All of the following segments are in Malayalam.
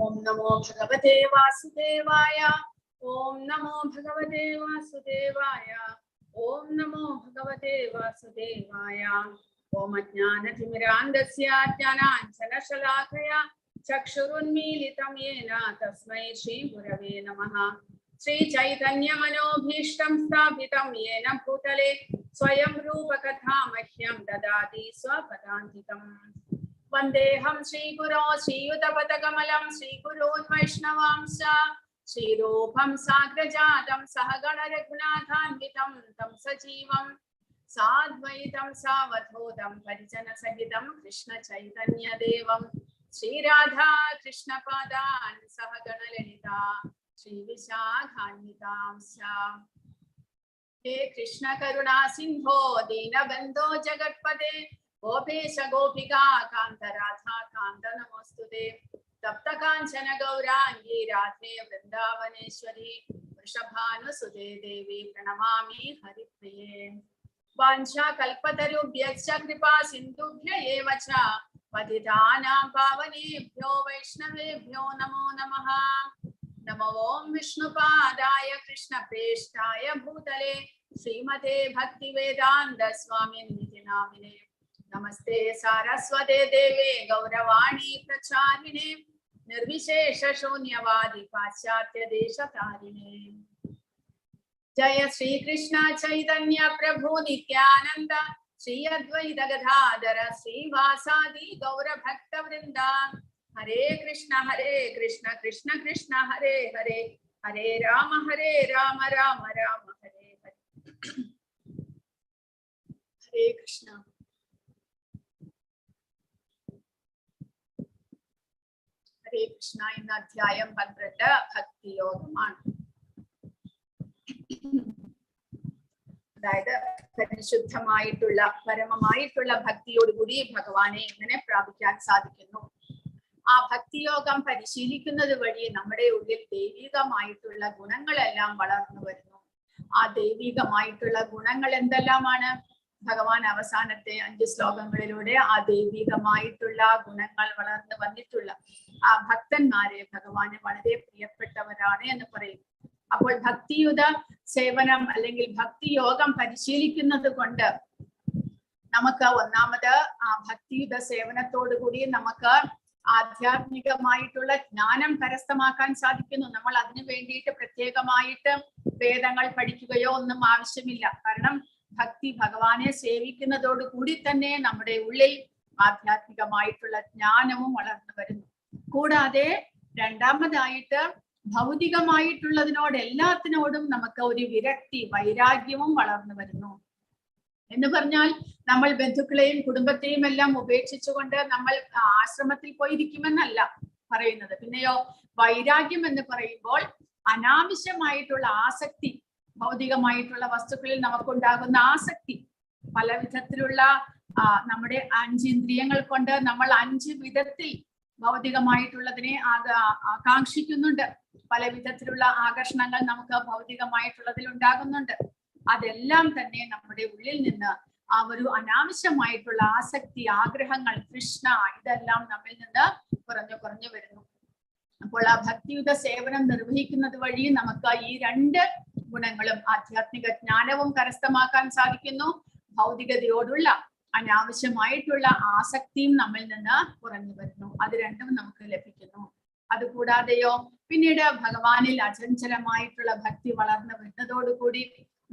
Om Namo Bhagavate Vasudevaya. Om Namo Bhagavate Vasudevaya. Om Namo Bhagavate Vasudevaya. Om Ajnana Timirandasya Jnananjana Shalakaya Chakshurunmilitam Yena Tasmai Shri Gurave Namaha. Shri Chaitanya Manobhishtam Sthapitam Yena Bhutale Swayam Rupa Kathamashyam Dadati Swapadantikam. Vandeham Shri Guru Shri Yudapatagamalam Shri Guru Vaishnavamsa Shri Rupam Sagrajatam Sahagana Raghunathanvitam Tam Sajivam Sadvaitam Savathodam Parijana Sahitam Krishna Chaitanya Devam Shri Radha Krishna Padan Sahagana Lalita Shri Vishakhanvitam Sya. He Krishna Karuna Sindho Dina Bandho Jagatpade Gopesha Gopika Kanta Radha Kanta Namostude Tapta Kanchana Gaurangi Radhe Vrindavaneshwari Vrishabhanu Sude Devi Pranamami Haripriye Vancha Kalpatarubhyascha Kripa Sindhubhya Evacha Patitanam Pavanebhyo Vaishnavebhyo Namo Namaha. Namo Om Vishnupadaya Krishna Preshtaya Bhutale Srimate Bhakti Vedanta Swami Niti Namine. Namaste Saraswate Deve Gauravani Pracharine Nirvishesha Shunyavadi Paschatya Desha Tarine. Jaya Shri Krishna Chaitanya Prabhu Nityananda Shri Advaita Gadadhara Shri Vasadi Gaura Bhakta Vrinda. Hare Krishna Krishna Krishna Hare Hare Hare Rama Rama Rama Hare Hare. Hare Krishna. Hare Krishna in Adhyayam 12 Bhakti Yogamana. അതായത് പരിശുദ്ധമായിട്ടുള്ള പരമമായിട്ടുള്ള ഭക്തിയോടുകൂടി ഭഗവാനെ എങ്ങനെ പ്രാപിക്കാൻ സാധിക്കുന്നു. ആ ഭക്തിയോഗം പരിശീലിക്കുന്നത് വഴി നമ്മുടെ ഉള്ളിൽ ദൈവികമായിട്ടുള്ള ഗുണങ്ങളെല്ലാം വളർന്നു വരുന്നു. ആ ദൈവികമായിട്ടുള്ള ഗുണങ്ങൾ എന്തെല്ലാമാണ്? ഭഗവാൻ അവസാനത്തെ 5 ശ്ലോകങ്ങളിലൂടെ ആ ദൈവികമായിട്ടുള്ള ഗുണങ്ങൾ വളർന്നു വന്നിട്ടുള്ള ആ ഭക്തന്മാരെ ഭഗവാന് വളരെ പ്രിയപ്പെട്ടവരാണ് എന്ന് പറയും. അപ്പോൾ ഭക്തിയുത സേവനം അല്ലെങ്കിൽ ഭക്തിയോഗം പരിശീലിക്കുന്നത് കൊണ്ട് നമുക്ക് ഒന്നാമത് ആ ഭക്തിയുത സേവനത്തോടു കൂടി നമുക്ക് ആധ്യാത്മികമായിട്ടുള്ള ജ്ഞാനം കരസ്ഥമാക്കാൻ സാധിക്കുന്നു. നമ്മൾ അതിനു വേണ്ടിയിട്ട് പ്രത്യേകമായിട്ട് വേദങ്ങൾ പഠിക്കുകയോ ഒന്നും ആവശ്യമില്ല. കാരണം ഭക്തി ഭഗവാനെ സേവിക്കുന്നതോടു കൂടി തന്നെ നമ്മുടെ ഉള്ളിൽ ആധ്യാത്മികമായിട്ടുള്ള ജ്ഞാനവും വളർന്നു വരുന്നു. കൂടാതെ രണ്ടാമതായിട്ട് ഭൗതികമായിട്ടുള്ളതിനോട് എല്ലാത്തിനോടും നമുക്ക് ഒരു വിരക്തി വൈരാഗ്യവും വളർന്നു വരുന്നു. എന്ന് പറഞ്ഞാൽ നമ്മൾ ബന്ധുക്കളെയും കുടുംബത്തെയും എല്ലാം ഉപേക്ഷിച്ചുകൊണ്ട് നമ്മൾ ആശ്രമത്തിൽ പോയിരിക്കുമെന്നല്ല പറയുന്നത്. പിന്നെയോ വൈരാഗ്യം എന്ന് പറയുമ്പോൾ അനാവശ്യമായിട്ടുള്ള ആസക്തി, ഭൗതികമായിട്ടുള്ള വസ്തുക്കളിൽ നമുക്കുണ്ടാകുന്ന ആസക്തി, പല വിധത്തിലുള്ള നമ്മുടെ 5 ഇന്ദ്രിയങ്ങൾ കൊണ്ട് നമ്മൾ 5 വിധത്തിൽ ഭൗതികമായിട്ടുള്ളതിനെ ആകാംക്ഷിക്കുന്നുണ്ട്. പല വിധത്തിലുള്ള ആകർഷണങ്ങൾ നമുക്ക് ഭൗതികമായിട്ടുള്ളതിൽ ഉണ്ടാകുന്നുണ്ട്. അതെല്ലാം തന്നെ നമ്മുടെ ഉള്ളിൽ നിന്ന് ആ ഒരു അനാവശ്യമായിട്ടുള്ള ആസക്തി, ആഗ്രഹങ്ങൾ, തൃഷ്ണ, ഇതെല്ലാം നമ്മിൽ നിന്ന് കുറഞ്ഞു വരുന്നു. അപ്പോൾ ആ ഭക്തിയുത സേവനം നിർവഹിക്കുന്നത് വഴി നമുക്ക് ഈ 2 ഗുണങ്ങളും ആധ്യാത്മിക ജ്ഞാനവും കരസ്ഥമാക്കാൻ സാധിക്കുന്നു. ഭൗതികതയോടുള്ള അനാവശ്യമായിട്ടുള്ള ആസക്തിയും നമ്മിൽ നിന്ന് കുറഞ്ഞു വരുന്നു. അത് രണ്ടും നമുക്ക് ലഭിക്കുന്നു. അതുകൂടാതെയോ പിന്നീട് ഭഗവാനിൽ അചഞ്ചലമായിട്ടുള്ള ഭക്തി വളർന്നു വരുന്നതോടുകൂടി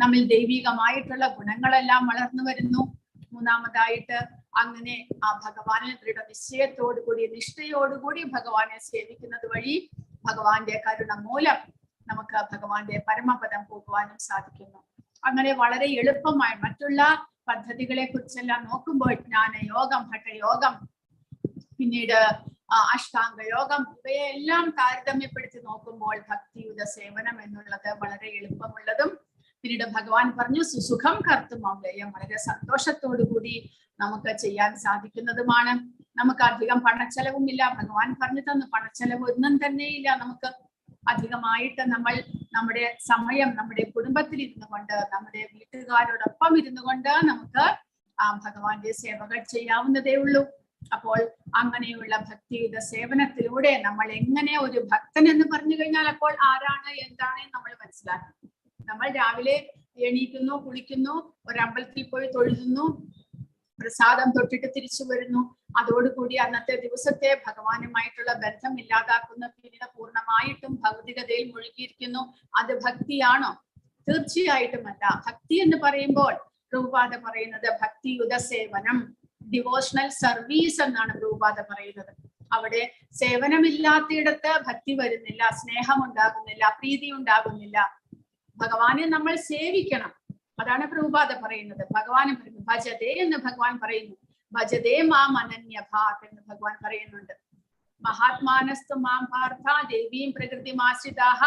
നമ്മിൽ ദൈവികമായിട്ടുള്ള ഗുണങ്ങളെല്ലാം വളർന്നു വരുന്നു. മൂന്നാമതായിട്ട് അങ്ങനെ ആ ഭഗവാനിൽ ദൃഢനിശ്ചയത്തോടുകൂടി നിഷ്ഠയോടുകൂടി ഭഗവാനെ സേവിക്കുന്നത് വഴി ഭഗവാന്റെ കരുണ മൂലം നമുക്ക് ഭഗവാന്റെ പരമപദം പോകുവാനും സാധിക്കുന്നു. അങ്ങനെ വളരെ എളുപ്പമായി മറ്റുള്ള പദ്ധതികളെ കുറിച്ചെല്ലാം നോക്കുമ്പോൾ ജ്ഞാനയോഗം, ഹഠയോഗം, പിന്നീട് അഷ്ടാംഗ യോഗം, ഇവയെല്ലാം താരതമ്യപ്പെടുത്തി നോക്കുമ്പോൾ ഭക്തിയുത സേവനം എന്നുള്ളത് വളരെ എളുപ്പമുള്ളതും പിന്നീട് ഭഗവാൻ പറഞ്ഞു സുസുഖം കർത്തും അവ്യയം, വളരെ സന്തോഷത്തോടു കൂടി നമുക്ക് ചെയ്യാൻ സാധിക്കുന്നതുമാണ്. നമുക്ക് അധികം പണച്ചെലവുമില്ല. ഭഗവാൻ പറഞ്ഞു തന്നു പണച്ചെലവ് ഒന്നും തന്നെയില്ല. നമുക്ക് അധികമായിട്ട് നമ്മൾ നമ്മുടെ സമയം നമ്മുടെ കുടുംബത്തിൽ ഇരുന്നു കൊണ്ട്, നമ്മുടെ വീട്ടുകാരോടൊപ്പം ഇരുന്നു കൊണ്ട് നമുക്ക് ആ ഭഗവാന്റെ സേവകൾ ചെയ്യാവുന്നതേ ഉള്ളൂ. അപ്പോൾ അങ്ങനെയുള്ള ഭക്തിയുടെ സേവനത്തിലൂടെ നമ്മൾ എങ്ങനെ ഒരു ഭക്തൻ എന്ന് പറഞ്ഞു കഴിഞ്ഞാൽ അപ്പോൾ ആരാണ് എന്താണ് നമ്മൾ മനസ്സിലാക്കണം. നമ്മൾ രാവിലെ എണീക്കുന്നു, കുളിക്കുന്നു, ഒരമ്പലത്തിൽ പോയി തൊഴുതുന്നു, പ്രസാദം തൊട്ടിട്ട് തിരിച്ചു വരുന്നു. അതോടുകൂടി അന്നത്തെ ദിവസത്തെ ഭഗവാനുമായിട്ടുള്ള ബന്ധം ഇല്ലാതാക്കുന്ന, പിന്നീട് പൂർണ്ണമായിട്ടും ഭൗതികതയിൽ മുഴുകിയിരിക്കുന്നു. അത് ഭക്തിയാണോ? തീർച്ചയായിട്ടുമല്ല. ഭക്തി എന്ന് പറയുമ്പോൾ പ്രഭുപാദ പറയുന്നത് ഭക്തിയുത സേവനം, ഡിവോഷണൽ സർവീസ് എന്നാണ് പ്രഭുപാദ പറയുന്നത്. അവിടെ സേവനമില്ലാത്തയിടത്ത് ഭക്തി വരുന്നില്ല, സ്നേഹം ഉണ്ടാകുന്നില്ല, പ്രീതി ഉണ്ടാകുന്നില്ല. ഭഗവാനെ നമ്മൾ സേവിക്കണം. അതാണ് പ്രഭുപാദ പറയുന്നത്. ഭഗവാൻ പറയുന്നു ഭജതേ എന്ന് ഭഗവാൻ പറയുന്നു. ഭജതേ മാം അനന്യഭാത് എന്ന് ഭഗവാൻ പറയുന്നുണ്ട്. മഹാത്മാനസ്തു മാം പാർത്ഥ ദേവീം പ്രകൃതിമാശ്രിതാഹ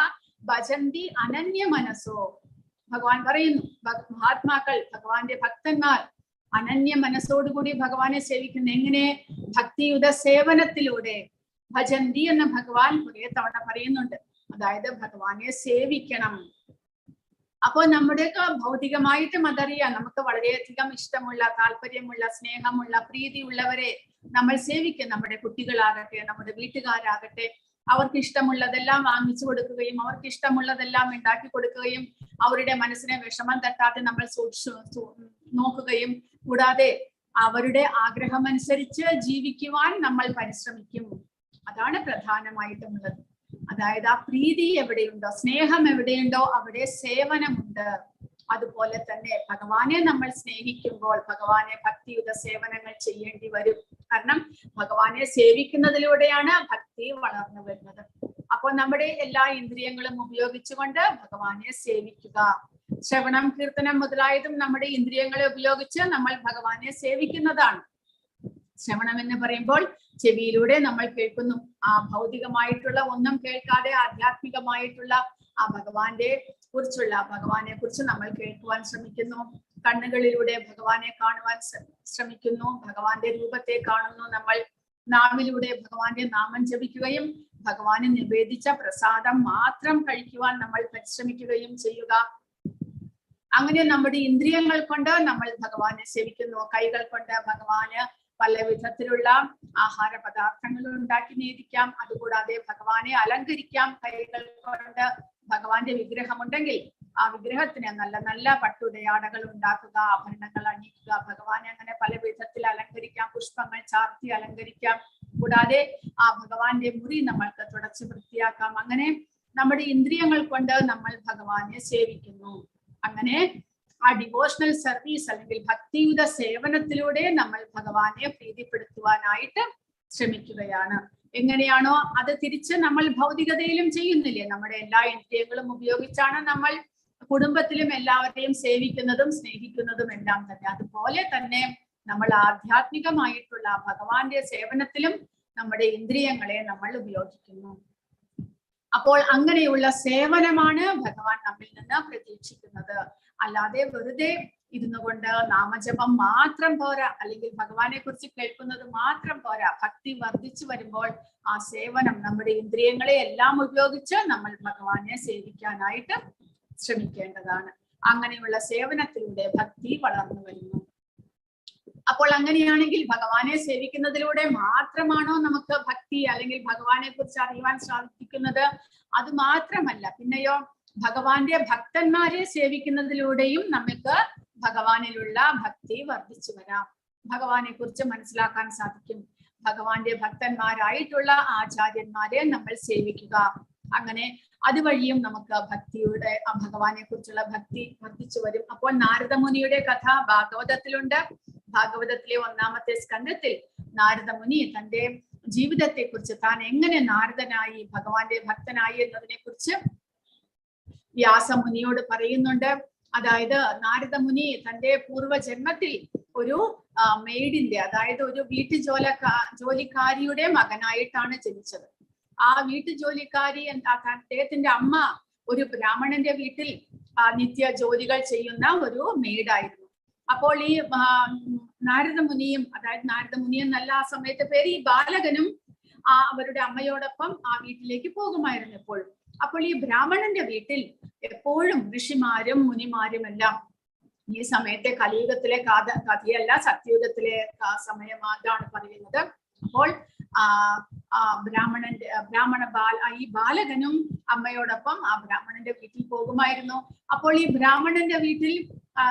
ഭജന്തി അനന്യ മനസ്സോ. ഭഗവാൻ പറയുന്നു മഹാത്മാക്കൾ, ഭഗവാന്റെ ഭക്തന്മാർ അനന്യ മനസ്സോടുകൂടി ഭഗവാനെ സേവിക്കുന്നു. എങ്ങനെ? ഭക്തിയുത സേവനത്തിലൂടെ. ഭജന്തി എന്ന് ഭഗവാൻ കുറെ തവണ പറയുന്നുണ്ട്. അതായത് ഭഗവാനെ സേവിക്കണം. അപ്പോൾ നമ്മുടെയൊക്കെ ഭൗതികമായിട്ടും അതറിയാം. നമുക്ക് വളരെയധികം ഇഷ്ടമുള്ള, താല്പര്യമുള്ള, സ്നേഹമുള്ള, പ്രീതിയുള്ളവരെ നമ്മൾ സേവിക്കും. നമ്മുടെ കുട്ടികളാകട്ടെ, നമ്മുടെ വീട്ടുകാരാകട്ടെ, അവർക്ക് ഇഷ്ടമുള്ളതെല്ലാം വാങ്ങിച്ചു കൊടുക്കുകയും അവർക്ക് ഇഷ്ടമുള്ളതെല്ലാം ഉണ്ടാക്കി കൊടുക്കുകയും അവരുടെ മനസ്സിനെ വിഷമം തട്ടാതെ നമ്മൾ നോക്കുകയും, കൂടാതെ അവരുടെ ആഗ്രഹമനുസരിച്ച് ജീവിക്കുവാൻ നമ്മൾ പരിശ്രമിക്കും. അതാണ് പ്രധാനമായിട്ടുമുള്ളത്. അതായത് ആ പ്രീതി എവിടെയുണ്ടോ, സ്നേഹം എവിടെയുണ്ടോ അവിടെ സേവനമുണ്ട്. അതുപോലെ തന്നെ ഭഗവാനെ നമ്മൾ സ്നേഹിക്കുമ്പോൾ ഭഗവാനെ ഭക്തിയുത സേവനങ്ങൾ ചെയ്യേണ്ടി വരും. കാരണം ഭഗവാനെ സേവിക്കുന്നതിലൂടെയാണ് ഭക്തി വളർന്നു വരുന്നത്. അപ്പോൾ നമ്മുടെ എല്ലാ ഇന്ദ്രിയങ്ങളും ഉപയോഗിച്ചുകൊണ്ട് ഭഗവാനെ സേവിക്കുക. ശ്രവണം, കീർത്തനം മുതലായതും നമ്മുടെ ഇന്ദ്രിയങ്ങളെ ഉപയോഗിച്ച് നമ്മൾ ഭഗവാനെ സേവിക്കുന്നതാണ്. ശ്രവണം എന്ന് പറയുമ്പോൾ ചെവിയിലൂടെ നമ്മൾ കേൾക്കുന്നു. ആ ഭൗതികമായിട്ടുള്ള ഒന്നും കേൾക്കാതെ ആധ്യാത്മികമായിട്ടുള്ള ആ ഭഗവാനെ കുറിച്ച് നമ്മൾ കേൾക്കുവാൻ ശ്രമിക്കുന്നു. കണ്ണുകളിലൂടെ ഭഗവാനെ കാണുവാൻ ശ്രമിക്കുന്നു. ഭഗവാന്റെ രൂപത്തെ കാണുന്നു. നമ്മൾ നാവിലൂടെ ഭഗവാന്റെ നാമം ജപിക്കുകയും ഭഗവാന് നിവേദിച്ച പ്രസാദം മാത്രം കഴിക്കുവാൻ നമ്മൾ പരിശ്രമിക്കുകയും ചെയ്യുക. അങ്ങനെ നമ്മുടെ ഇന്ദ്രിയങ്ങൾ കൊണ്ട് നമ്മൾ ഭഗവാനെ സേവിക്കുന്നു. കൈകൾ കൊണ്ട് ഭഗവാന് പല വിധത്തിലുള്ള ആഹാര പദാർത്ഥങ്ങൾ ഉണ്ടാക്കി നേദിക്കാം. അതുകൂടാതെ ഭഗവാനെ അലങ്കരിക്കാം. കൈകൾ കൊണ്ട് ഭഗവാന്റെ വിഗ്രഹമുണ്ടെങ്കിൽ ആ വിഗ്രഹത്തിന് നല്ല നല്ല പട്ടുടയാടകൾ ഉണ്ടാക്കുക, ആഭരണങ്ങൾ അണിയിക്കുക. ഭഗവാനെ അങ്ങനെ പല വിധത്തിൽ അലങ്കരിക്കാം. പുഷ്പങ്ങൾ ചാർത്തി അലങ്കരിക്കാം. കൂടാതെ ആ ഭഗവാന്റെ മുറി നമ്മൾക്ക് തുടച്ച് വൃത്തിയാക്കാം. അങ്ങനെ നമ്മുടെ ഇന്ദ്രിയങ്ങൾ കൊണ്ട് നമ്മൾ ഭഗവാനെ സേവിക്കുന്നു. അങ്ങനെ ആ ഡിവോഷണൽ സർവീസ് അല്ലെങ്കിൽ ഭക്തിയുത സേവനത്തിലൂടെ നമ്മൾ ഭഗവാനെ പ്രീതിപ്പെടുത്തുവാനായിട്ട് ശ്രമിക്കുകയാണ്. എങ്ങനെയാണോ അത് തിരിച്ച് നമ്മൾ ഭൗതികതയിലും ചെയ്യുന്നില്ലേ? നമ്മുടെ എല്ലാ ഇന്ദ്രിയങ്ങളും ഉപയോഗിച്ചാണ് നമ്മൾ കുടുംബത്തിലും എല്ലാവരെയും സേവിക്കുന്നതും സ്നേഹിക്കുന്നതും എല്ലാം തന്നെ. അതുപോലെ തന്നെ നമ്മൾ ആധ്യാത്മികമായിട്ടുള്ള ഭഗവാന്റെ സേവനത്തിലും നമ്മുടെ ഇന്ദ്രിയങ്ങളെ നമ്മൾ ഉപയോഗിക്കുന്നു. അപ്പോൾ അങ്ങനെയുള്ള സേവനമാണ് ഭഗവാൻ നമ്മിൽ നിന്ന് പ്രതീക്ഷിക്കുന്നത്. അല്ലാതെ വെറുതെ ഇരുന്നു കൊണ്ട് നാമജപം മാത്രം പോരാ, അല്ലെങ്കിൽ ഭഗവാനെ കുറിച്ച് കേൾക്കുന്നത് മാത്രം പോരാ. ഭക്തി വർദ്ധിച്ചു വരുമ്പോൾ ആ സേവനം, നമ്മുടെ ഇന്ദ്രിയങ്ങളെ എല്ലാം ഉപയോഗിച്ച് നമ്മൾ ഭഗവാനെ സേവിക്കാനായിട്ട് ശ്രമിക്കേണ്ടതാണ്. അങ്ങനെയുള്ള സേവനത്തിലൂടെ ഭക്തി വളർന്നു വരുന്നു. അപ്പോൾ അങ്ങനെയാണെങ്കിൽ ഭഗവാനെ സേവിക്കുന്നതിലൂടെ മാത്രമാണോ നമുക്ക് ഭക്തി അല്ലെങ്കിൽ ഭഗവാനെ കുറിച്ച് അറിയുവാൻ സാധിക്കുന്നത്? അത് മാത്രമല്ല, പിന്നെയോ ഭഗവാന്റെ ഭക്തന്മാരെ സേവിക്കുന്നതിലൂടെയും നമുക്ക് ഭഗവാനിലുള്ള ഭക്തി വർദ്ധിച്ചു വരാം. ഭഗവാനെ കുറിച്ച് മനസ്സിലാക്കാൻ സാധിക്കും. ഭഗവാന്റെ ഭക്തന്മാരായിട്ടുള്ള ആചാര്യന്മാരെ നമ്മൾ സേവിക്കുക. അങ്ങനെ അതുവഴിയും നമുക്ക് ഭക്തിയുടെ ഭഗവാനെ കുറിച്ചുള്ള ഭക്തി വർദ്ധിച്ചു വരും. അപ്പോൾ നാരദമുനിയുടെ കഥ ഭാഗവതത്തിലുണ്ട്. ഭാഗവതത്തിലെ 1-ാമത്തെ സ്കന്ധത്തിൽ നാരദമുനി തന്റെ ജീവിതത്തെ കുറിച്ച്, താൻ എങ്ങനെ നാരദനായി ഭഗവാന്റെ ഭക്തനായി എന്നതിനെ കുറിച്ച് വ്യാസമുനിയോട് പറയുന്നുണ്ട്. അതായത് നാരദമുനി തന്റെ പൂർവ്വജന്മത്തിൽ ഒരു മെയ്ഡിന്റെ, അതായത് ഒരു ജോലിക്കാരിയുടെ മകനായിട്ടാണ് ജനിച്ചത്. ആ വീട്ടുജോലിക്കാരി അദ്ദേഹത്തിന്റെ അമ്മ ഒരു ബ്രാഹ്മണന്റെ വീട്ടിൽ നിത്യ ജോലികൾ ചെയ്യുന്ന ഒരു മെയ്ഡായിരുന്നു. അപ്പോൾ ഈ നാരദമുനിയും, അതായത് നാരദമുനി എന്നല്ല ആ സമയത്ത് പേര്, ഈ ബാലകനും അവരുടെ അമ്മയോടൊപ്പം ആ വീട്ടിലേക്ക് പോകുമായിരുന്നു എപ്പോഴും. അപ്പോൾ ഈ ബ്രാഹ്മണന്റെ വീട്ടിൽ എപ്പോഴും ഋഷിമാരും മുനിമാരും എല്ലാം ഈ സമയത്തെ കലിയുഗത്തിലെ കഥയല്ല, സത്യയുഗത്തിലെ സമയം അതാണ് പറയുന്നത്. അപ്പോൾ ഈ ബാലകനും അമ്മയോടൊപ്പം ആ ബ്രാഹ്മണന്റെ വീട്ടിൽ പോകുമായിരുന്നു. അപ്പോൾ ഈ ബ്രാഹ്മണന്റെ വീട്ടിൽ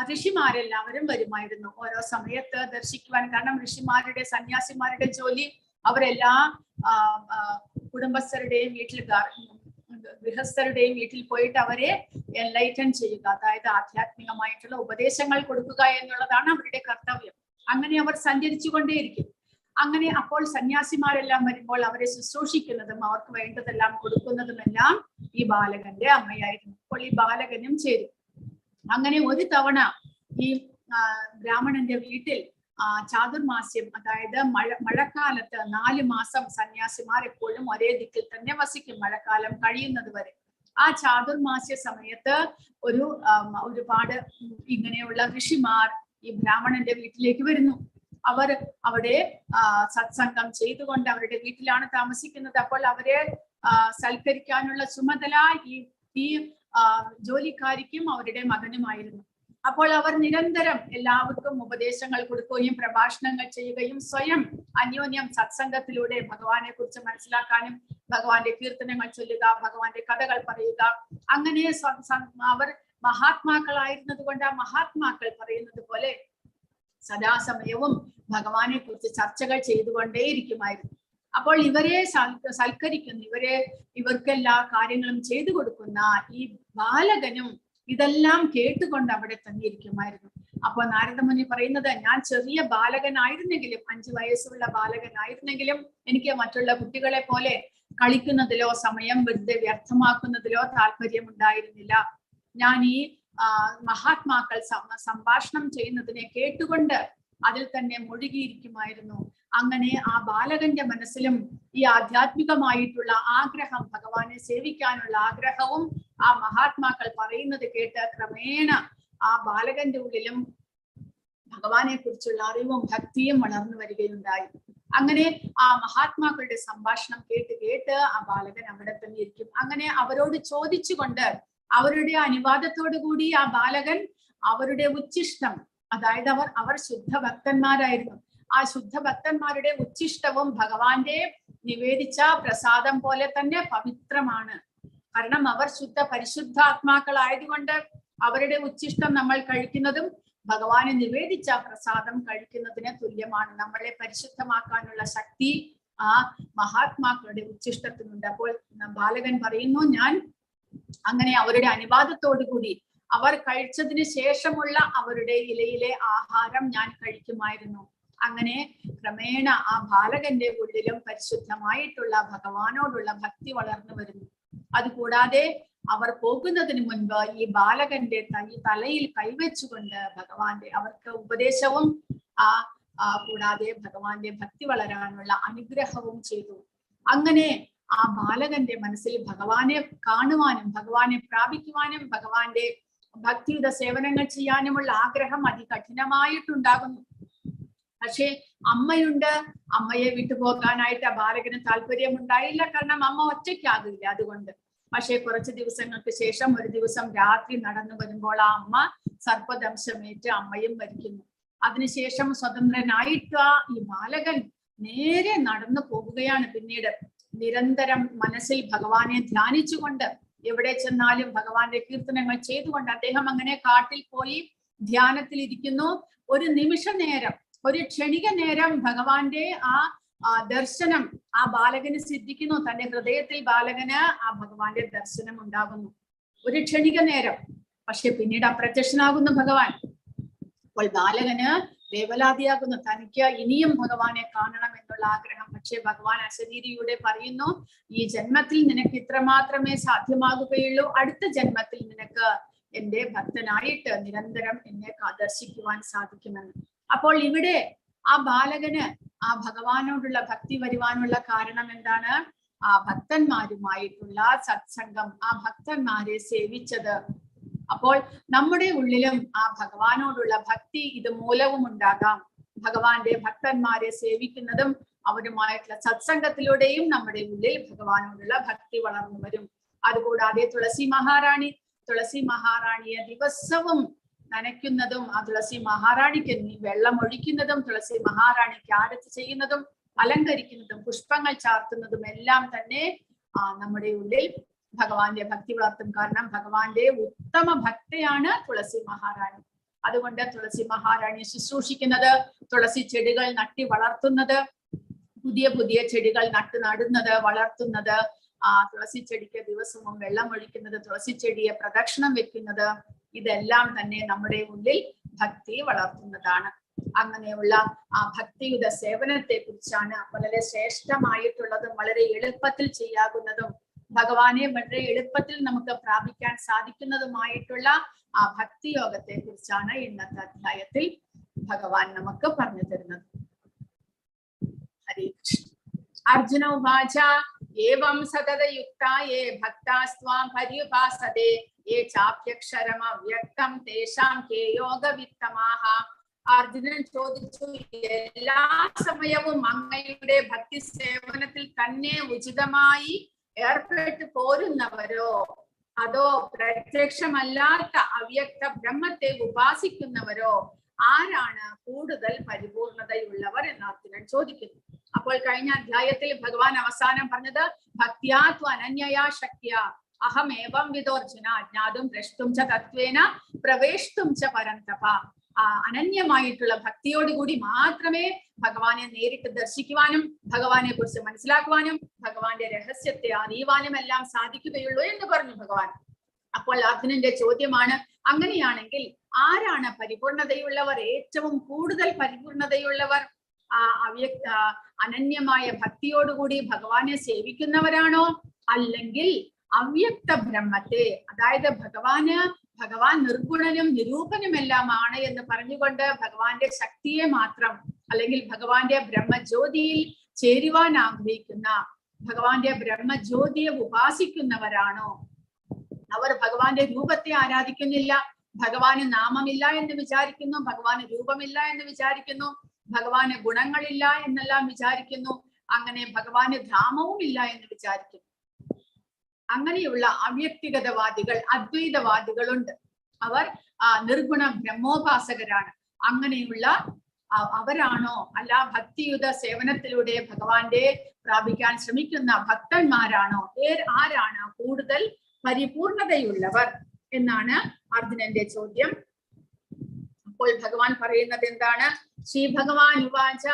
ഋഷിമാരെല്ലാവരും വരുമായിരുന്നു ഓരോ സമയത്ത് ദർശിക്കുവാൻ. കാരണം ഋഷിമാരുടെ, സന്യാസിമാരുടെ ജോലി അവരെല്ലാ കുടുംബസ്ഥരുടെയും വീട്ടിൽ, ഗൃഹസ്ഥരുടെയും വീട്ടിൽ പോയിട്ട് അവരെ എൻലൈറ്റൻ ചെയ്യുക, അതായത് ആധ്യാത്മികമായിട്ടുള്ള ഉപദേശങ്ങൾ കൊടുക്കുക എന്നുള്ളതാണ് അവരുടെ കർത്തവ്യം. അങ്ങനെ അവർ സഞ്ചരിച്ചു കൊണ്ടേയിരിക്കും. അങ്ങനെ അപ്പോൾ സന്യാസിമാരെല്ലാം വരുമ്പോൾ അവരെ ശുശ്രൂഷിക്കുന്നതും അവർക്ക് വേണ്ടതെല്ലാം കൊടുക്കുന്നതുമെല്ലാം ഈ ബാലകന്റെ അമ്മയായിരുന്നു. അപ്പോൾ ഈ ബാലകനും ചേരും. അങ്ങനെ ഒരു തവണ ഈ ബ്രാഹ്മണന്റെ വീട്ടിൽ ചാതുർമാസ്യം, അതായത് മഴക്കാലത്ത് 4 മാസം സന്യാസിമാർ എപ്പോഴും ഒരേ ദിക്കിൽ തന്നെ വസിക്കും, മഴക്കാലം കഴിയുന്നത് വരെ. ആ ചാതുർമാസ്യ സമയത്ത് ഒരുപാട് ഇങ്ങനെയുള്ള ഋഷിമാർ ഈ ബ്രാഹ്മണന്റെ വീട്ടിലേക്ക് വരുന്നു. അവർ അവിടെ സത്സംഗം ചെയ്തുകൊണ്ട് അവരുടെ വീട്ടിലാണ് താമസിക്കുന്നത്. അപ്പോൾ അവരെ സൽക്കരിക്കാനുള്ള ചുമതല ഈ ജോലിക്കാരിക്കും അവരുടെ മകനുമായിരുന്നു. അപ്പോൾ അവർ നിരന്തരം എല്ലാവർക്കും ഉപദേശങ്ങൾ കൊടുക്കുകയും പ്രഭാഷണങ്ങൾ ചെയ്യുകയും സ്വയം അന്യോന്യം സത്സംഗത്തിലൂടെ ഭഗവാനെ കുറിച്ച് മനസ്സിലാക്കാനും ഭഗവാന്റെ കീർത്തനങ്ങൾ ചൊല്ലുക, ഭഗവാന്റെ കഥകൾ പറയുക, അങ്ങനെ അവർ മഹാത്മാക്കളായിരുന്നത് കൊണ്ട് ആ മഹാത്മാക്കൾ പറയുന്നത് പോലെ സദാസമയവും ഭഗവാനെ കുറിച്ച് ചർച്ചകൾ ചെയ്തുകൊണ്ടേയിരിക്കുമായിരുന്നു. അപ്പോൾ ഇവരെ സൽക്കരിക്കുന്ന, ഇവർക്കെല്ലാ കാര്യങ്ങളും ചെയ്തു കൊടുക്കുന്ന ഈ ബാലകനും ഇതെല്ലാം കേട്ടുകൊണ്ട് അവിടെ തന്നെ ഇരിക്കുമായിരുന്നു. അപ്പോൾ നാരദമുനി പറയുന്നത്, ഞാൻ ചെറിയ ബാലകനായിരുന്നെങ്കിലും, 5 വയസ്സുള്ള ബാലകനായിരുന്നെങ്കിലും എനിക്ക് മറ്റുള്ള കുട്ടികളെ പോലെ കളിക്കുന്നതിലോ സമയം വെറുതെ വ്യർത്ഥമാക്കുന്നതിലോ താല്പര്യം ഉണ്ടായിരുന്നില്ല. ഞാൻ ഈ മഹാത്മാക്കൾ സംഭാഷണം ചെയ്യുന്നതിനെ കേട്ടുകൊണ്ട് അതിൽ തന്നെ മുഴുകിയിരിക്കുമായിരുന്നു. അങ്ങനെ ആ ബാലകന്റെ മനസ്സിലും ഈ ആധ്യാത്മികമായിട്ടുള്ള ആഗ്രഹം, ഭഗവാനെ സേവിക്കാനുള്ള ആഗ്രഹവും ആ മഹാത്മാക്കൾ പറയുന്നത് കേട്ട് ക്രമേണ ആ ബാലകന്റെ ഉള്ളിലും ഭഗവാനെ കുറിച്ചുള്ള അറിവും ഭക്തിയും വളർന്നു വരികയുണ്ടായി. അങ്ങനെ ആ മഹാത്മാക്കളുടെ സംഭാഷണം കേട്ട് ആ ബാലകൻ അവിടെ തന്നെ ഇരിക്കും. അങ്ങനെ അവരോട് ചോദിച്ചുകൊണ്ട്, അവരുടെ അനുവാദത്തോടു കൂടി ആ ബാലകൻ അവരുടെ ഉച്ഛിഷ്ടം, അതായത് അവർ ശുദ്ധഭക്തന്മാരായിരുന്നു, ആ ശുദ്ധഭക്തന്മാരുടെ ഉച്ഛിഷ്ടവും ഭഗവാന്റെ നിവേദിച്ച പ്രസാദം പോലെ തന്നെ പവിത്രമാണ്. കാരണം അവർ പരിശുദ്ധാത്മാക്കളായതുകൊണ്ട് അവരുടെ ഉച്ഛിഷ്ടം നമ്മൾ കഴിക്കുന്നതും ഭഗവാനെ നിവേദിച്ച പ്രസാദം കഴിക്കുന്നതിന് തുല്യമാണ്. നമ്മളെ പരിശുദ്ധമാക്കാനുള്ള ശക്തി ആ മഹാത്മാക്കളുടെ ഉച്ഛിഷ്ടത്തിനുണ്ട്. അപ്പോൾ ബാലകൻ പറയുന്നു, ഞാൻ അങ്ങനെ അവരുടെ അനുവാദത്തോടു കൂടി അവർ കഴിച്ചതിന് ശേഷമുള്ള അവരുടെ ഇലയിലെ ആഹാരം ഞാൻ കഴിക്കുമായിരുന്നു. അങ്ങനെ ക്രമേണ ആ ബാലകന്റെ ഉള്ളിലും പരിശുദ്ധമായിട്ടുള്ള ഭഗവാനോടുള്ള ഭക്തി വളർന്നു വരുന്നു. അതുകൂടാതെ അവർ പോകുന്നതിന് മുൻപ് ഈ ബാലകന്റെ തലയിൽ കൈവച്ചുകൊണ്ട് അവർക്ക് ഉപദേശവും കൂടാതെ ഭഗവാന്റെ ഭക്തി വളരാനുള്ള അനുഗ്രഹവും ചെയ്തു. അങ്ങനെ ആ ബാലകന്റെ മനസ്സിൽ ഭഗവാനെ കാണുവാനും ഭഗവാനെ പ്രാപിക്കുവാനും ഭഗവാന്റെ ഭക്തിയുടെ സേവനങ്ങൾ ചെയ്യാനുമുള്ള ആഗ്രഹം അതികഠിനമായിട്ടുണ്ടാകുന്നു. പക്ഷെ അമ്മയുണ്ട്, അമ്മയെ വിട്ടുപോകാനായിട്ട് ആ ബാലകന് താല്പര്യം ഉണ്ടായില്ല. കാരണം അമ്മ ഒറ്റയ്ക്കാകില്ല, അതുകൊണ്ട്. പക്ഷെ കുറച്ച് ദിവസങ്ങൾക്ക് ശേഷം ഒരു ദിവസം രാത്രി നടന്നു വരുമ്പോൾ ആ അമ്മ സർപ്പദംശമേറ്റ് അമ്മയും മരിക്കുന്നു. അതിനുശേഷം സ്വതന്ത്രനായിട്ട് ഈ ബാലകൻ നേരെ നടന്നു പോകുകയാണ്. പിന്നീട് നിരന്തരം മനസ്സിൽ ഭഗവാനെ ധ്യാനിച്ചുകൊണ്ട് എവിടെ ചെന്നാലും ഭഗവാന്റെ കീർത്തനങ്ങൾ ചെയ്തുകൊണ്ട് അദ്ദേഹം അങ്ങനെ കാട്ടിൽ പോയി ധ്യാനത്തിൽ ഇരിക്കുന്നു. ഒരു നിമിഷ നേരം, ഒരു ക്ഷണിക നേരം ഭഗവാന്റെ ആ ദർശനം ആ ബാലകന് സിദ്ധിക്കുന്നു. തന്റെ ഹൃദയത്തിൽ ബാലകന് ആ ഭഗവാന്റെ ദർശനം ഉണ്ടാകുന്നു. ഒരു ക്ഷണിക നേരം. പക്ഷെ പിന്നീട് അപ്രത്യക്ഷനാകുന്നു ഭഗവാൻ. അപ്പോൾ ബാലകന് വേവലാതിയാകുന്നു, തനിക്ക് ഇനിയും ഭഗവാനെ കാണണം എന്നുള്ള ആഗ്രഹം. പക്ഷെ ഭഗവാൻ അശരീരിയുടെ പറയുന്നു, ഈ ജന്മത്തിൽ നിനക്ക് ഇത്ര മാത്രമേ സാധ്യമാകുകയുള്ളൂ, അടുത്ത ജന്മത്തിൽ നിനക്ക് എന്റെ ഭക്തനായിട്ട് നിരന്തരം എന്നെ ദർശിക്കുവാൻ സാധിക്കുമെന്ന്. അപ്പോൾ ഇവിടെ ആ ബാലകന് ആ ഭഗവാനോടുള്ള ഭക്തി വരുവാനുള്ള കാരണം എന്താണ്? ആ ഭക്തന്മാരുമായിട്ടുള്ള സത്സംഗം, ആ ഭക്തന്മാരെ സേവിച്ചത്. അപ്പോൾ നമ്മുടെ ഉള്ളിലും ആ ഭഗവാനോടുള്ള ഭക്തി ഇത് മൂലവും ഉണ്ടാകാം. ഭഗവാന്റെ ഭക്തന്മാരെ സേവിക്കുന്നതും അവരുമായിട്ടുള്ള സത്സംഗത്തിലൂടെയും നമ്മുടെ ഉള്ളിൽ ഭഗവാനോടുള്ള ഭക്തി വളർന്നു വരും. അതുകൂടാതെ തുളസി മഹാറാണിയെ ദിവസവും നനയ്ക്കുന്നതും ആ തുളസി മഹാറാണിക്ക് വെള്ളം ഒഴിക്കുന്നതും തുളസി മഹാറാണിക്ക് ആരതി ചെയ്യുന്നതും അലങ്കരിക്കുന്നതും പുഷ്പങ്ങൾ ചാർത്തുന്നതും എല്ലാം തന്നെ നമ്മുടെ ഉള്ളിൽ ഭഗവാന്റെ ഭക്തി വളർത്തും. കാരണം ഭഗവാന്റെ ഉത്തമ ഭക്തയാണ് തുളസി മഹാറാണി. അതുകൊണ്ട് തുളസി മഹാറാണിയെ ശുശ്രൂഷിക്കുന്നത്, തുളസി ചെടികൾ നട്ടി വളർത്തുന്നത്, പുതിയ പുതിയ ചെടികൾ നടുന്നത്, വളർത്തുന്നത്, തുളസി ചെടിക്ക് ദിവസവും വെള്ളം ഒഴിക്കുന്നത്, തുളസി ചെടിയെ പ്രദക്ഷിണം വെക്കുന്നത്, ഇതെല്ലാം തന്നെ നമ്മുടെ ഉള്ളിൽ ഭക്തി വളർത്തുന്നതാണ്. അങ്ങനെയുള്ള ആ ഭക്തിയുടെ സേവനത്തെ കുറിച്ചാണ് വളരെ ശ്രേഷ്ഠമായിട്ടുള്ളതും വളരെ എളുപ്പത്തിൽ ചെയ്യാവുന്നതും ഭഗവാനെ വളരെ എളുപ്പത്തിൽ നമുക്ക് പ്രാപിക്കാൻ സാധിക്കുന്നതുമായിട്ടുള്ള ആ ഭക്തിയോഗത്തെ കുറിച്ചാണ് ഇന്നത്തെ അധ്യായത്തിൽ ഭഗവാൻ നമുക്ക് പറഞ്ഞു തരുന്നത്. ഹരേ കൃഷ്ണ. അർജുന ഉവാച ഏവം സതതയുക്ത യേ ഭക്താസ്ത്വാം പര്യുപാസതേ യേ ചാപ്യക്ഷരം അവ്യക്തം തേഷാം കേ യോഗവിത്തമാഹ. അർജുനൻ ചോദിച്ചു, എല്ലാ സമയവും അങ്ങയുടെ ഭക്തി സേവനത്തിൽ തന്നെ ഉചിതമായി ഏർപ്പെട്ടു പോരുന്നവരോ അതോ പ്രത്യക്ഷമല്ലാത്ത അവ്യക്ത ബ്രഹ്മത്തെ ഉപാസിക്കുന്നവരോ ആരാണ് കൂടുതൽ പരിപൂർണതയുള്ളവർ എന്ന് അർജുനൻ ചോദിക്കുന്നു. അപ്പോൾ കഴിഞ്ഞ അധ്യായത്തിൽ ഭഗവാൻ അവസാനം പറഞ്ഞത് ഭക്ത്യാത്വ അനന്യയാ ശക്യ അഹമേവം വിദോർജുന ജ്ഞാതും ദ്രഷ്ടും ച തത്വേന പ്രവേഷ്ടും ച പരന്തപ. അനന്യമായിട്ടുള്ള ഭക്തിയോടുകൂടി മാത്രമേ ഭഗവാനെ നേരിട്ട് ദർശിക്കുവാനും ഭഗവാനെ കുറിച്ച് മനസ്സിലാക്കുവാനും ഭഗവാന്റെ രഹസ്യത്തെ അറിയുവാനും എല്ലാം സാധിക്കുകയുള്ളൂ എന്ന് പറഞ്ഞു ഭഗവാൻ. അപ്പോൾ അർജുനന്റെ ചോദ്യമാണ്, അങ്ങനെയാണെങ്കിൽ ആരാണ് പരിപൂർണതയുള്ളവർ? ഏറ്റവും കൂടുതൽ പരിപൂർണതയുള്ളവർ അനന്യമായ ഭക്തിയോടുകൂടി ഭഗവാനെ സേവിക്കുന്നവരാണോ, അല്ലെങ്കിൽ അവ്യക്ത ബ്രഹ്മത്തെ, അതായത് ഭഗവാൻ നിർഗുണനും നിരൂപനുമെല്ലാമാണ് എന്ന് പറഞ്ഞുകൊണ്ട് ഭഗവാന്റെ ശക്തിയെ മാത്രം അല്ലെങ്കിൽ ഭഗവാന്റെ ബ്രഹ്മജ്യോതിയിൽ ചേരുവാൻ ആഗ്രഹിക്കുന്ന, ഭഗവാന്റെ ബ്രഹ്മജ്യോതിയെ ഉപാസിക്കുന്നവരാണോ? അവർ ഭഗവാന്റെ രൂപത്തെ ആരാധിക്കുന്നില്ല, ഭഗവാന് നാമമില്ല എന്ന് വിചാരിക്കുന്നു, ഭഗവാന് രൂപമില്ല എന്ന് വിചാരിക്കുന്നു, ഭഗവാന് ഗുണങ്ങളില്ല എന്നെല്ലാം വിചാരിക്കുന്നു, അങ്ങനെ ഭഗവാന് ധാമവും ഇല്ല എന്ന് വിചാരിക്കുന്നു. അങ്ങനെയുള്ള അവ്യക്തിഗതവാദികൾ, അദ്വൈതവാദികളുണ്ട്. അവർ നിർഗുണ ബ്രഹ്മോപാസകരാണ്. അങ്ങനെയുള്ള അവരാണോ, അല്ല ഭക്തിയുത സേവനത്തിലൂടെ ഭഗവാന്റെ പ്രാപിക്കാൻ ശ്രമിക്കുന്ന ഭക്തന്മാരാണോ, ആരാണ് കൂടുതൽ പരിപൂർണതയുള്ളവർ എന്നാണ് അർജുനന്റെ ചോദ്യം. അപ്പോൾ ഭഗവാൻ പറയുന്നത് എന്താണ്? ശ്രീ ഭഗവാൻ ഉവാച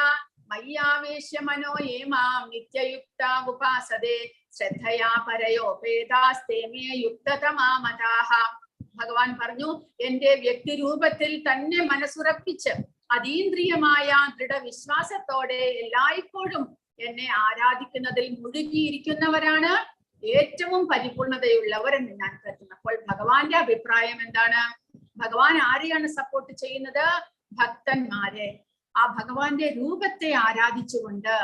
മയ്യാവേശ്യ മനോ യേമാം നിത്യയുക്ത ഉപാസതേ ശ്രദ്ധയാ പരയോപേതാസ്തേ മേ യുക്തതമാമതാഹ. ഭഗവാൻ പറഞ്ഞു, എന്റെ വ്യക്തിരൂപത്തിൽ തന്നെ മനസ്സുറപ്പിച്ച് അതീന്ദ്രിയമായ ദൃഢവിശ്വാസത്തോടെ എല്ലായ്പ്പോഴും എന്നെ ആരാധിക്കുന്നതിൽ മുഴുകിയിരിക്കുന്നവരാണ് ഏറ്റവും പരിപൂർണതയുള്ളവർ എന്ന് ഞാൻ കരുതുന്നു. അപ്പോൾ ഭഗവാന്റെ അഭിപ്രായം എന്താണ്? ഭഗവാൻ ആരെയാണ് സപ്പോർട്ട് ചെയ്യുന്നത്? ഭക്തന്മാരെ. ആ ഭഗവാന്റെ രൂപത്തെ ആരാധിച്ചുകൊണ്ട്,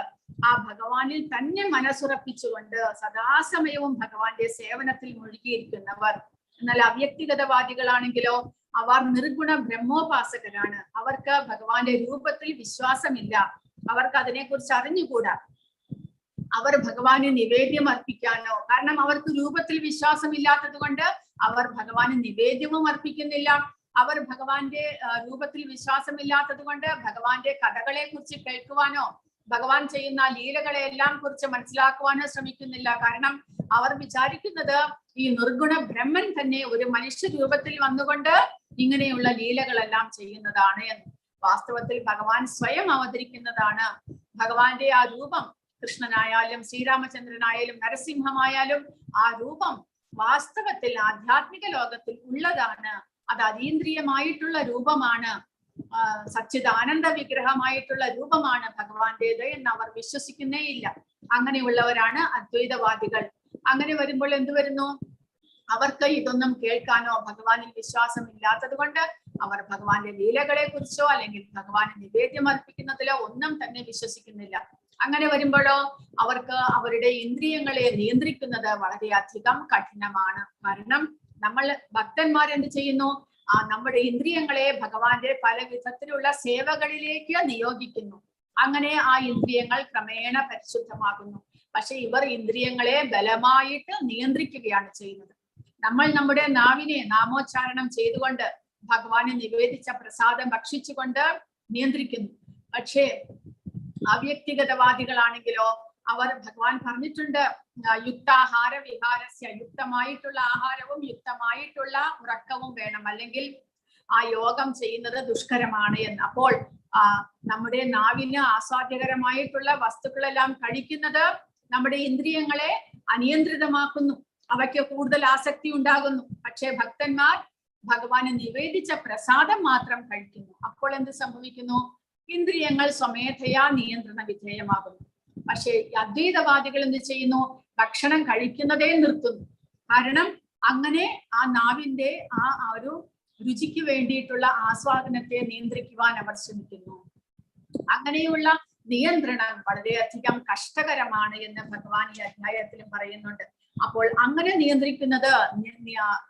ആ ഭഗവാനിൽ തന്നെ മനസ്സുറപ്പിച്ചുകൊണ്ട് സദാസമയവും ഭഗവാന്റെ സേവനത്തിൽ മുഴുകിയിരിക്കുന്നവർ. എന്നാൽ അവ്യക്തിഗതവാദികളാണെങ്കിലോ അവർ നിർഗുണ ബ്രഹ്മോപാസകരാണ്. അവർക്ക് ഭഗവാന്റെ രൂപത്തിൽ വിശ്വാസമില്ല, അവർക്ക് അതിനെക്കുറിച്ച് അറിഞ്ഞുകൂടാ. അവർ ഭഗവാന് നിവേദ്യം അർപ്പിക്കാനോ, കാരണം അവർക്ക് രൂപത്തിൽ വിശ്വാസമില്ലാത്തത് കൊണ്ട് അവർ ഭഗവാന് നിവേദ്യവും അർപ്പിക്കുന്നില്ല. അവർ ഭഗവാന്റെ രൂപത്തിൽ വിശ്വാസമില്ലാത്തത് കൊണ്ട് ഭഗവാന്റെ കഥകളെ കുറിച്ച് കേൾക്കുവാനോ ഭഗവാൻ ചെയ്യുന്ന ലീലകളെ എല്ലാം കുറിച്ച് മനസ്സിലാക്കുവാനോ ശ്രമിക്കുന്നില്ല. കാരണം അവർ വിചാരിക്കുന്നത് ഈ നിർഗുണ ബ്രഹ്മൻ തന്നെ ഒരു മനുഷ്യ രൂപത്തിൽ വന്നുകൊണ്ട് ഇങ്ങനെയുള്ള ലീലകളെല്ലാം ചെയ്യുന്നതാണ് എന്ന്. വാസ്തവത്തിൽ ഭഗവാൻ സ്വയം അവതരിക്കുന്നതാണ്. ഭഗവാന്റെ ആ രൂപം കൃഷ്ണനായാലും ശ്രീരാമചന്ദ്രനായാലും നരസിംഹമായാലും ആ രൂപം വാസ്തവത്തിൽ ആധ്യാത്മിക ലോകത്തിൽ ഉള്ളതാണ്. അത് അതീന്ദ്രിയമായിട്ടുള്ള രൂപമാണ്, സച്ചിദാനന്ദ വിഗ്രഹമായിട്ടുള്ള രൂപമാണ് ഭഗവാന്റേത് എന്ന് അവർ വിശ്വസിക്കുന്നേ ഇല്ല. അങ്ങനെയുള്ളവരാണ് അദ്വൈതവാദികൾ. അങ്ങനെ വരുമ്പോൾ എന്ത് വരുന്നു? അവർക്ക് ഇതൊന്നും കേൾക്കാനോ ഭഗവാനിൽ വിശ്വാസം ഇല്ലാത്തത് കൊണ്ട് അവർ ഭഗവാന്റെ ലീലകളെ കുറിച്ചോ അല്ലെങ്കിൽ ഭഗവാന് നിവേദ്യം അർപ്പിക്കുന്നതിലോ ഒന്നും തന്നെ വിശ്വസിക്കുന്നില്ല. അങ്ങനെ വരുമ്പോഴോ അവർക്ക് അവരുടെ ഇന്ദ്രിയങ്ങളെ നിയന്ത്രിക്കുന്നത് വളരെയധികം കഠിനമാണ്. കാരണം നമ്മൾ ഭക്തന്മാരെന്ത് ചെയ്യുന്നു? നമ്മുടെ ഇന്ദ്രിയങ്ങളെ ഭഗവാന്റെ പല വിധത്തിലുള്ള സേവകളിലേക്ക് നിയോഗിക്കുന്നു. അങ്ങനെ ആ ഇന്ദ്രിയങ്ങൾ ക്രമേണ പരിശുദ്ധമാകുന്നു. പക്ഷെ ഇവർ ഇന്ദ്രിയങ്ങളെ ബലമായിട്ട് നിയന്ത്രിക്കുകയാണ് ചെയ്യുന്നത്. നമ്മൾ നമ്മുടെ നാവിനെ നാമോച്ചാരണം ചെയ്തുകൊണ്ട് ഭഗവാന് നിവേദിച്ച പ്രസാദം ഭക്ഷിച്ചുകൊണ്ട് നിയന്ത്രിക്കുന്നു. പക്ഷേ അവ്യക്തിഗതവാദികളാണെങ്കിലോ അവർ ഭഗവാൻ പറഞ്ഞിട്ടുണ്ട് യുക്താഹാര വിഹാരസ്യ, യുക്തമായിട്ടുള്ള ആഹാരവും യുക്തമായിട്ടുള്ള ഉറക്കവും വേണം, അല്ലെങ്കിൽ ആ യോഗം ചെയ്യുന്നത് ദുഷ്കരമാണ് എന്ന്. അപ്പോൾ നമ്മുടെ നാവിന് ആസ്വാദ്യകരമായിട്ടുള്ള വസ്തുക്കളെല്ലാം കഴിക്കുന്നത് നമ്മുടെ ഇന്ദ്രിയങ്ങളെ അനിയന്ത്രിതമാക്കുന്നു, അവയ്ക്ക് കൂടുതൽ ആസക്തി ഉണ്ടാകുന്നു. പക്ഷേ ഭക്തന്മാർ ഭഗവാന് നിവേദിച്ച പ്രസാദം മാത്രം കഴിക്കുന്നു. അപ്പോൾ എന്ത് സംഭവിക്കുന്നു? ഇന്ദ്രിയങ്ങൾ സ്വമേധയാ നിയന്ത്രണ വിധേയമാകുന്നു. പക്ഷേ അദ്വൈതവാദികൾ എന്ത് ചെയ്യുന്നു? ഭക്ഷണം കഴിക്കുന്നതേ നിർത്തുന്നു. കാരണം അങ്ങനെ ആ നാവിന്റെ ആ ഒരു രുചിക്ക് വേണ്ടിയിട്ടുള്ള ആസ്വാദനത്തെ നിയന്ത്രിക്കുവാൻ അവർ ശ്രമിക്കുന്നു. അങ്ങനെയുള്ള നിയന്ത്രണം വളരെയധികം കഷ്ടകരമാണ് എന്ന് ഭഗവാൻ ഈ അധ്യായത്തിലും പറയുന്നുണ്ട്. അപ്പോൾ അങ്ങനെ നിയന്ത്രിക്കുന്നത്,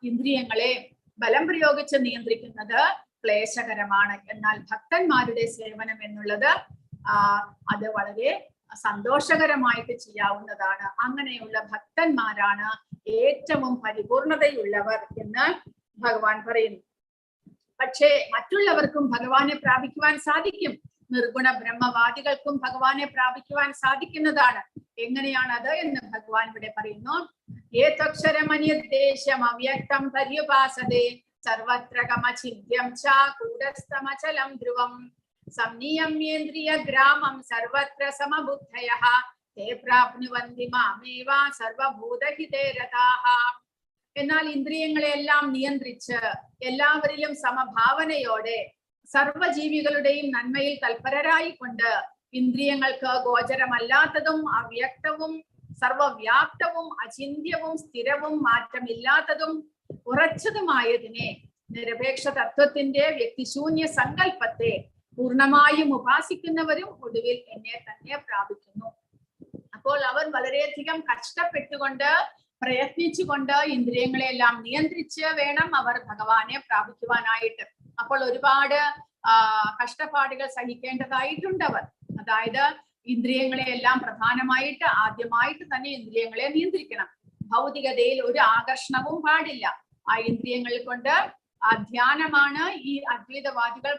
ഇന്ദ്രിയങ്ങളെ ബലം പ്രയോഗിച്ച് നിയന്ത്രിക്കുന്നത് ക്ലേശകരമാണ്. എന്നാൽ ഭക്തന്മാരുടെ സേവനം എന്നുള്ളത് അത് വളരെ സന്തോഷകരമായിട്ട് ചെയ്യാവുന്നതാണ്. അങ്ങനെയുള്ള ഭക്തന്മാരാണ് ഏറ്റവും പരിപൂർണതയുള്ളവർ എന്ന് ഭഗവാൻ പറയുന്നു. പക്ഷേ മറ്റുള്ളവർക്കും ഭഗവാനെ പ്രാപിക്കുവാൻ സാധിക്കും. നിർഗുണ ബ്രഹ്മവാദികൾക്കും ഭഗവാനെ പ്രാപിക്കുവാൻ സാധിക്കുന്നതാണ്. എങ്ങനെയാണത് എന്ന് ഭഗവാൻ ഇവിടെ പറയുന്നു. ഏതക്ഷരമനിർദ്ദേശം അവ്യക്തം പര്യുപാസതേ സർവത്ര കമഛിദ്യം ച കൂടസ്ഥമചലം ധ്രുവം സംനിയമ്യേന്ദ്രിയ ഗ്രാമം സർവത്ര സമബുദ്ധയഃ തേ പ്രാപ്നുവന്തി മാമേവ സർവഭൂതഹിതേ രതാഃ. എന്നാൽ ഇന്ദ്രിയങ്ങളെല്ലാം നിയന്ത്രിച്ച് എല്ലാവരിലും സമഭാവനയോടെ സർവജീവികളുടെയും നന്മയിൽ തൽപരരായിക്കൊണ്ട് ഇന്ദ്രിയങ്ങൾക്ക് ഗോചരമല്ലാത്തതും അവ്യക്തവും സർവവ്യാപ്തവും അചിന്ത്യവും സ്ഥിരവും മാറ്റമില്ലാത്തതും ഉറച്ചതുമായതിനെ നിരപേക്ഷ തത്വത്തിന്റെ വ്യക്തിശൂന്യ സങ്കല്പത്തെ പൂർണ്ണമായും ഉപാസിക്കുന്നവരും ഒടുവിൽ എന്നെ തന്നെ പ്രാപിക്കുന്നു. അപ്പോൾ അവർ വളരെയധികം കഷ്ടപ്പെട്ടുകൊണ്ട് പ്രയത്നിച്ചുകൊണ്ട് ഇന്ദ്രിയങ്ങളെല്ലാം നിയന്ത്രിച്ച് വേണം അവർ ഭഗവാനെ പ്രാപിക്കുവാനായിട്ട്. അപ്പോൾ ഒരുപാട് കഷ്ടപ്പാടുകൾ സഹിക്കേണ്ടതായിട്ടുണ്ട് അവർ. അതായത് ഇന്ദ്രിയങ്ങളെയെല്ലാം പ്രധാനമായിട്ട് ആദ്യമായിട്ട് തന്നെ ഇന്ദ്രിയങ്ങളെ നിയന്ത്രിക്കണം. ഭൗതികതയിൽ ഒരു ആകർഷണവും പാടില്ല. ആ ഇന്ദ്രിയങ്ങൾ കൊണ്ട് ധ്യാനമാണ് ഈ അദ്വൈതവാദികൾ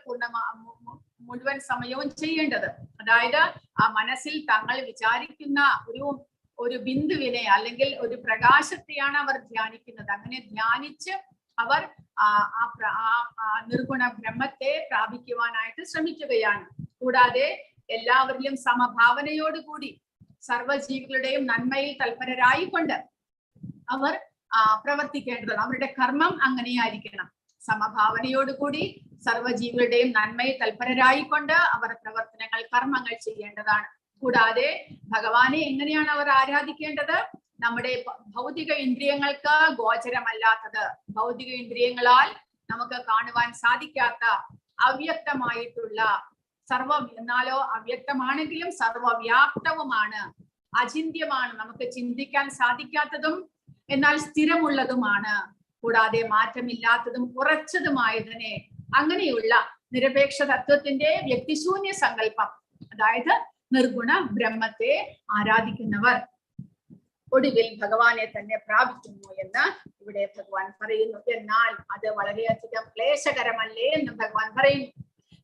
മുഴുവൻ സമയവും ചെയ്യേണ്ടത്. അതായത് ആ മനസ്സിൽ തങ്ങൾ വിചാരിക്കുന്ന ഒരു ബിന്ദുവിനെ അല്ലെങ്കിൽ ഒരു പ്രകാശത്തെയാണ് അവർ ധ്യാനിക്കുന്നത്. അങ്ങനെ ധ്യാനിച്ച് അവർ നിർഗുണ ബ്രഹ്മത്തെ പ്രാപിക്കുവാനായിട്ട് ശ്രമിക്കുകയാണ്. കൂടാതെ എല്ലാവരിലും സമഭാവനയോടുകൂടി സർവജീവികളുടെയും നന്മയിൽ തൽപരരായിക്കൊണ്ട് അവർ പ്രവർത്തിക്കേണ്ടതാണ്. അവരുടെ കർമ്മം അങ്ങനെയായിരിക്കണം. സമഭാവനയോടുകൂടി സർവജീവികളുടെയും നന്മയിൽ തൽപരരായിക്കൊണ്ട് അവർ പ്രവർത്തനങ്ങൾ കർമ്മങ്ങൾ ചെയ്യേണ്ടതാണ്. കൂടാതെ ഭഗവാനെ എങ്ങനെയാണ് അവർ ആരാധിക്കേണ്ടത്? നമ്മുടെ ഭൗതിക ഇന്ദ്രിയങ്ങൾക്ക് ഗോചരമല്ലാത്തത്, ഭൗതിക ഇന്ദ്രിയങ്ങളാൽ നമുക്ക് കാണുവാൻ സാധിക്കാത്ത അവ്യക്തമായിട്ടുള്ള എന്നാലോ അവ്യക്തമാണെങ്കിലും സർവവ്യാപ്തവുമാണ്, അചിന്ത്യമാണ്, നമുക്ക് ചിന്തിക്കാൻ സാധിക്കാത്തതും എന്നാൽ സ്ഥിരമുള്ളതുമാണ്, കൂടാതെ മാറ്റമില്ലാത്തതും ഉറച്ചതുമായതിനെ അങ്ങനെയുള്ള നിരപേക്ഷ തത്വത്തിന്റെ വ്യക്തിശൂന്യ സങ്കല്പം, അതായത് നിർഗുണ ബ്രഹ്മത്തെ ആരാധിക്കുന്നവർ ഒടുവിൽ ഭഗവാനെ തന്നെ പ്രാപിക്കുന്നു എന്ന് ഇവിടെ ഭഗവാൻ പറയുന്നു. എന്നാൽ അത് വളരെയധികം ക്ലേശകരമല്ലേ എന്ന് ഭഗവാൻ പറയുന്നു.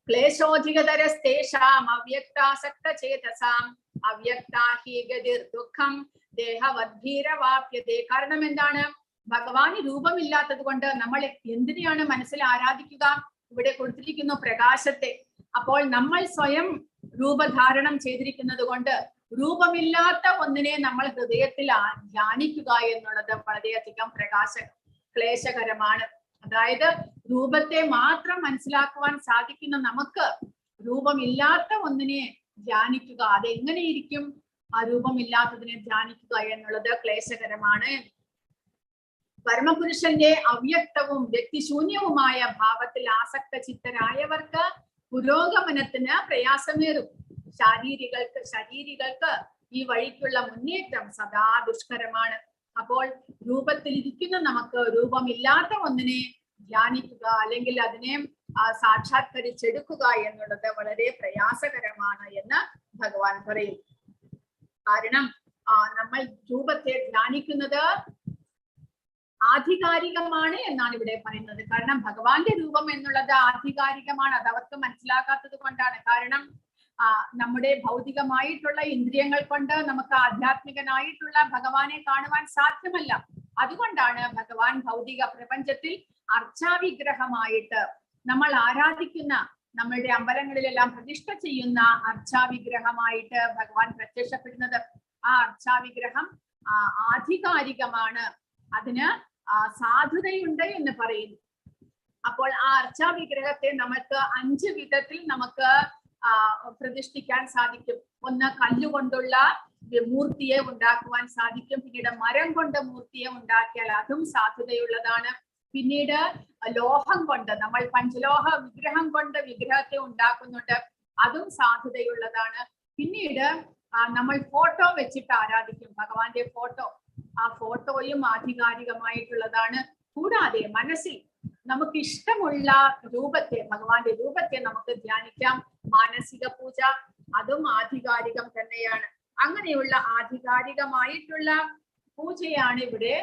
ക്ലേശോധികതരസ്തേഷാം അവ്യക്താസക്ത ചേതസാം അവ്യക്താഹി ഗതിർ ദുഃഖം ദേഹവദ്ഭീരവാപ്യതേ. കാരണം എന്താണ്? ഭഗവാന് രൂപമില്ലാത്തത് കൊണ്ട് നമ്മൾ എന്തിനെയാണ് മനസ്സിൽ ആരാധിക്കുക? ഇവിടെ കൊടുത്തിരിക്കുന്നു പ്രകാശത്തെ. അപ്പോൾ നമ്മൾ സ്വയം രൂപധാരണം ചെയ്തിരിക്കുന്നത് കൊണ്ട് രൂപമില്ലാത്ത ഒന്നിനെ നമ്മൾ ഹൃദയത്തിൽ ധ്യാനിക്കുക എന്നുള്ളത് വളരെയധികം ക്ലേശകരമാണ്. അതായത് രൂപത്തെ മാത്രം മനസ്സിലാക്കുവാൻ സാധിക്കുന്ന നമുക്ക് രൂപമില്ലാത്ത ഒന്നിനെ ധ്യാനിക്കുക, അതെങ്ങനെയിരിക്കും? ആ രൂപമില്ലാത്തതിനെ ധ്യാനിക്കുക എന്നുള്ളത് ക്ലേശകരമാണ്. പരമപുരുഷന്റെ അവ്യക്തവും വ്യക്തിശൂന്യവുമായ ഭാവത്തിൽ ആസക്ത ചിത്തരായവർക്ക് പുരോഗമനത്തിന് പ്രയാസമേറും. ശാരീരികൾക്ക് ഈ വഴിക്കുള്ള മുന്നേറ്റം സദാ ദുഷ്കരമാണ്. അപ്പോൾ രൂപത്തിലിരിക്കുന്ന നമുക്ക് രൂപമില്ലാത്ത ഒന്നിനെ ധ്യാനിക്കുക അല്ലെങ്കിൽ അതിനെ സാക്ഷാത്കരിച്ചെടുക്കുക എന്നുള്ളത് വളരെ പ്രയാസകരമാണ് എന്ന് ഭഗവാൻ പറയും. കാരണം നമ്മൾ രൂപത്തെ ധ്യാനിക്കുന്നത് ആധികാരികമാണ് എന്നാണ് ഇവിടെ പറയുന്നത്. കാരണം ഭഗവാന്റെ രൂപം എന്നുള്ളത് ആധികാരികമാണ്. അത് അവർക്ക് മനസ്സിലാക്കാത്തത് കൊണ്ടാണ്. കാരണം നമ്മുടെ ഭൗതികമായിട്ടുള്ള ഇന്ദ്രിയങ്ങൾ കൊണ്ട് നമുക്ക് ആധ്യാത്മികനായിട്ടുള്ള ഭഗവാനെ കാണുവാൻ സാധ്യമല്ല. അതുകൊണ്ടാണ് ഭഗവാൻ ഭൗതിക പ്രപഞ്ചത്തിൽ അർച്ചാവിഗ്രഹമായിട്ട് നമ്മൾ ആരാധിക്കുന്ന, നമ്മളുടെ അമ്പലങ്ങളിലെല്ലാം പ്രതിഷ്ഠ ചെയ്യുന്ന അർച്ചാവിഗ്രഹമായിട്ട് ഭഗവാൻ പ്രത്യക്ഷപ്പെടുന്നത്. ആ അർച്ചാവിഗ്രഹം ആധികാരികമാണ്, അതിന് സാധുതയുണ്ട് എന്ന് പറയുന്നു. അപ്പോൾ ആ അർച്ചാവിഗ്രഹത്തെ നമുക്ക് 5 വിധത്തിൽ നമുക്ക് പ്രതിഷ്ഠിക്കാൻ സാധിക്കും. ഒന്ന്, കല്ലുകൊണ്ടുള്ള മൂർത്തിയെ ഉണ്ടാക്കുവാൻ സാധിക്കും. പിന്നീട് മരം കൊണ്ട് മൂർത്തിയെ ഉണ്ടാക്കിയാൽ അതും സാധുതയുള്ളതാണ്. പിന്നീട് ലോഹം കൊണ്ട്, നമ്മൾ പഞ്ചലോഹ വിഗ്രഹം കൊണ്ട് വിഗ്രഹത്തെ ഉണ്ടാക്കുന്നുണ്ട്, അതും സാധുതയുള്ളതാണ്. പിന്നീട് നമ്മൾ ഫോട്ടോ വെച്ചിട്ട് ആരാധിക്കും, ഭഗവാന്റെ ഫോട്ടോ. ആ ഫോട്ടോയും ആധികാരികമായിട്ടുള്ളതാണ്. കൂടാതെ മനസ്സിൽ നമുക്ക് ഇഷ്ടമുള്ള രൂപത്തെ, ഭഗവാന്റെ രൂപത്തെ നമുക്ക് ധ്യാനിക്കാം. മാനസിക പൂജ, അതും ആധികാരികം തന്നെയാണ്. അങ്ങനെയുള്ള ആധികാരികമായിട്ടുള്ള പൂജയാണ് ഇവിടെ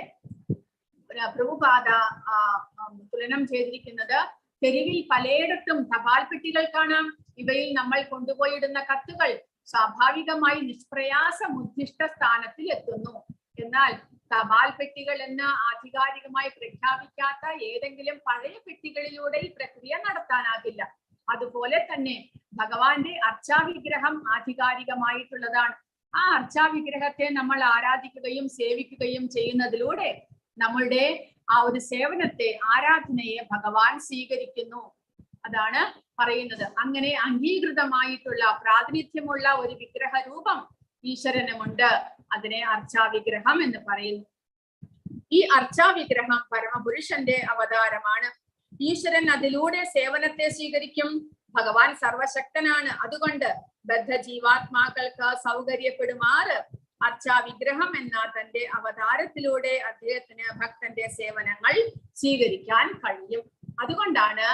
പ്രഭുപാദ തുലനം ചെയ്തിരിക്കുന്നത്. തെരുവിൽ പലയിടത്തും തപാൽ പെട്ടികൾ കാണാം. ഇവയിൽ നമ്മൾ കൊണ്ടുപോയിടുന്ന കത്തുകൾ സ്വാഭാവികമായി നിഷ്പ്രയാസം ഉദ്ദിഷ്ട സ്ഥാനത്തിൽ എത്തുന്നു. എന്നാൽ തപാൽ പെട്ടികൾ എന്ന് ആധികാരികമായി പ്രഖ്യാപിക്കാത്ത ഏതെങ്കിലും പഴയ പെട്ടികളിലൂടെ ഈ പ്രക്രിയ നടത്താനാകില്ല. അതുപോലെ തന്നെ ഭഗവാന്റെ അർച്ചാവിഗ്രഹം ആധികാരികമായിട്ടുള്ളതാണ്. ആ അർച്ചാവിഗ്രഹത്തെ നമ്മൾ ആരാധിക്കുകയും സേവിക്കുകയും ചെയ്യുന്നതിലൂടെ നമ്മളുടെ ആ ഒരു സേവനത്തെ, ആരാധനയെ ഭഗവാൻ സ്വീകരിക്കുന്നു. അതാണ് പറയുന്നത്. അങ്ങനെ അംഗീകൃതമായിട്ടുള്ള പ്രാതിനിധ്യമുള്ള ഒരു വിഗ്രഹ രൂപം ഈശ്വരനുമുണ്ട്. അതിനെ അർച്ചാവിഗ്രഹം എന്ന് പറയുന്നു. ഈ അർച്ചാവിഗ്രഹം പരമപുരുഷന്റെ അവതാരമാണ്. ഈശ്വരൻ അതിലൂടെ സേവനത്തെ സ്വീകരിക്കും. ഭഗവാൻ സർവശക്തനാണ്. അതുകൊണ്ട് ബദ്ധ ജീവാത്മാക്കൾക്ക് സൗകര്യപ്പെടുമാറ് അർച്ചാവിഗ്രഹം എന്ന തന്റെ അവതാരത്തിലൂടെ അദ്ദേഹത്തിന് ഭക്തന്റെ സേവനങ്ങൾ സ്വീകരിക്കാൻ കഴിയും. അതുകൊണ്ടാണ്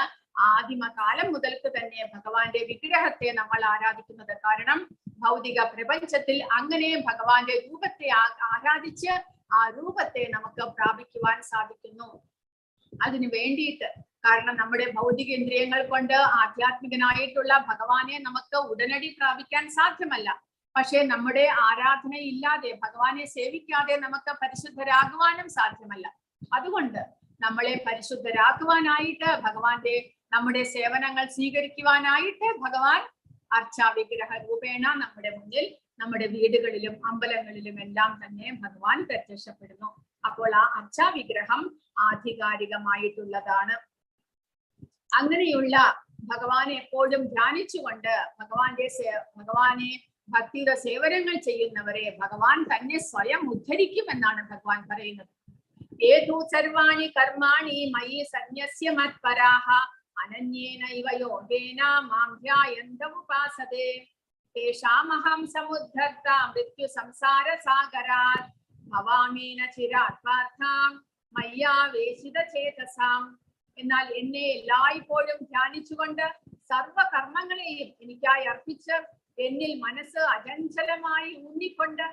ആദിമകാലം മുതൽക്ക് തന്നെ ഭഗവാന്റെ വിഗ്രഹത്തെ നമ്മൾ ആരാധിക്കുന്നത്. കാരണം ഭൗതിക പ്രപഞ്ചത്തിൽ അങ്ങനെ ഭഗവാന്റെ രൂപത്തെ ആരാധിച്ച് ആ രൂപത്തെ നമുക്ക് പ്രാപിക്കുവാൻ സാധിക്കുന്നു. അതിനു വേണ്ടിയിട്ട്, കാരണം നമ്മുടെ ഭൗതിക ഇന്ദ്രിയങ്ങൾ കൊണ്ട് ആധ്യാത്മികനായിട്ടുള്ള ഭഗവാനെ നമുക്ക് ഉടനടി പ്രാപിക്കാൻ സാധ്യമല്ല. പക്ഷെ നമ്മുടെ ആരാധന ഇല്ലാതെ, ഭഗവാനെ സേവിക്കാതെ നമുക്ക് പരിശുദ്ധരാകുവാനും സാധ്യമല്ല. അതുകൊണ്ട് നമ്മളെ പരിശുദ്ധരാക്കുവാനായിട്ട്, ഭഗവാന്റെ നമ്മുടെ സേവനങ്ങൾ സ്വീകരിക്കുവാനായിട്ട് ഭഗവാൻ അർച്ചാവിഗ്രഹ രൂപേണ നമ്മുടെ മുന്നിൽ, നമ്മുടെ വീടുകളിലും അമ്പലങ്ങളിലും എല്ലാം തന്നെ ഭഗവാൻ പ്രത്യക്ഷപ്പെടുന്നു. അപ്പോൾ ആ അർച്ചാവിഗ്രഹം ആധികാരികമായിട്ടുള്ളതാണ്. അങ്ങനെയുള്ള ഭഗവാനെ എപ്പോഴും ധ്യാനിച്ചുകൊണ്ട് ഭഗവാനെ ഭക്തിയുടെ സേവനങ്ങൾ ചെയ്യുന്നവരെ ഭഗവാൻ തന്നെ സ്വയം ഉദ്ധരിക്കും എന്നാണ് ഭഗവാൻ പറയുന്നത്. ഏതു സർവാണി കർമാണി മയി സന്യസ്യ മത്പരാഹ അനന്യേന ഇവ യോഗേന മാം ധ്യായന്ത ഉപാസതേ തേഷാമഹം സമുദ്ധർത്ത മൃത്യു സംസാര സാഗരാത് ഭവാമീന ചിരാത്മാർത്ഥം മയ്യാവേശിത ചേതസാം. എന്നാൽ എന്നെ എല്ലായ്പ്പോഴും ധ്യാനിച്ചുകൊണ്ട് സർവകർമ്മങ്ങളെയും എനിക്കായി അർപ്പിച്ച് എന്നിൽ മനസ്സ് അചഞ്ചലമായി ഊന്നിക്കൊണ്ട്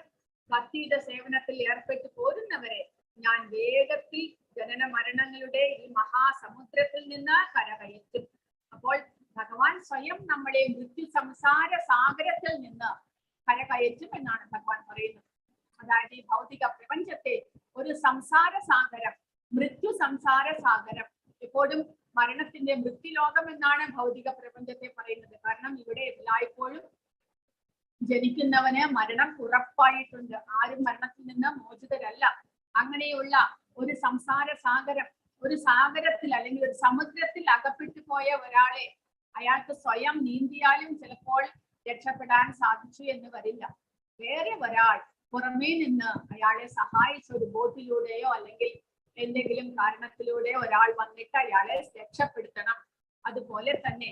ഭക്തിയുടെ സേവനത്തിൽ ഏർപ്പെട്ടു പോരുന്നവരെ ഞാൻ വേഗത്തിൽ ജനന മരണങ്ങളുടെ ഈ മഹാസമുദ്രത്തിൽ നിന്ന് കരകയറ്റും. അപ്പോൾ ഭഗവാൻ സ്വയം നമ്മളെ മൃത്യു സംസാര സാഗരത്തിൽ നിന്ന് കരകയറ്റും എന്നാണ് ഭഗവാൻ പറയുന്നത്. അതായത് ഈ ഭൗതിക പ്രപഞ്ചത്തെ ഒരു സംസാര സാഗരം, മൃത്യു സംസാര സാഗരം, എപ്പോഴും മരണത്തിന്റെ മൃത്യുലോകം എന്നാണ് ഭൗതിക പ്രപഞ്ചത്തെ പറയുന്നത്. കാരണം ഇവിടെ എല്ലായ്പ്പോഴും ജനിക്കുന്നവന് മരണം ഉറപ്പായിട്ടുണ്ട്. ആരും മരണത്തിൽ നിന്ന് മോചിതരല്ല. അങ്ങനെയുള്ള ഒരു സംസാര സാഗരം, ഒരു സാഗരത്തിൽ അല്ലെങ്കിൽ ഒരു സമുദ്രത്തിൽ അകപ്പെട്ടു പോയ ഒരാളെ അയാൾക്ക് സ്വയം നീന്തിയാലും ചിലപ്പോൾ രക്ഷപ്പെടാൻ സാധിച്ചു എന്ന് വരില്ല. വേറെ ഒരാൾ പുറമേ നിന്ന് അയാളെ സഹായിച്ച ഒരു ബോട്ടിലൂടെയോ അല്ലെങ്കിൽ എന്തെങ്കിലും കാരണത്തിലൂടെ ഒരാൾ വന്നിട്ട് അയാളെ രക്ഷപ്പെടുത്തണം. അതുപോലെ തന്നെ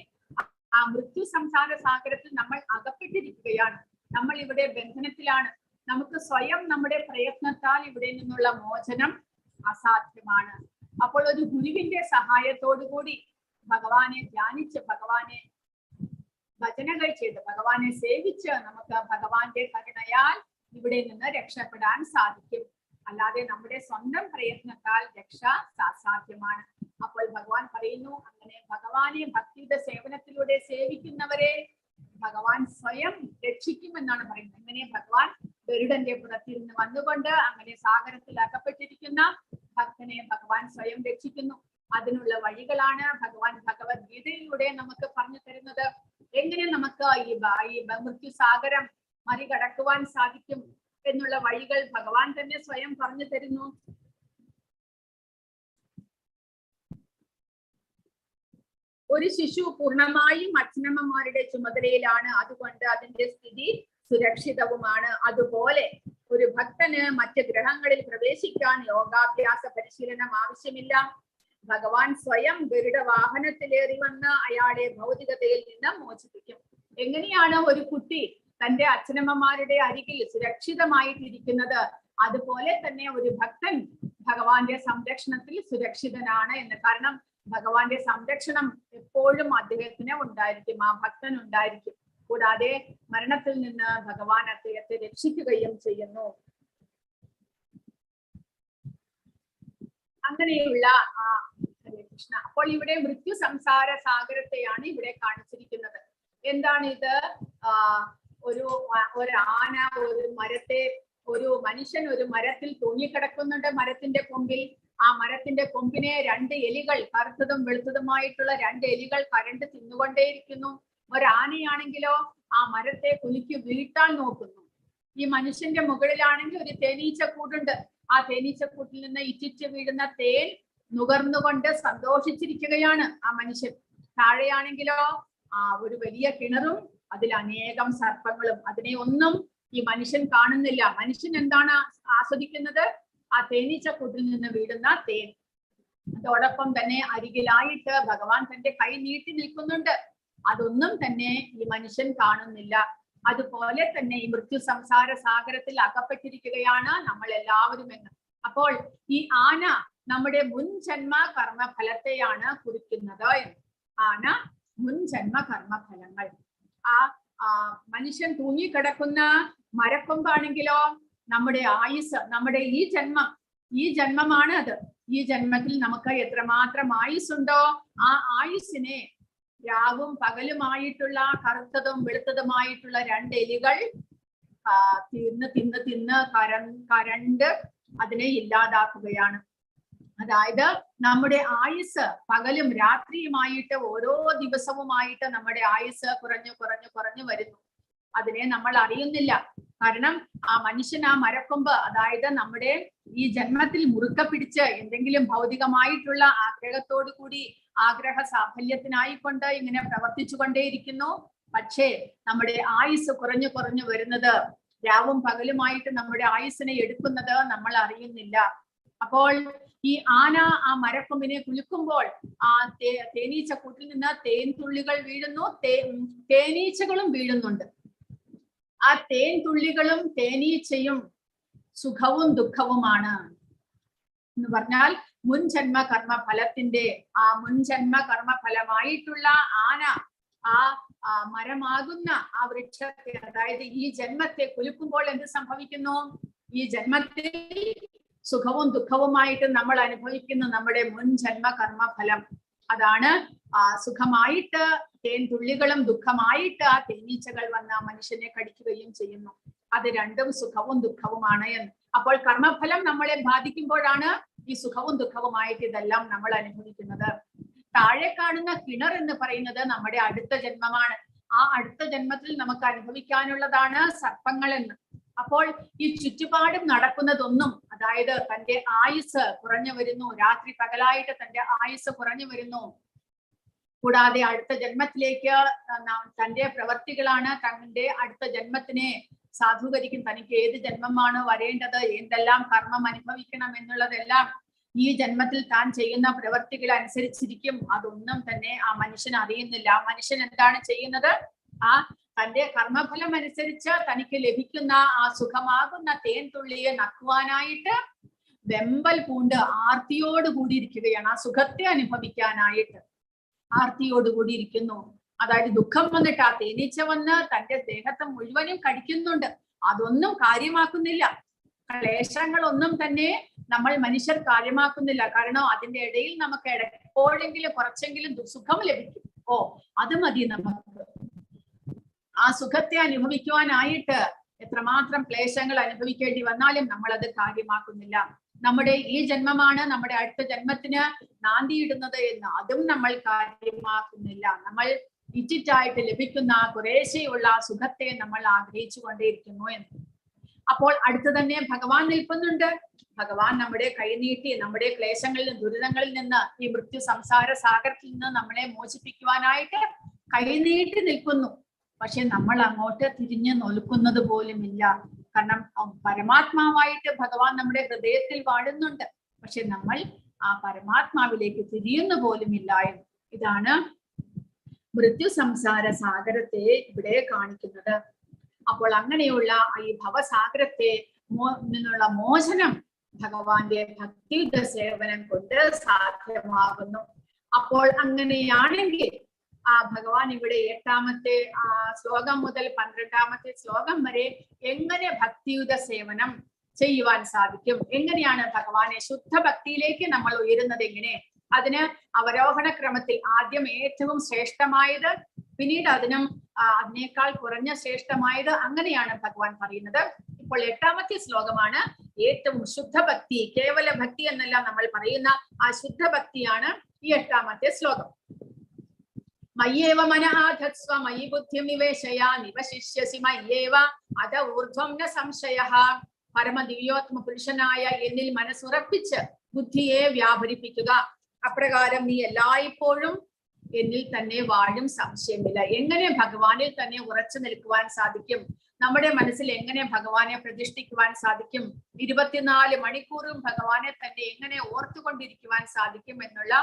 ആ മൃത്യു സംസാര സാഗരത്തിൽ നമ്മൾ അകപ്പെട്ടിരിക്കുകയാണ്. നമ്മൾ ഇവിടെ ബന്ധനത്തിലാണ്. നമുക്ക് സ്വയം നമ്മുടെ പ്രയത്നത്താൽ ഇവിടെ നിന്നുള്ള മോചനം അസാധ്യമാണ്. അപ്പോൾ ഒരു ഗുരുവിന്റെ സഹായത്തോടു കൂടി ഭഗവാനെ ധ്യാനിച്ച്, ഭഗവാനെ ഭജനകൾ ചെയ്ത്, ഭഗവാനെ സേവിച്ച് നമുക്ക് ഭഗവാന്റെ കരുണയാൽ ഇവിടെ നിന്ന് രക്ഷപ്പെടാൻ സാധിക്കും. അല്ലാതെ നമ്മുടെ സ്വന്തം പ്രയത്നത്താൽ രക്ഷ സാധ്യമാണ്. അപ്പോൾ ഭഗവാൻ പറയുന്നു, അങ്ങനെ ഭഗവാനെ ഭക്തിയുടെ സേവനത്തിലൂടെ സേവിക്കുന്നവരെ ഭഗവാൻ സ്വയം രക്ഷിക്കുമെന്നാണ് പറയുന്നത്. അങ്ങനെ ഭഗവാൻ ഗരുഡന്റെ പുറത്തിരുന്ന് വന്നുകൊണ്ട് അങ്ങനെ സാഗരത്തിൽ അകപ്പെട്ടിരിക്കുന്ന ഭക്തനെ ഭഗവാൻ സ്വയം രക്ഷിക്കുന്നു. അതിനുള്ള വഴികളാണ് ഭഗവാൻ ഭഗവത്ഗീതയിലൂടെ നമുക്ക് പറഞ്ഞു തരുന്നത്. എങ്ങനെ നമുക്ക് ഈ മൃത്യുസാഗരം മറികടക്കുവാൻ സാധിക്കും എന്നുള്ള വഴികൾ ഭഗവാൻ തന്നെ സ്വയം പറഞ്ഞു തരുന്നു. ഒരു ശിശു പൂർണ്ണമായും അച്ഛനമ്മമാരുടെ ചുമതലയിലാണ്, അതുകൊണ്ട് അതിന്റെ സ്ഥിതി സുരക്ഷിതവുമാണ്. അതുപോലെ ഒരു ഭക്തന് മറ്റ് ഗ്രഹങ്ങളിൽ പ്രവേശിക്കാൻ യോഗാഭ്യാസ പരിശീലനം ആവശ്യമില്ല. ഭഗവാൻ സ്വയം ഗരുഡ വാഹനത്തിലേറി വന്ന് അയാളെ ഭൗതികതയിൽ നിന്ന് മോചിപ്പിക്കും. എങ്ങനെയാണ് ഒരു കുട്ടി തന്റെ അച്ഛനമ്മമാരുടെ അരികിൽ സുരക്ഷിതമായിട്ടിരിക്കുന്നത്, അതുപോലെ തന്നെ ഒരു ഭക്തൻ ഭഗവാന്റെ സംരക്ഷണത്തിൽ സുരക്ഷിതനാണ് എന്ന്. കാരണം ഭഗവാന്റെ സംരക്ഷണം എപ്പോഴും അദ്ദേഹത്തിന് ഉണ്ടായിരിക്കും, ആ ഭക്തൻ ഉണ്ടായിരിക്കും. കൂടാതെ മരണത്തിൽ നിന്ന് ഭഗവാൻ അദ്ദേഹത്തെ രക്ഷിക്കുകയും ചെയ്യുന്നു. അങ്ങനെയുള്ള ഹരേ കൃഷ്ണ. അപ്പോൾ ഇവിടെ മൃത്യു സംസാര സാഗരത്തെയാണ് ഇവിടെ കാണിച്ചിരിക്കുന്നത്. എന്താണ് ഇത്? ഒരു ആന ഒരു മരത്തെ, ഒരു മനുഷ്യൻ ഒരു മരത്തിൽ തൂങ്ങിക്കിടക്കുന്നുണ്ട്, മരത്തിന്റെ കൊമ്പിൽ. ആ മരത്തിന്റെ കൊമ്പിനെ 2 എലികൾ, കറുത്തതും വെളുത്തതുമായിട്ടുള്ള 2 എലികൾ കരണ്ട് തിന്നുകൊണ്ടേയിരിക്കുന്നു. ഒരാനയാണെങ്കിലോ ആ മരത്തെ കുലുക്കി വീഴ്ത്താൻ നോക്കുന്നു. ഈ മനുഷ്യന്റെ മുകളിലാണെങ്കിൽ ഒരു തേനീച്ച കൂടുണ്ട്. ആ തേനീച്ചക്കൂട്ടിൽ നിന്ന് ഇറ്റിച്ച് വീഴുന്ന തേൻ നുകർന്നുകൊണ്ട് സന്തോഷിച്ചിരിക്കുകയാണ് ആ മനുഷ്യൻ. താഴെയാണെങ്കിലോ ഒരു വലിയ കിണറും അതിൽ അനേകം സർപ്പങ്ങളും. അതിനെ ഒന്നും ഈ മനുഷ്യൻ കാണുന്നില്ല. മനുഷ്യൻ എന്താണ് ആസ്വദിക്കുന്നത്? ആ തേനീച്ചക്കൂട്ടിൽ നിന്ന് വീഴുന്ന തേൻ. അതോടൊപ്പം തന്നെ അരികിലായിട്ട് ഭഗവാൻ തന്റെ കൈ നീട്ടി നിൽക്കുന്നുണ്ട്. അതൊന്നും തന്നെ ഈ മനുഷ്യൻ കാണുന്നില്ല. അതുപോലെ തന്നെ ഈ മൃത്യു സംസാര സാഗരത്തിൽ അകപ്പെട്ടിരിക്കുകയാണ് നമ്മൾ എല്ലാവരും എന്ന്. അപ്പോൾ ഈ ആന നമ്മുടെ മുൻ ജന്മ കർമ്മഫലത്തെയാണ് കുറിക്കുന്നത്. ആന മുൻ ജന്മ കർമ്മഫലങ്ങൾ. മനുഷ്യൻ തൂങ്ങിക്കിടക്കുന്ന മരക്കൊമ്പാണെങ്കിലോ നമ്മുടെ ആയുസ്, നമ്മുടെ ഈ ജന്മമാണ് അത്. ഈ ജന്മത്തിൽ നമുക്ക് എത്രമാത്രം ആയുസ്സുണ്ടോ ആ ആയുസ്സിനെ രാവും പകലുമായിട്ടുള്ള കറുത്തതും വെളുത്തതുമായിട്ടുള്ള 2 എലികൾ തിന്ന് കരണ്ട് അതിനെ ഇല്ലാതാക്കുകയാണ്. അതായത് നമ്മുടെ ആയുസ് പകലും രാത്രിയുമായിട്ട് ഓരോ ദിവസവുമായിട്ട് നമ്മുടെ ആയുസ് കുറഞ്ഞു വരുന്നു. അതിനെ നമ്മൾ അറിയുന്നില്ല. കാരണം ആ മനുഷ്യൻ ആ മരക്കൊമ്പ്, അതായത് നമ്മുടെ ഈ ജന്മത്തിൽ മുറുക്ക പിടിച്ച് എന്തെങ്കിലും ഭൗതികമായിട്ടുള്ള ആഗ്രഹത്തോടു കൂടി ആഗ്രഹ സാഫല്യത്തിനായിക്കൊണ്ട് ഇങ്ങനെ പ്രവർത്തിച്ചു കൊണ്ടേയിരിക്കുന്നു. പക്ഷേ നമ്മുടെ ആയുസ് കുറഞ്ഞു വരുന്നത്, രാവും പകലുമായിട്ട് നമ്മുടെ ആയുസ്സിനെ എടുക്കുന്നത് നമ്മൾ അറിയുന്നില്ല. അപ്പോൾ ഈ ആന ആ മരക്കൊമ്പിനെ കുലുക്കുമ്പോൾ ആ തേനീച്ചക്കൂട്ടിൽ നിന്ന് തേൻ തുള്ളികൾ വീഴുന്നു, തേനീച്ചകളും വീഴുന്നുണ്ട്. ആ തേൻ തുള്ളികളും തേനീച്ചയും സുഖവും ദുഃഖവുമാണ് എന്ന് പറഞ്ഞാൽ മുൻജന്മ കർമ്മ ഫലത്തിന്റെ ആ മുൻജന്മ കർമ്മ ഫലമായിട്ടുള്ള ആന ആ മരമാകുന്ന ആ വൃക്ഷത്തെ, അതായത് ഈ ജന്മത്തെ കുലുക്കുമ്പോൾ എന്ത് സംഭവിക്കുന്നു? ഈ ജന്മത്തിൽ സുഖവും ദുഃഖവുമായിട്ട് നമ്മൾ അനുഭവിക്കുന്ന നമ്മുടെ മുൻജന്മ കർമ്മ ഫലം. അതാണ് സുഖമായിട്ട് തേൻ തുള്ളികളും ദുഃഖമായിട്ട് ആ തേനീച്ചകൾ വന്ന് ആ മനുഷ്യനെ കടിക്കുകയും ചെയ്യുന്നു. അത് രണ്ടും സുഖവും ദുഃഖവുമാണ് എന്ന്. അപ്പോൾ കർമ്മഫലം നമ്മളെ ബാധിക്കുമ്പോഴാണ് ഈ സുഖവും ദുഃഖവുമായിട്ട് ഇതെല്ലാം നമ്മൾ അനുഭവിക്കുന്നത്. താഴെ കാണുന്ന കിണർ എന്ന് പറയുന്നത് നമ്മുടെ അടുത്ത ജന്മമാണ്. ആ അടുത്ത ജന്മത്തിൽ നമുക്ക് അനുഭവിക്കാനുള്ളതാണ് സർപ്പങ്ങൾ എന്ന്. അപ്പോൾ ഈ ചുറ്റുപാടും നടക്കുന്നതൊന്നും, അതായത് തന്റെ ആയുസ് കുറഞ്ഞു വരുന്നു, രാത്രി പകലായിട്ട് തന്റെ ആയുസ് കുറഞ്ഞു വരുന്നു. കൂടാതെ അടുത്ത ജന്മത്തിലേക്ക് തന്റെ പ്രവർത്തികളാണ് തന്റെ അടുത്ത ജന്മത്തിനെ സാധൂകരിക്കും. തനിക്ക് ഏത് ജന്മമാണ് വരേണ്ടത്, എന്തെല്ലാം കർമ്മം അനുഭവിക്കണം എന്നുള്ളതെല്ലാം ഈ ജന്മത്തിൽ താൻ ചെയ്യുന്ന പ്രവർത്തികൾ അനുസരിച്ചിരിക്കും. അതൊന്നും തന്നെ ആ മനുഷ്യൻ അറിയുന്നില്ല. ആ മനുഷ്യൻ എന്താണ് ചെയ്യുന്നത്? ആ തന്റെ കർമ്മഫലം അനുസരിച്ച് തനിക്ക് ലഭിക്കുന്ന ആ സുഖമാകുന്ന തേൻ തുള്ളിയെ നക്കുവാനായിട്ട് വെമ്പൽ പൂണ്ട് ആർത്തിയോടുകൂടി ഇരിക്കുകയാണ്. ആ സുഖത്തെ അനുഭവിക്കാനായിട്ട് ആർത്തിയോടുകൂടി ഇരിക്കുന്നു. അതായത് ദുഃഖം വന്നിട്ട് ആ തേനീച്ച വന്ന് തന്റെ ദേഹത്തെ മുഴുവനും കടിക്കുന്നുണ്ട്. അതൊന്നും കാര്യമാക്കുന്നില്ല. ക്ലേശങ്ങളൊന്നും തന്നെ നമ്മൾ മനുഷ്യർ കാര്യമാക്കുന്നില്ല. കാരണം അതിന്റെ ഇടയിൽ നമുക്ക് എപ്പോഴെങ്കിലും കുറച്ചെങ്കിലും സുഖം ലഭിക്കും. ഓ, അത് മതി നമുക്ക്. ആ സുഖത്തെ അനുഭവിക്കുവാനായിട്ട് എത്രമാത്രം ക്ലേശങ്ങൾ അനുഭവിക്കേണ്ടി വന്നാലും നമ്മൾ അത് കാര്യമാക്കുന്നില്ല. നമ്മുടെ ഈ ജന്മമാണ് നമ്മുടെ അടുത്ത ജന്മത്തിന് നാന്തിയിടുന്നത് എന്ന് അതും നമ്മൾ കാര്യമാക്കുന്നില്ല. നമ്മൾ ഇറ്റിറ്റായിട്ട് ലഭിക്കുന്ന കുറേശ്ശെയുള്ള സുഖത്തെ നമ്മൾ ആഗ്രഹിച്ചു കൊണ്ടേയിരിക്കുന്നു എന്ന്. അപ്പോൾ അടുത്ത് തന്നെ ഭഗവാൻ നിൽക്കുന്നുണ്ട്. ഭഗവാൻ നമ്മുടെ കൈനീട്ടി നമ്മുടെ ക്ലേശങ്ങളിൽ ദുരിതങ്ങളിൽ നിന്ന്, ഈ മൃത്യു സംസാര സാഗരത്തിൽ നിന്ന് നമ്മളെ മോചിപ്പിക്കുവാനായിട്ട് കൈനീട്ടി നിൽക്കുന്നു. പക്ഷെ നമ്മൾ അങ്ങോട്ട് തിരിഞ്ഞു നോക്കുന്നത് പോലുമില്ല. കാരണം പരമാത്മാവായിട്ട് ഭഗവാൻ നമ്മുടെ ഹൃദയത്തിൽ വാഴുന്നുണ്ട്. പക്ഷെ നമ്മൾ ആ പരമാത്മാവിലേക്ക് തിരിയുന്ന പോലുമില്ല. ഇതാണ് മൃത്യു സംസാര സാഗരത്തെ ഇവിടെ കാണിക്കുന്നത്. അപ്പോൾ അങ്ങനെയുള്ള ഈ ഭവസാഗരത്തെ നിന്നുള്ള മോചനം ഭഗവാന്റെ ഭക്തിയുദ്ധ സേവനം കൊണ്ട് സാധ്യമാകുന്നു. അപ്പോൾ അങ്ങനെയാണെങ്കിൽ ആ ഭഗവാൻ ഇവിടെ 8ാമത്തെ ശ്ലോകം മുതൽ 12ാമത്തെ ശ്ലോകം വരെ എങ്ങനെ ഭക്തിയുത സേവനം ചെയ്യുവാൻ സാധിക്കും, എങ്ങനെയാണ് ഭഗവാനെ ശുദ്ധ ഭക്തിയിലേക്ക് നമ്മൾ ഉയരുന്നത്, എങ്ങനെ അതിന് അവരോഹണ ക്രമത്തിൽ ആദ്യം ഏറ്റവും ശ്രേഷ്ഠമായത്, പിന്നീട് അതിനേക്കാൾ കുറഞ്ഞ ശ്രേഷ്ഠമായത്, അങ്ങനെയാണ് ഭഗവാൻ പറയുന്നത്. ഇപ്പോൾ 8ാമത്തെ ശ്ലോകമാണ് ഏറ്റവും ശുദ്ധ ഭക്തി. കേവല ഭക്തി എന്നല്ല നമ്മൾ പറയുന്ന ആ ശുദ്ധ ഭക്തിയാണ് ഈ 8ാമത്തെ ശ്ലോകം. മയ്യേവ മനഃധത്സ്വ മയി ബുദ്ധിം നിവേശയ നിവശിഷ്യസി മയ്യേവ അത ഊർധ്വം ന സംശയഃ. പരമദിവ്യോത്മ പുരുഷനായ എന്നിൽ മനസ്സുറപ്പിച്ച് ബുദ്ധിയെ വ്യാപരിപ്പിക്കുക. അപ്രകാരം നീ എല്ലായ്പ്പോഴും എന്നിൽ തന്നെ വാഴും, സംശയമില്ല. എങ്ങനെ ഭഗവാനിൽ തന്നെ ഉറച്ചു നിൽക്കുവാൻ സാധിക്കും? നമ്മുടെ മനസ്സിൽ എങ്ങനെ ഭഗവാനെ പ്രതിഷ്ഠിക്കുവാൻ സാധിക്കും? 24 മണിക്കൂറും ഭഗവാനെ തന്നെ എങ്ങനെ ഓർത്തുകൊണ്ടിരിക്കുവാൻ സാധിക്കും എന്നുള്ള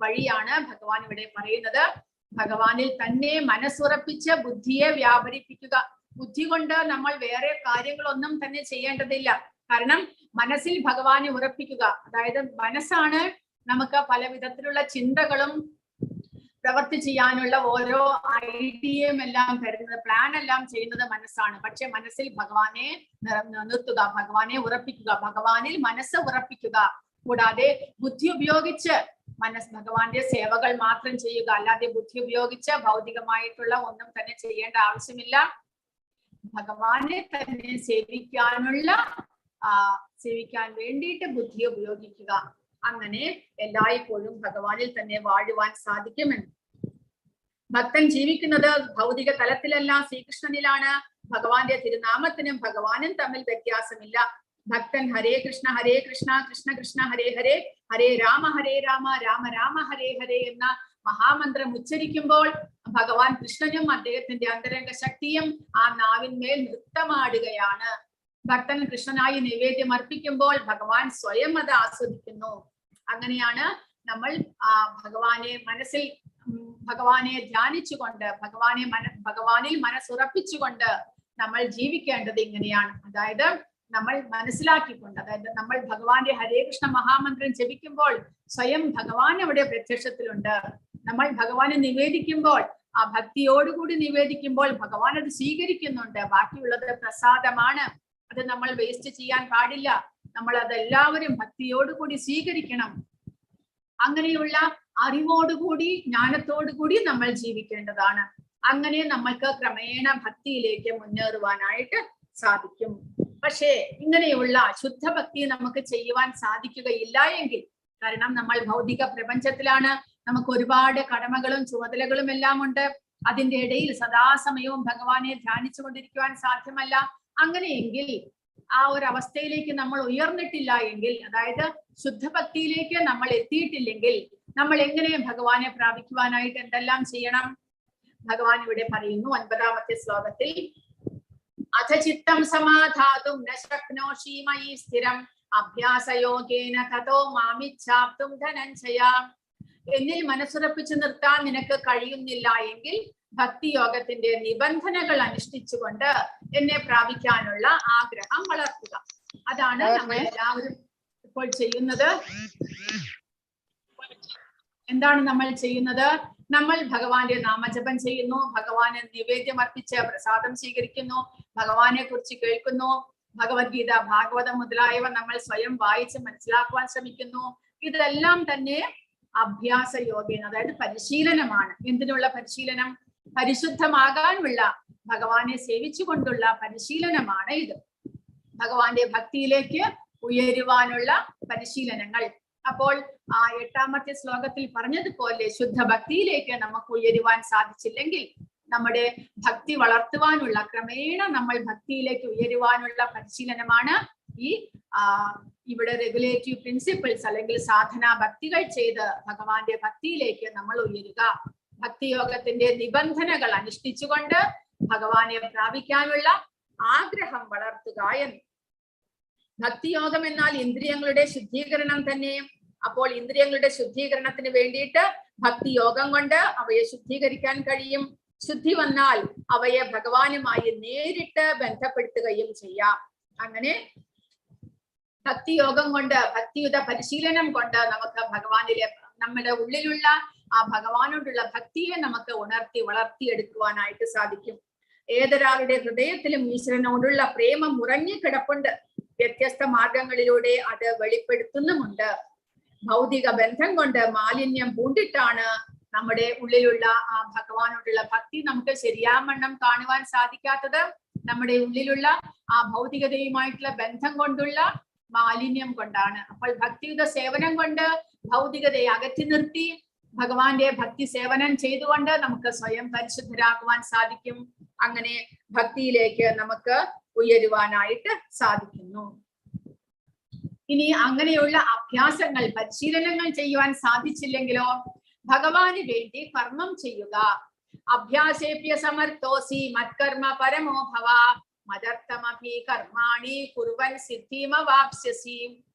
വഴിയാണ് ഭഗവാൻ ഇവിടെ പറയുന്നത്. ഭഗവാനിൽ തന്നെ മനസ്സുറപ്പിച്ച് ബുദ്ധിയെ വ്യാപരിപ്പിക്കുക. ബുദ്ധി കൊണ്ട് നമ്മൾ വേറെ കാര്യങ്ങളൊന്നും തന്നെ ചെയ്യേണ്ടതില്ല. കാരണം മനസ്സിൽ ഭഗവാനെ ഉറപ്പിക്കുക, അതായത് മനസ്സാണ് നമുക്ക് പല വിധത്തിലുള്ള ചിന്തകളും പ്രവർത്തി ചെയ്യാനുള്ള ഓരോ ഐഡിയയും എല്ലാം തരുന്നത്, പ്ലാൻ എല്ലാം ചെയ്യുന്നത് മനസ്സാണ്. പക്ഷെ മനസ്സിൽ ഭഗവാനെ നിർത്തുക, ഭഗവാനെ ഉറപ്പിക്കുക, ഭഗവാനിൽ മനസ്സ് ഉറപ്പിക്കുക. കൂടാതെ ബുദ്ധി ഉപയോഗിച്ച് ഭഗവാന്റെ സേവകൾ മാത്രം ചെയ്യുക. അല്ലാതെ ബുദ്ധി ഉപയോഗിച്ച് ഭൗതികമായിട്ടുള്ള ഒന്നും തന്നെ ചെയ്യേണ്ട ആവശ്യമില്ല. ഭഗവാനെ തന്നെ സേവിക്കാൻ വേണ്ടിയിട്ട് ബുദ്ധി ഉപയോഗിക്കുക. അങ്ങനെ എല്ലായ്പ്പോഴും ഭഗവാനിൽ തന്നെ വാഴുവാൻ സാധിക്കുമെന്ന്. ഭക്തൻ ജീവിക്കുന്നത് ഭൗതിക തലത്തിലല്ല, ശ്രീകൃഷ്ണനിലാണ്. ഭഗവാന്റെ തിരുനാമത്തിനും ഭഗവാനും തമ്മിൽ വ്യത്യാസമില്ല. ഭക്തൻ ഹരേ കൃഷ്ണ കൃഷ്ണ കൃഷ്ണ ഹരേ ഹരേ, ഹരേ രാമ രാമ രാമ ഹരേ ഹരേ എന്ന മഹാമന്ത്രം ഉച്ചരിക്കുമ്പോൾ ഭഗവാൻ കൃഷ്ണനും അദ്ദേഹത്തിന്റെ അന്തരംഗ ശക്തിയും ആ നാവിന്മേൽ നൃത്തമാടുകയാണ്. ഭക്തൻ കൃഷ്ണനായി നൈവേദ്യം അർപ്പിക്കുമ്പോൾ ഭഗവാൻ സ്വയം അത് ആസ്വദിക്കുന്നു. അങ്ങനെയാണ് നമ്മൾ ഭഗവാനെ ധ്യാനിച്ചുകൊണ്ട് ഭഗവാനിൽ മനസ്സുറപ്പിച്ചുകൊണ്ട് നമ്മൾ ജീവിക്കേണ്ടത് ഇങ്ങനെയാണ്. അതായത് നമ്മൾ മനസ്സിലാക്കിക്കൊണ്ട്, അതായത് നമ്മൾ ഭഗവാന്റെ ഹരേ കൃഷ്ണ മഹാമന്ത്രം ജപിക്കുമ്പോൾ സ്വയം ഭഗവാൻ അവിടെ പ്രത്യക്ഷത്തിലുണ്ട്. നമ്മൾ ഭഗവാനെ നിവേദിക്കുമ്പോൾ, ആ ഭക്തിയോടുകൂടി നിവേദിക്കുമ്പോൾ ഭഗവാൻ അത് സ്വീകരിക്കുന്നുണ്ട്. ബാക്കിയുള്ളത് പ്രസാദമാണ്, അത് നമ്മൾ വേസ്റ്റ് ചെയ്യാൻ പാടില്ല. നമ്മൾ അതെല്ലാവരും ഭക്തിയോടുകൂടി സ്വീകരിക്കണം. അങ്ങനെയുള്ള അറിവോടുകൂടി ജ്ഞാനത്തോടുകൂടി നമ്മൾ ജീവിക്കേണ്ടതാണ്. അങ്ങനെ നമ്മൾക്ക് ക്രമേണ ഭക്തിയിലേക്ക് മുന്നേറുവാനായിട്ട് സാധിക്കും. പക്ഷേ ഇങ്ങനെയുള്ള ശുദ്ധ ഭക്തി നമുക്ക് ചെയ്യുവാൻ സാധിക്കുകയില്ല എങ്കിൽ, കാരണം നമ്മൾ ഭൗതിക പ്രപഞ്ചത്തിലാണ്, നമുക്ക് ഒരുപാട് കടമകളും ചുമതലകളും എല്ലാം ഉണ്ട്. അതിന്റെ ഇടയിൽ സദാസമയവും ഭഗവാനെ ധ്യാനിച്ചു കൊണ്ടിരിക്കുവാൻ സാധ്യമല്ല. അങ്ങനെയെങ്കിൽ ആ ഒരു അവസ്ഥയിലേക്ക് നമ്മൾ ഉയർന്നിട്ടില്ല എങ്കിൽ, അതായത് ശുദ്ധഭക്തിയിലേക്ക് നമ്മൾ എത്തിയിട്ടില്ലെങ്കിൽ, നമ്മൾ എങ്ങനെ ഭഗവാനെ പ്രാപിക്കുവാനായിട്ട് എന്തെല്ലാം ചെയ്യണം? ഭഗവാൻ ഇവിടെ പറയുന്നു 9ാമത്തെ ശ്ലോകത്തിൽ, അഥ ചിത്തം സമാധാതും ന ശക്നോഷി മയി സ്ഥിരം അഭ്യാസയോഗേന തതോ മാമിച്ഛാപ്തും ധനഞ്ജയ. എന്നിൽ മനസ്സുറപ്പിച്ചു നിർത്താൻ നിനക്ക് കഴിയുന്നില്ല എങ്കിൽ ഭക്തിയോഗത്തിന്റെ നിബന്ധനകൾ അനുഷ്ഠിച്ചുകൊണ്ട് എന്നെ പ്രാപിക്കാനുള്ള ആഗ്രഹം വളർത്തുക. അതാണ് നമ്മൾ എല്ലാവരും ഇപ്പോൾ ചെയ്യുന്നത്. എന്താണ് നമ്മൾ ചെയ്യുന്നത്? നമ്മൾ ഭഗവാന്റെ നാമജപം ചെയ്യുന്നു, ഭഗവാന് നിവേദ്യം അർപ്പിച്ച് പ്രസാദം സ്വീകരിക്കുന്നു, ഭഗവാനെ കുറിച്ച് കേൾക്കുന്നു, ഭഗവത്ഗീത, ഭാഗവതം മുതലായവ നമ്മൾ സ്വയം വായിച്ച് മനസ്സിലാക്കുവാൻ ശ്രമിക്കുന്നു. ഇതെല്ലാം തന്നെ അഭ്യാസ യോഗ്യന, അതായത് പരിശീലനമാണ്. എന്തിനുള്ള പരിശീലനം? പരിശുദ്ധമാകാനുള്ള, ഭഗവാനെ സേവിച്ചുകൊണ്ടുള്ള പരിശീലനമാണ് ഇത്. ഭഗവാന്റെ ഭക്തിയിലേക്ക് ഉയരുവാനുള്ള പരിശീലനങ്ങൾ. അപ്പോൾ 8ാമത്തെ ശ്ലോകത്തിൽ പറഞ്ഞതുപോലെ ശുദ്ധ ഭക്തിയിലേക്ക് നമുക്ക് ഉയരുവാൻ സാധിച്ചില്ലെങ്കിൽ നമ്മുടെ ഭക്തി വളർത്തുവാനുള്ള, ക്രമേണ നമ്മൾ ഭക്തിയിലേക്ക് ഉയരുവാനുള്ള പരിശീലനമാണ് ഈ ഇവിടെ റെഗുലേറ്റീവ് പ്രിൻസിപ്പിൾസ് അല്ലെങ്കിൽ സാധനാ ഭക്തികൾ ചെയ്ത് ഭഗവാന്റെ ഭക്തിയിലേക്ക് നമ്മൾ ഉയരുക. ഭക്തിയോഗത്തിന്റെ നിബന്ധനകൾ അനുഷ്ഠിച്ചുകൊണ്ട് ഭഗവാനെ പ്രാപിക്കാനുള്ള ആഗ്രഹം വളർത്തുക എന്ന്. ഭക്തിയോഗം എന്നാൽ ഇന്ദ്രിയങ്ങളുടെ ശുദ്ധീകരണം തന്നെ. അപ്പോൾ ഇന്ദ്രിയങ്ങളുടെ ശുദ്ധീകരണത്തിന് വേണ്ടിയിട്ട് ഭക്തിയോഗം കൊണ്ട് അവയെ ശുദ്ധീകരിക്കാൻ കഴിയും. ശുദ്ധി വന്നാൽ അവയെ ഭഗവാനുമായി നേരിട്ട് ബന്ധപ്പെടുത്തുകയും ചെയ്യാം. അങ്ങനെ ഭക്തിയോഗം കൊണ്ട്, ഭക്തിയുത പരിശീലനം കൊണ്ട് നമുക്ക് ഭഗവാനിലെ, നമ്മുടെ ഉള്ളിലുള്ള ആ ഭഗവാനോടുള്ള ഭക്തിയെ നമുക്ക് ഉണർത്തി വളർത്തിയെടുക്കുവാനായിട്ട് സാധിക്കും. ഏതൊരാളുടെ ഹൃദയത്തിലും ഈശ്വരനോടുള്ള പ്രേമം ഉറഞ്ഞു കിടപ്പുണ്ട്. വ്യത്യസ്ത മാർഗങ്ങളിലൂടെ അത് വെളിപ്പെടുത്തുന്നുമുണ്ട്. ഭൗതിക ബന്ധം കൊണ്ട് മാലിന്യം പൂണ്ടിട്ടാണ് നമ്മുടെ ഉള്ളിലുള്ള ആ ഭഗവാനോടുള്ള ഭക്തി നമുക്ക് ശരിയാവണ്ണം കാണുവാൻ സാധിക്കാത്തത്. നമ്മുടെ ഉള്ളിലുള്ള ആ ഭൗതികതയുമായിട്ടുള്ള ബന്ധം കൊണ്ടുള്ള മാലിന്യം കൊണ്ടാണ്. അപ്പോൾ ഭക്തിയുത സേവനം കൊണ്ട് ഭൗതികതയെ അകറ്റി നിർത്തി ഭഗവാന്റെ ഭക്തി സേവനം ചെയ്തുകൊണ്ട് നമുക്ക് സ്വയം പരിശുദ്ധരാകുവാൻ സാധിക്കും. അങ്ങനെ ഭക്തിയിലേക്ക് നമുക്ക് ഉയരുവാനായിട്ട് സാധിക്കുന്നു. ഇനി അങ്ങനെയുള്ള അഭ്യാസങ്ങൾ, പരിശീലനങ്ങൾ ചെയ്യുവാൻ സാധിച്ചില്ലെങ്കിലോ ഭഗവാന് വേണ്ടി കർമ്മം ചെയ്യുക. അഭ്യാസേപ്യ സമർത്ഥോസി മത്കർമ്മ പരമോ ഭവ മദർത്ഥമഭി കർമാണി കുർവൻ സിദ്ധിമവാപ്സ്യസി.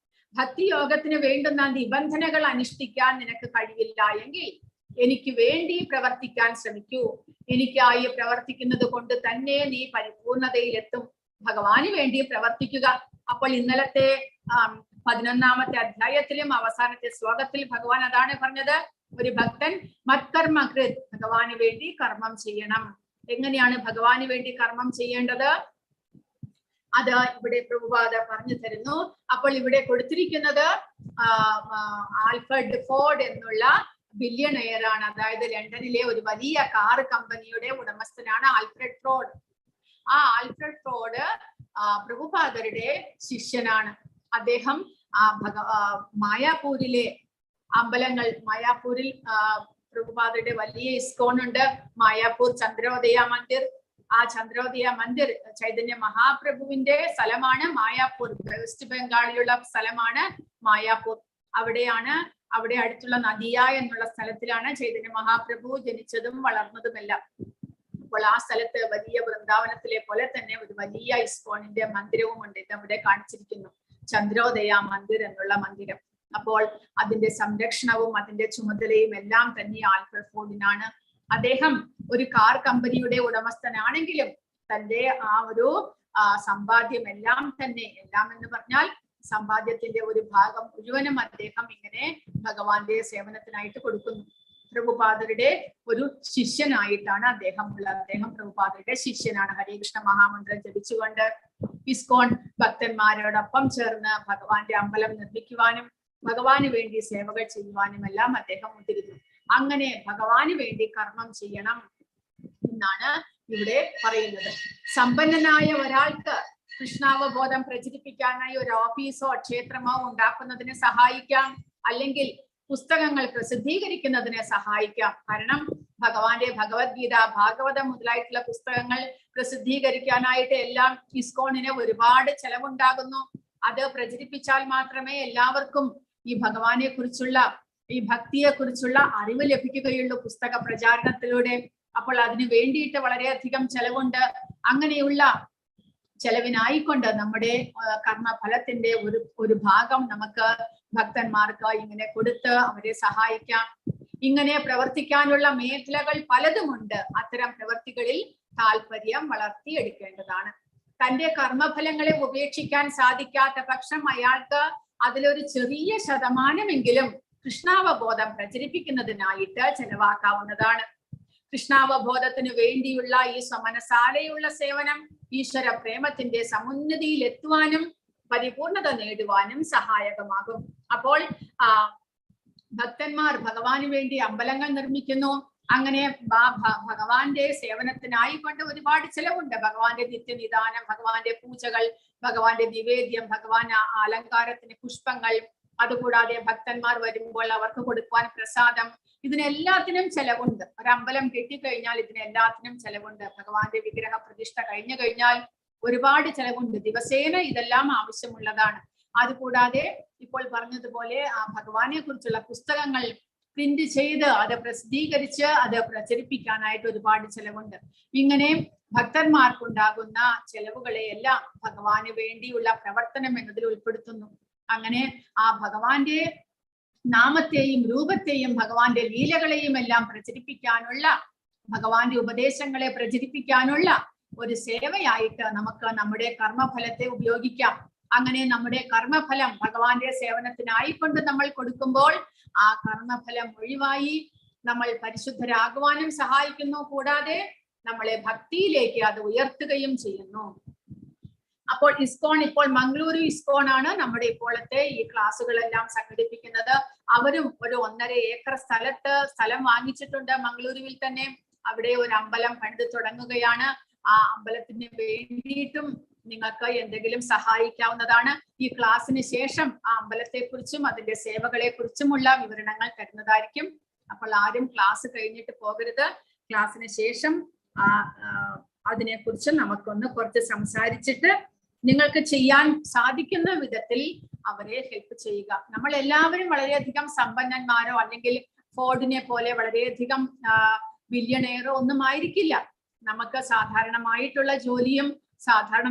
ഭക്തിയോഗത്തിന് വേണ്ടുന്ന നിബന്ധനകൾ അനുഷ്ഠിക്കാൻ നിനക്ക് കഴിയില്ല എങ്കിൽ എനിക്ക് വേണ്ടി പ്രവർത്തിക്കാൻ ശ്രമിക്കൂ. എനിക്കായി പ്രവർത്തിക്കുന്നത് കൊണ്ട് തന്നെ നീ പരിപൂർണതയിലെത്തും. ഭഗവാന് വേണ്ടി പ്രവർത്തിക്കുക. അപ്പോൾ ഇന്നലത്തെ 11ാമത്തെ അധ്യായത്തിലും അവസാനത്തെ ശ്ലോകത്തിൽ ഭഗവാൻ അതാണ് പറഞ്ഞത്. ഒരു ഭക്തൻ മത്കർമ്മകൃത്, ഭഗവാന് വേണ്ടി കർമ്മം ചെയ്യണം. എങ്ങനെയാണ് ഭഗവാന് വേണ്ടി കർമ്മം ചെയ്യേണ്ടത്? അത് ഇവിടെ പ്രഭുപാദ പറഞ്ഞു തരുന്നു. അപ്പോൾ ഇവിടെ കൊടുത്തിരിക്കുന്നത് ആൽഫ്രഡ് ഫോർഡ് എന്നുള്ള ബില്യണയർ ആണ്. അതായത് ലണ്ടനിലെ ഒരു വലിയ കാർ കമ്പനിയുടെ ഉടമസ്ഥനാണ് ആൽഫ്രഡ് ഫോർഡ്. ആ ആൽഫ്രഡ് ഫോർഡ് പ്രഭുപാദരുടെ ശിഷ്യനാണ്. അദ്ദേഹം മായാപൂരിലെ അമ്പലങ്ങൾ, മായാപൂരിൽ പ്രഭുപാദരുടെ വലിയ ഇസ്കോൺ ഉണ്ട്. മായാപൂർ ചന്ദ്രോദയ മന്ദിർ. ആ ചന്ദ്രോദയ മന്ദിർ ചൈതന്യ മഹാപ്രഭുവിന്റെ സ്ഥലമാണ് മായാപൂർ. വെസ്റ്റ് ബംഗാളിലുള്ള സ്ഥലമാണ് മായാപൂർ. അവിടെ അടുത്തുള്ള നദിയ എന്നുള്ള സ്ഥലത്തിലാണ് ചൈതന്യ മഹാപ്രഭു ജനിച്ചതും വളർന്നതുമെല്ലാം. അപ്പോൾ ആ സ്ഥലത്ത് വലിയ വൃന്ദാവനത്തിലെ പോലെ തന്നെ ഒരു വലിയ ഇസ്കോണിന്റെ മന്ദിരവും ഉണ്ട്. ഇവിടെ കാണിച്ചിരിക്കുന്നു, ചന്ദ്രോദയ മന്ദിർ എന്നുള്ള മന്ദിരം. അപ്പോൾ അതിന്റെ സംരക്ഷണവും അതിന്റെ ചുമതലയും എല്ലാം തന്നെ ആൽഫ്രഡ് ഫോർഡിനാണ്. അദ്ദേഹം ഒരു കാർ കമ്പനിയുടെ ഉടമസ്ഥനാണെങ്കിലും തന്റെ ആ ഒരു സമ്പാദ്യം എല്ലാം എന്ന് പറഞ്ഞാൽ സമ്പാദ്യത്തിന്റെ ഒരു ഭാഗം മുഴുവനും അദ്ദേഹം ഇങ്ങനെ ഭഗവാന്റെ സേവനത്തിനായിട്ട് കൊടുക്കുന്നു. പ്രഭുപാദരുടെ ഒരു ശിഷ്യനായിട്ടാണ് അദ്ദേഹം ഉള്ളത്. അദ്ദേഹം പ്രഭുപാദരുടെ ശിഷ്യനാണ്. ഹരേകൃഷ്ണ മഹാമന്ത്രം ജപിച്ചുകൊണ്ട് ഇസ്കോൺ ഭക്തന്മാരോടൊപ്പം ചേർന്ന് ഭഗവാന്റെ അമ്പലം നിർമ്മിക്കുവാനും ഭഗവാന് വേണ്ടി സേവകൾ ചെയ്യുവാനും എല്ലാം അദ്ദേഹം മുതിരുന്നു. അങ്ങനെ ഭഗവാന് വേണ്ടി കർമ്മം ചെയ്യണം എന്നാണ് ഇവിടെ പറയുന്നത്. സമ്പന്നനായ ഒരാൾക്ക് കൃഷ്ണാവബോധം പ്രചരിപ്പിക്കാനായി ഒരു ഓഫീസോ ക്ഷേത്രമോ ഉണ്ടാക്കുന്നതിന് സഹായിക്കാം, അല്ലെങ്കിൽ പുസ്തകങ്ങൾ പ്രസിദ്ധീകരിക്കുന്നതിനെ സഹായിക്കാം. കാരണം ഭഗവാന്റെ ഭഗവത്ഗീത, ഭാഗവതം മുതലായിട്ടുള്ള പുസ്തകങ്ങൾ പ്രസിദ്ധീകരിക്കാനായിട്ട് എല്ലാം ഇസ്കോണിന് ഒരുപാട് ചെലവുണ്ടാകുന്നു. അത് പ്രചരിപ്പിച്ചാൽ മാത്രമേ എല്ലാവർക്കും ഈ ഭഗവാനെ കുറിച്ചുള്ള, ഈ ഭക്തിയെ കുറിച്ചുള്ള അറിവ് ലഭിക്കുകയുള്ളൂ പുസ്തക പ്രചാരണത്തിലൂടെ. അപ്പോൾ അതിന് വേണ്ടിയിട്ട് വളരെയധികം ചെലവുണ്ട്. അങ്ങനെയുള്ള ചെലവിനായിക്കൊണ്ട് നമ്മുടെ കർമ്മഫലത്തിന്റെ ഒരു ഭാഗം നമുക്ക് ഭക്തന്മാർക്ക് ഇങ്ങനെ കൊടുത്ത് അവരെ സഹായിക്കാം. ഇങ്ങനെ പ്രവർത്തിക്കാനുള്ള മേഖലകൾ പലതുമുണ്ട്. അത്തരം പ്രവർത്തികളിൽ താല്പര്യം വളർത്തിയെടുക്കേണ്ടതാണ്. തന്റെ കർമ്മഫലങ്ങളെ ഉപേക്ഷിക്കാൻ സാധിക്കാത്ത പക്ഷം അയാൾക്ക് അതിലൊരു ചെറിയ ശതമാനമെങ്കിലും കൃഷ്ണാവബോധം പ്രചരിപ്പിക്കുന്നതിനായിട്ട് ചെലവാക്കാവുന്നതാണ്. കൃഷ്ണാവബോധത്തിന് വേണ്ടിയുള്ള ഈ സമനസാലയുള്ള സേവനം ഈശ്വര പ്രേമത്തിന്റെ സമുന്നതിയിൽ എത്തുവാനും പരിപൂർണത നേടുവാനും സഹായകമാകും. അപ്പോൾ ഭക്തന്മാർ ഭഗവാന് വേണ്ടി അമ്പലങ്ങൾ നിർമ്മിക്കുന്നു. അങ്ങനെ ഭഗവാന്റെ സേവനത്തിനായിക്കൊണ്ട് ഒരുപാട് ചെലവുണ്ട്. ഭഗവാന്റെ നിത്യനിദാനം, ഭഗവാന്റെ പൂജകൾ, ഭഗവാന്റെ നിവേദ്യം, ഭഗവാൻ അലങ്കാരത്തിന് പുഷ്പങ്ങൾ, അതുകൂടാതെ ഭക്തന്മാർ വരുമ്പോൾ അവർക്ക് കൊടുക്കുവാൻ പ്രസാദം, ഇതിനെല്ലാത്തിനും ചെലവുണ്ട്. ഒരമ്പലം കെട്ടിക്കഴിഞ്ഞാൽ ഇതിനെല്ലാത്തിനും ചെലവുണ്ട്. ഭഗവാന്റെ വിഗ്രഹ പ്രതിഷ്ഠ കഴിഞ്ഞു കഴിഞ്ഞാൽ ഒരുപാട് ചെലവുണ്ട്. ദിവസേന ഇതെല്ലാം ആവശ്യമുള്ളതാണ്. അതുകൂടാതെ ഇപ്പോൾ പറഞ്ഞതുപോലെ ആ ഭഗവാനെ കുറിച്ചുള്ള പുസ്തകങ്ങൾ പ്രിന്റ് ചെയ്ത് അത് പ്രസിദ്ധീകരിച്ച് അത് പ്രചരിപ്പിക്കാനായിട്ട് ഒരുപാട് ചെലവുണ്ട്. ഇങ്ങനെ ഭക്തന്മാർക്കുണ്ടാകുന്ന ചെലവുകളെ എല്ലാം ഭഗവാന് വേണ്ടിയുള്ള പ്രവർത്തനം എന്നതിൽ ഉൾപ്പെടുത്തുന്നു. അങ്ങനെ ആ ഭഗവാന്റെ നാമത്തെയും രൂപത്തെയും ഭഗവാന്റെ ലീലകളെയും എല്ലാം പ്രചരിപ്പിക്കാനുള്ള, ഭഗവാന്റെ ഉപദേശങ്ങളെ പ്രചരിപ്പിക്കാനുള്ള ഒരു സേവയായിട്ട് നമുക്ക് നമ്മുടെ കർമ്മഫലത്തെ ഉപയോഗിക്കാം. അങ്ങനെ നമ്മുടെ കർമ്മഫലം ഭഗവാന്റെ സേവനത്തിനായിക്കൊണ്ട് നമ്മൾ കൊടുക്കുമ്പോൾ ആ കർമ്മഫലം ഒഴിവായി നമ്മൾ പരിശുദ്ധരാകുവാനും സഹായിക്കുന്നു. കൂടാതെ നമ്മളെ ഭക്തിയിലേക്ക് അത് ഉയർത്തുകയും ചെയ്യുന്നു. അപ്പോൾ ഇസ്കോൺ, ഇപ്പോൾ മംഗളൂരു ഇസ്കോൺ ആണ് നമ്മുടെ ഇപ്പോഴത്തെ ഈ ക്ലാസ്സുകളെല്ലാം സംഘടിപ്പിക്കുന്നത്. അവരും ഒരു 1.5 ഏക്കർ സ്ഥലം വാങ്ങിച്ചിട്ടുണ്ട് മംഗളൂരുവിൽ തന്നെ. അവിടെ ഒരു അമ്പലം പണിത് തുടങ്ങുകയാണ്. ആ അമ്പലത്തിന് വേണ്ടിയിട്ടും നിങ്ങൾക്ക് എന്തെങ്കിലും സഹായിക്കാവുന്നതാണ്. ഈ ക്ലാസ്സിന് ശേഷം ആ അമ്പലത്തെ കുറിച്ചും അതിന്റെ സേവകളെ കുറിച്ചുമുള്ള വിവരണങ്ങൾ തരുന്നതായിരിക്കും. അപ്പോൾ ആരും ക്ലാസ് കഴിഞ്ഞിട്ട് പോകരുത്. ക്ലാസ്സിന് ശേഷം അതിനെക്കുറിച്ച് നമുക്കൊന്ന് കുറച്ച് സംസാരിച്ചിട്ട് നിങ്ങൾക്ക് ചെയ്യാൻ സാധിക്കുന്ന വിധത്തിൽ അവരെ ഹെൽപ്പ് ചെയ്യുക. നമ്മൾ എല്ലാവരും വളരെയധികം സമ്പന്നന്മാരോ അല്ലെങ്കിൽ ഫോർഡിനെ പോലെ വളരെയധികം ബില്യണയറോ ഒന്നും ആയിരിക്കില്ല. നമുക്ക് സാധാരണമായിട്ടുള്ള ജോലിയും സാധാരണ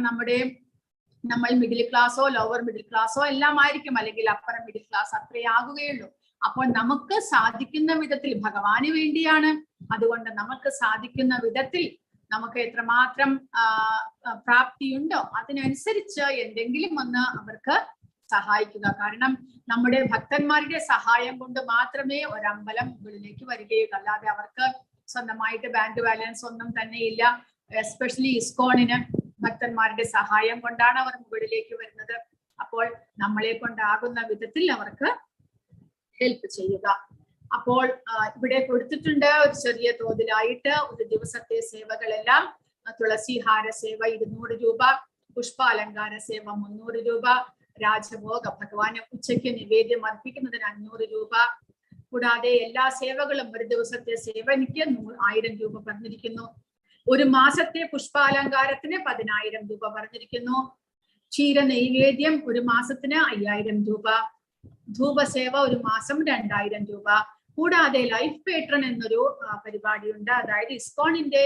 നമ്മൾ മിഡിൽ ക്ലാസ്സോ ലോവർ മിഡിൽ ക്ലാസ്സോ എല്ലാം ആയിരിക്കും, അല്ലെങ്കിൽ അപ്പർ മിഡിൽ ക്ലാസ് അത്രേ ആകുകയുള്ളൂ. അപ്പോൾ നമുക്ക് സാധിക്കുന്ന വിധത്തിൽ, ഭഗവാന് വേണ്ടിയാണ്, അതുകൊണ്ട് നമുക്ക് സാധിക്കുന്ന വിധത്തിൽ നമുക്ക് എത്രമാത്രം പ്രാപ്തിയുണ്ടോ അതിനനുസരിച്ച് എന്തെങ്കിലും ഒന്ന് അവർക്ക് സഹായിക്കുക. കാരണം നമ്മുടെ ഭക്തന്മാരുടെ സഹായം കൊണ്ട് മാത്രമേ ഒരമ്പലം മുകളിലേക്ക് വരികയുള്ളൂ. അല്ലാതെ അവർക്ക് സ്വന്തമായിട്ട് ബാങ്ക് ബാലൻസ് ഒന്നും തന്നെ ഇല്ല. എസ്പെഷ്യലി ഇസ്കോണിന് ഭക്തന്മാരുടെ സഹായം കൊണ്ടാണ് അവർ മുകളിലേക്ക് വരുന്നത്. അപ്പോൾ നമ്മളെ കൊണ്ടാകുന്ന വിധത്തിൽ അവർക്ക് ഹെൽപ്പ് ചെയ്യുക. അപ്പോൾ ഇവിടെ കൊടുത്തിട്ടുണ്ട് ഒരു ചെറിയ തോതിലായിട്ട് ഒരു ദിവസത്തെ സേവകളെല്ലാം. തുളസിഹാര സേവ 200 രൂപ, പുഷ്പാലങ്കാര സേവ 300 രൂപ, രാജഭോഗ ഭഗവാന് ഉച്ചയ്ക്ക് നിവേദ്യം അർപ്പിക്കുന്നതിന് 500 രൂപ. കൂടാതെ എല്ലാ സേവകളും ഒരു ദിവസത്തെ സേവനിക്ക് 1000 രൂപ പറഞ്ഞിരിക്കുന്നു. ഒരു മാസത്തെ പുഷ്പാലങ്കാരത്തിന് 10,000 രൂപ പറഞ്ഞിരിക്കുന്നു. ക്ഷീര നൈവേദ്യം ഒരു മാസത്തിന് 5000 രൂപ. ധൂപസേവ ഒരു മാസം 2000 രൂപ. കൂടാതെ ലൈഫ് പേട്രൺ എന്നൊരു പരിപാടിയുണ്ട്. അതായത് ഇസ്കോണിന്റെ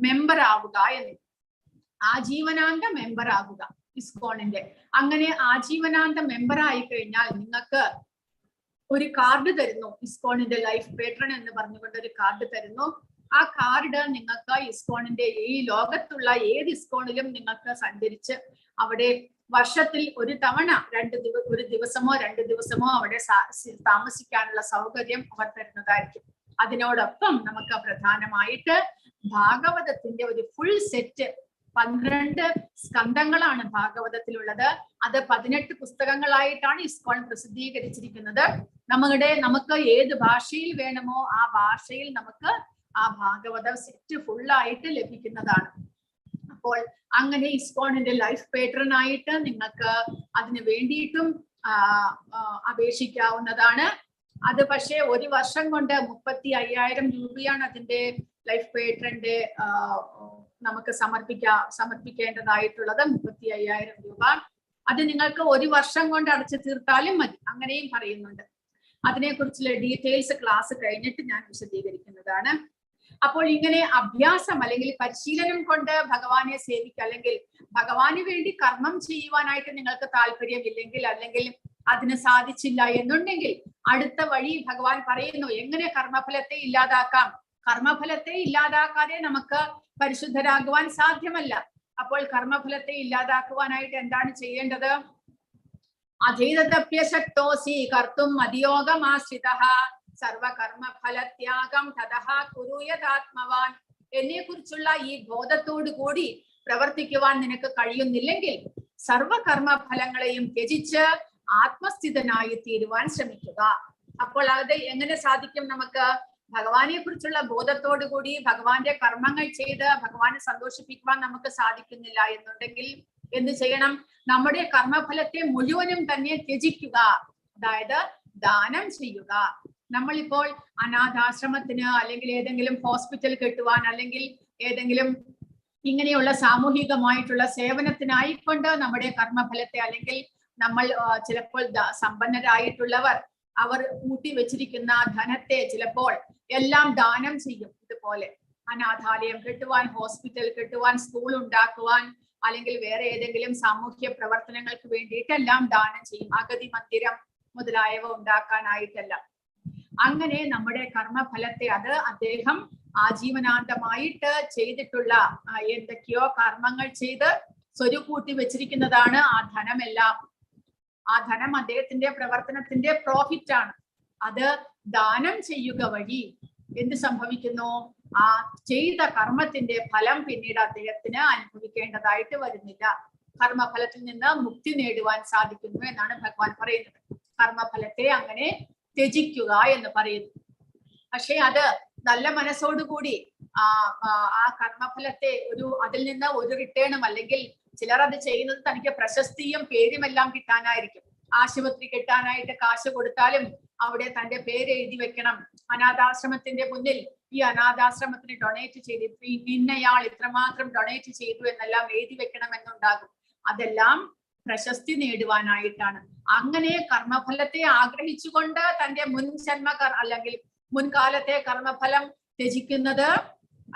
മെമ്പർ ആവുക എന്ന്, ആജീവനാന്ത മെമ്പർ ആകുക ഇസ്കോണിന്റെ. അങ്ങനെ ആജീവനാന്ത മെമ്പർ ആയി കഴിഞ്ഞാൽ നിങ്ങൾക്ക് ഒരു കാർഡ് തരുന്നു. ഇസ്കോണിന്റെ ലൈഫ് പേട്രൺ എന്ന് പറഞ്ഞുകൊണ്ട് ഒരു കാർഡ് തരുന്നു. ആ കാർഡ് നിങ്ങൾക്ക് ഇസ്കോണിന്റെ ഈ ലോകത്തുള്ള ഏത് ഇസ്കോണിലും നിങ്ങൾക്ക് സഞ്ചരിച്ച് അവിടെ വർഷത്തിൽ ഒരു തവണ ഒരു ദിവസമോ 2 ദിവസമോ അവിടെ താമസിക്കാനുള്ള സൗകര്യം അവർ തരുന്നതായിരിക്കും. അതിനോടൊപ്പം നമുക്ക് പ്രധാനമായിട്ട് ഭാഗവതത്തിന്റെ ഒരു ഫുൾ സെറ്റ്, 12 സ്കന്ധങ്ങളാണ് ഭാഗവതത്തിലുള്ളത്. അത് 18 പുസ്തകങ്ങളായിട്ടാണ് ഇസ്കോൺ പ്രസിദ്ധീകരിച്ചിരിക്കുന്നത്. നമുക്ക് ഏത് ഭാഷയിൽ വേണമോ ആ ഭാഷയിൽ നമുക്ക് ആ ഭാഗവത സെറ്റ് ഫുള്ളായിട്ട് ലഭിക്കുന്നതാണ്. അപ്പോൾ അങ്ങനെ ഇസ്കോണിന്റെ ലൈഫ് പേട്രൺ ആയിട്ട് നിങ്ങൾക്ക് അതിന് വേണ്ടിയിട്ടും അപേക്ഷിക്കാവുന്നതാണ്. അത് പക്ഷേ ഒരു വർഷം കൊണ്ട് 35,000 രൂപയാണ് അതിന്റെ ലൈഫ് പേട്രന്റെ നമുക്ക് സമർപ്പിക്കേണ്ടതായിട്ടുള്ളത്. 35,000 രൂപ. അത് നിങ്ങൾക്ക് ഒരു വർഷം കൊണ്ട് അടച്ചു തീർത്താലും മതി, അങ്ങനെയും പറയുന്നുണ്ട്. അതിനെക്കുറിച്ചുള്ള ഡീറ്റെയിൽസ് ക്ലാസ് കഴിഞ്ഞിട്ട് ഞാൻ വിശദീകരിക്കുന്നതാണ്. അപ്പോൾ ഇങ്ങനെ അഭ്യാസം അല്ലെങ്കിൽ പരിശീലനം കൊണ്ട് ഭഗവാനെ സേവിക്കുക, അല്ലെങ്കിൽ ഭഗവാന് വേണ്ടി കർമ്മം ചെയ്യുവാനായിട്ട് നിങ്ങൾക്ക് താല്പര്യമില്ലെങ്കിൽ, അല്ലെങ്കിൽ അതിന് സാധിച്ചില്ല എന്നുണ്ടെങ്കിൽ അടുത്ത വഴി ഭഗവാൻ പറയുന്നു എങ്ങനെ കർമ്മഫലത്തെ ഇല്ലാതാക്കാം. കർമ്മഫലത്തെ ഇല്ലാതാക്കാതെ നമുക്ക് പരിശുദ്ധരാകുവാൻ സാധ്യമല്ല. അപ്പോൾ കർമ്മഫലത്തെ ഇല്ലാതാക്കുവാനായിട്ട് എന്താണ് ചെയ്യേണ്ടത്? അധീതപ്യശക്തോസി കർത്തും മതിയോഗമാശ്രിതഃ സർവകർമ്മ ഫലത്യാഗം തതഃ കുറുയതാത്മവാൻ എന്നെ കുറിച്ചുള്ള ഈ ബോധത്തോടു കൂടി പ്രവർത്തിക്കുവാൻ നിനക്ക് കഴിയുന്നില്ലെങ്കിൽ സർവകർമ്മ ഫലങ്ങളെയും ത്യജിച്ച് ആത്മസ്ഥിതനായി തീരുവാൻ ശ്രമിക്കുക. അപ്പോൾ അത് എങ്ങനെ സാധിക്കും? നമുക്ക് ഭഗവാനെ കുറിച്ചുള്ള ബോധത്തോടു കൂടി ഭഗവാന്റെ കർമ്മങ്ങൾ ചെയ്ത് ഭഗവാനെ സന്തോഷിപ്പിക്കുവാൻ നമുക്ക് സാധിക്കുന്നില്ല എന്നുണ്ടെങ്കിൽ എന്ത് ചെയ്യണം? നമ്മുടെ കർമ്മഫലത്തെ മുഴുവനും തന്നെ ത്യജിക്കുക, അതായത് ദാനം ചെയ്യുക. നമ്മളിപ്പോൾ അനാഥാശ്രമത്തിന് അല്ലെങ്കിൽ ഏതെങ്കിലും ഹോസ്പിറ്റൽ കെട്ടുവാൻ അല്ലെങ്കിൽ ഏതെങ്കിലും ഇങ്ങനെയുള്ള സാമൂഹികമായിട്ടുള്ള സേവനത്തിനായിക്കൊണ്ട് നമ്മുടെ കർമ്മഫലത്തെ അല്ലെങ്കിൽ നമ്മൾ ചിലപ്പോൾ സമ്പന്നരായിട്ടുള്ളവർ അവർ കൂട്ടി വെച്ചിരിക്കുന്ന ധനത്തെ ചിലപ്പോൾ എല്ലാം ദാനം ചെയ്യും. ഇതുപോലെ അനാഥാലയം കെട്ടുവാൻ, ഹോസ്പിറ്റൽ കെട്ടുവാൻ, സ്കൂൾ ഉണ്ടാക്കുവാൻ അല്ലെങ്കിൽ വേറെ ഏതെങ്കിലും സാമൂഹ്യ പ്രവർത്തനങ്ങൾക്ക് വേണ്ടിയിട്ടെല്ലാം ദാനം ചെയ്യും. അഗതി മന്ദിരം മുതലായവ ഉണ്ടാക്കാനായിട്ടല്ല. അങ്ങനെ നമ്മുടെ കർമ്മഫലത്തെ അത് അദ്ദേഹം ആജീവനാന്തമായിട്ട് ചെയ്തിട്ടുള്ള എന്തൊക്കെയോ കർമ്മങ്ങൾ ചെയ്ത് സ്വരുക്കൂട്ടി വെച്ചിരിക്കുന്നതാണ് ആ ധനമെല്ലാം. ആ ധനം അദ്ദേഹത്തിന്റെ പ്രവർത്തനത്തിന്റെ പ്രോഫിറ്റ് ആണ്. അത് ദാനം ചെയ്യുക വഴി എന്ത് സംഭവിക്കുന്നു? ആ ചെയ്ത കർമ്മത്തിന്റെ ഫലം പിന്നീട് അദ്ദേഹത്തിന് അനുഭവിക്കേണ്ടതായിട്ട് വരുന്നില്ല. കർമ്മഫലത്തിൽ നിന്ന് മുക്തി നേടുവാൻ സാധിക്കുന്നു എന്നാണ് ഭഗവാൻ പറയുന്നത്. കർമ്മഫലത്തെ അങ്ങനെ ത്യജിക്കുക എന്ന് പറയുന്നു. പക്ഷെ അത് നല്ല മനസ്സോടുകൂടി ആ കർമ്മഫലത്തെ അതിൽ നിന്ന് ഒരു റിട്ടേണും, അല്ലെങ്കിൽ ചിലർ അത് ചെയ്യുന്നത് തനിക്ക് പ്രശസ്തിയും പേരുമെല്ലാം കിട്ടാനായിരിക്കും. ആശുപത്രി കെട്ടാനായിട്ട് കാശ് കൊടുത്താലും അവിടെ തന്റെ പേര് എഴുതി വെക്കണം. അനാഥാശ്രമത്തിന്റെ മുന്നിൽ ഈ അനാഥാശ്രമത്തിന് ഡൊണേറ്റ് ചെയ്ത് ഇന്നയാൾ ഇത്രമാത്രം ഡൊണേറ്റ് ചെയ്തു എന്നെല്ലാം എഴുതി വെക്കണം എന്നുണ്ടാകും. അതെല്ലാം പ്രശസ്തി നേടുവാനായിട്ടാണ്. അങ്ങനെ കർമ്മഫലത്തെ ആഗ്രഹിച്ചുകൊണ്ട് തന്റെ മുൻ ജന്മ അല്ലെങ്കിൽ മുൻകാലത്തെ കർമ്മഫലം ത്യജിക്കുന്നത്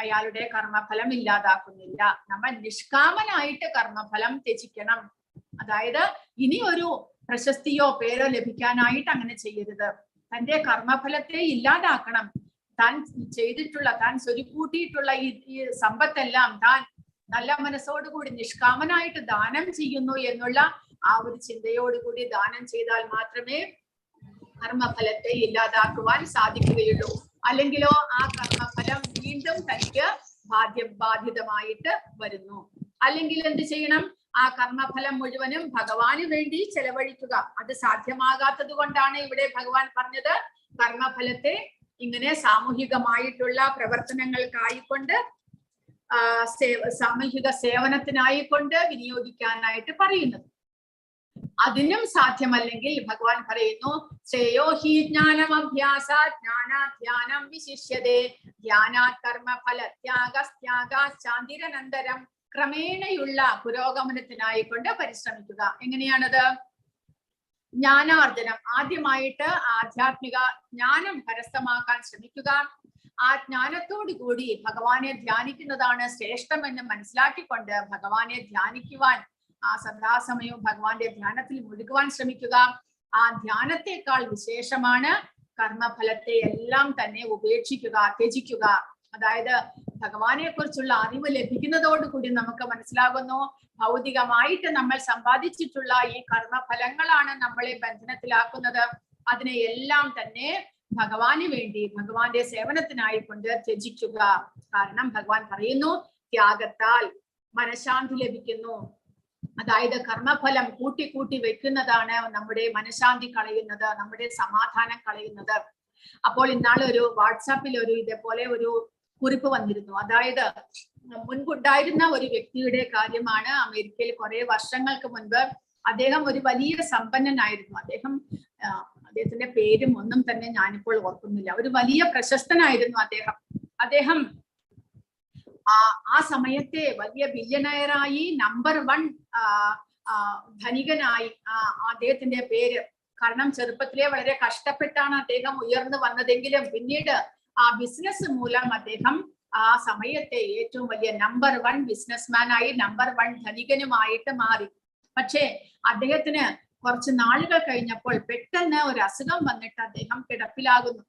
അയാളുടെ കർമ്മഫലം ഇല്ലാതാക്കുന്നില്ല. നമ്മൾ നിഷ്കാമനായിട്ട് കർമ്മഫലം ത്യജിക്കണം. അതായത് ഇനി ഒരു പ്രശസ്തിയോ പേരോ ലഭിക്കാനായിട്ട് അങ്ങനെ ചെയ്യരുത്. തന്റെ കർമ്മഫലത്തെ ഇല്ലാതാക്കണം. താൻ ചെയ്തിട്ടുള്ള, താൻ സ്വരുക്കൂട്ടിയിട്ടുള്ള ഈ സമ്പത്തെല്ലാം താൻ നല്ല മനസ്സോടുകൂടി നിഷ്കാമനായിട്ട് ദാനം ചെയ്യുന്നു എന്നുള്ള ആ ഒരു ചിന്തയോടുകൂടി ദാനം ചെയ്താൽ മാത്രമേ കർമ്മഫലത്തെ ഇല്ലാതാക്കുവാൻ സാധിക്കുകയുള്ളൂ. അല്ലെങ്കിലോ ആ കർമ്മഫലം വീണ്ടും തനിക്ക് ബാധ്യതമായിട്ട് വരുന്നു. അല്ലെങ്കിൽ എന്ത് ചെയ്യണം? ആ കർമ്മഫലം മുഴുവനും ഭഗവാന് വേണ്ടി ചെലവഴിക്കുക. അത് സാധ്യമാകാത്തത് കൊണ്ടാണ് ഇവിടെ ഭഗവാൻ പറഞ്ഞത് കർമ്മഫലത്തെ ഇങ്ങനെ സാമൂഹികമായിട്ടുള്ള പ്രവർത്തനങ്ങൾക്കായിക്കൊണ്ട് സാമൂഹിക സേവനത്തിനായിക്കൊണ്ട് വിനിയോഗിക്കാനായിട്ട് പറയുന്നത്. അതിനും സാധ്യമല്ലെങ്കിൽ ഭഗവാൻ പറയുന്നു ശ്രേയോ ഹി ജ്ഞാനമഭ്യാസാത് ജ്ഞാനാധ്യാനം വിശിഷ്യതേ ധ്യാനാത് കർമ്മഫല ത്യാഗാന്തിരനന്തരം ക്രമേണയുള്ള പുരോഗമനത്തിനായിക്കൊണ്ട് പരിശ്രമിക്കുക. എങ്ങനെയാണത്? ജ്ഞാനാർജനം, ആദ്യമായിട്ട് ആധ്യാത്മിക ജ്ഞാനം കരസ്ഥമാക്കാൻ ശ്രമിക്കുക. ആ ജ്ഞാനത്തോടു കൂടി ഭഗവാനെ ധ്യാനിക്കുന്നതാണ് ശ്രേഷ്ഠമെന്ന് മനസ്സിലാക്കിക്കൊണ്ട് ഭഗവാനെ ധ്യാനിക്കുവാൻ സദാസമയവും ഭഗവാന്റെ ധ്യാനത്തിൽ മുഴുകുവാൻ ശ്രമിക്കുക. ആ ധ്യാനത്തെക്കാൾ വിശേഷമാണ് കർമ്മഫലത്തെ എല്ലാം തന്നെ ഉപേക്ഷിക്കുക, ത്യജിക്കുക. അതായത് ഭഗവാനെ കുറിച്ചുള്ള അറിവ് ലഭിക്കുന്നതോടുകൂടി നമുക്ക് മനസ്സിലാകുന്നു ഭൗതികമായിട്ട് നമ്മൾ സമ്പാദിച്ചിട്ടുള്ള ഈ കർമ്മഫലങ്ങളാണ് നമ്മളെ ബന്ധനത്തിലാക്കുന്നത്. അതിനെ എല്ലാം തന്നെ ഭഗവാന് വേണ്ടി ഭഗവാന്റെ സേവനത്തിനായിക്കൊണ്ട് ത്യജിക്കുക. കാരണം ഭഗവാൻ പറയുന്നു ത്യാഗത്താൽ മനഃശാന്തി ലഭിക്കുന്നു. അതായത് കർമ്മഫലം കൂട്ടി വെക്കുന്നതാണ് നമ്മുടെ മനഃശാന്തി കളയുന്നത്, നമ്മുടെ സമാധാനം കളയുന്നത്. അപ്പോൾ ഇന്നാളെ ഒരു വാട്സാപ്പിൽ ഇതേപോലെ ഒരു കുറിപ്പ് വന്നിരുന്നു. അതായത് മുൻപുണ്ടായിരുന്ന ഒരു വ്യക്തിയുടെ കാര്യമാണ്. അമേരിക്കയിൽ കുറെ വർഷങ്ങൾക്ക് മുൻപ് അദ്ദേഹം ഒരു വലിയ സമ്പന്നനായിരുന്നു. അദ്ദേഹത്തിന്റെ പേരും ഒന്നും തന്നെ ഞാനിപ്പോൾ ഓർക്കുന്നില്ല. ഒരു വലിയ പ്രശസ്തനായിരുന്നു അദ്ദേഹം ആ സമയത്തെ വലിയ ബില്യണയറായി, നമ്പർ 1 ധനികനായി അദ്ദേഹത്തിന്റെ പേര്. കാരണം ചെറുപ്പത്തിലെ വളരെ കഷ്ടപ്പെട്ടാണ് അദ്ദേഹം ഉയർന്നു വന്നതെങ്കിലും പിന്നീട് ആ ബിസിനസ് മൂലം അദ്ദേഹം ആ സമയത്തെ ഏറ്റവും വലിയ നമ്പർ 1 ബിസിനസ്മാൻ ആയി, നമ്പർ 1 ധനികനുമായിട്ട് മാറി. പക്ഷേ അദ്ദേഹത്തിന് കുറച്ച് നാളുകൾ കഴിഞ്ഞപ്പോൾ പെട്ടെന്ന് ഒരു അസുഖം വന്നിട്ട് അദ്ദേഹം കിടപ്പിലാകുന്നു.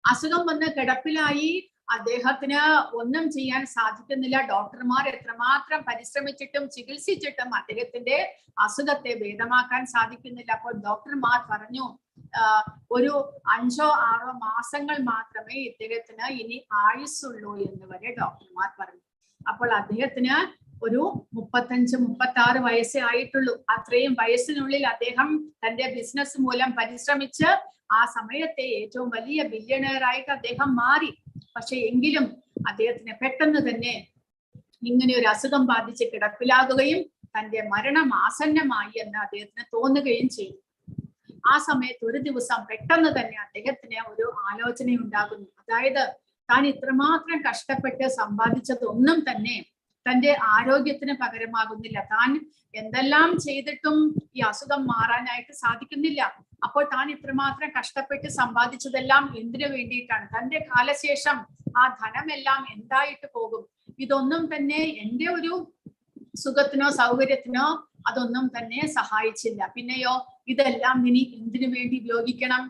അസുഖം വന്ന് കിടപ്പിലായി. അദ്ദേഹത്തിന് ഒന്നും ചെയ്യാൻ സാധിക്കുന്നില്ല. ഡോക്ടർമാർ എത്രമാത്രം പരിശ്രമിച്ചിട്ടും ചികിത്സിച്ചിട്ടും അദ്ദേഹത്തിന്റെ അസുഖത്തെ ഭേദമാക്കാൻ സാധിക്കുന്നില്ല. അപ്പോൾ ഡോക്ടർമാർ പറഞ്ഞു, ഒരു 5-6 മാസങ്ങൾ മാത്രമേ ഇദ്ദേഹത്തിന് ഇനി ആയുസ്സുള്ളൂ എന്ന് വരെ ഡോക്ടർമാർ പറഞ്ഞു. അപ്പോൾ അദ്ദേഹത്തിന് ഒരു 35-36 വയസ്സേ ആയിട്ടുള്ളൂ. അത്രയും വയസ്സിനുള്ളിൽ അദ്ദേഹം തന്റെ ബിസിനസ് മൂലം പരിശ്രമിച്ച് ആ സമയത്തെ ഏറ്റവും വലിയ ബില്യണയറായിട്ട് അദ്ദേഹം മാറി. പക്ഷെ എങ്കിലും അദ്ദേഹത്തിന് പെട്ടെന്ന് തന്നെ ഇങ്ങനെ ഒരു അസുഖം ബാധിച്ച് കിടപ്പിലാകുകയും തന്റെ മരണം ആസന്നമായി എന്ന് അദ്ദേഹത്തിന് തോന്നുകയും ചെയ്തു. ആ സമയത്ത് ഒരു ദിവസം പെട്ടെന്ന് തന്നെ അദ്ദേഹത്തിന് ഒരു ആലോചന ഉണ്ടാകുന്നു. അതായത് താൻ ഇത്രമാത്രം കഷ്ടപ്പെട്ട് സമ്പാദിച്ചതൊന്നും തന്നെ തന്റെ ആരോഗ്യത്തിന് പകരമാകുന്നില്ല. താൻ എന്തെല്ലാം ചെയ്തിട്ടും ഈ അസുഖം മാറാനായിട്ട് സാധിക്കുന്നില്ല. അപ്പോൾ താൻ ഇത്രമാത്രം കഷ്ടപ്പെട്ട് സമ്പാദിച്ചതെല്ലാം എന്തിനു വേണ്ടിയിട്ടാണ്? തന്റെ കാലശേഷം ആ ധനമെല്ലാം എന്തായിട്ട് പോകും? ഇതൊന്നും തന്നെ എന്റെ ഒരു സുഖത്തിനോ സൗകര്യത്തിനോ അതൊന്നും തന്നെ സഹായിച്ചില്ല. പിന്നെയോ ഇതെല്ലാം ഇനി എന്തിനു വേണ്ടി ഉപയോഗിക്കണം?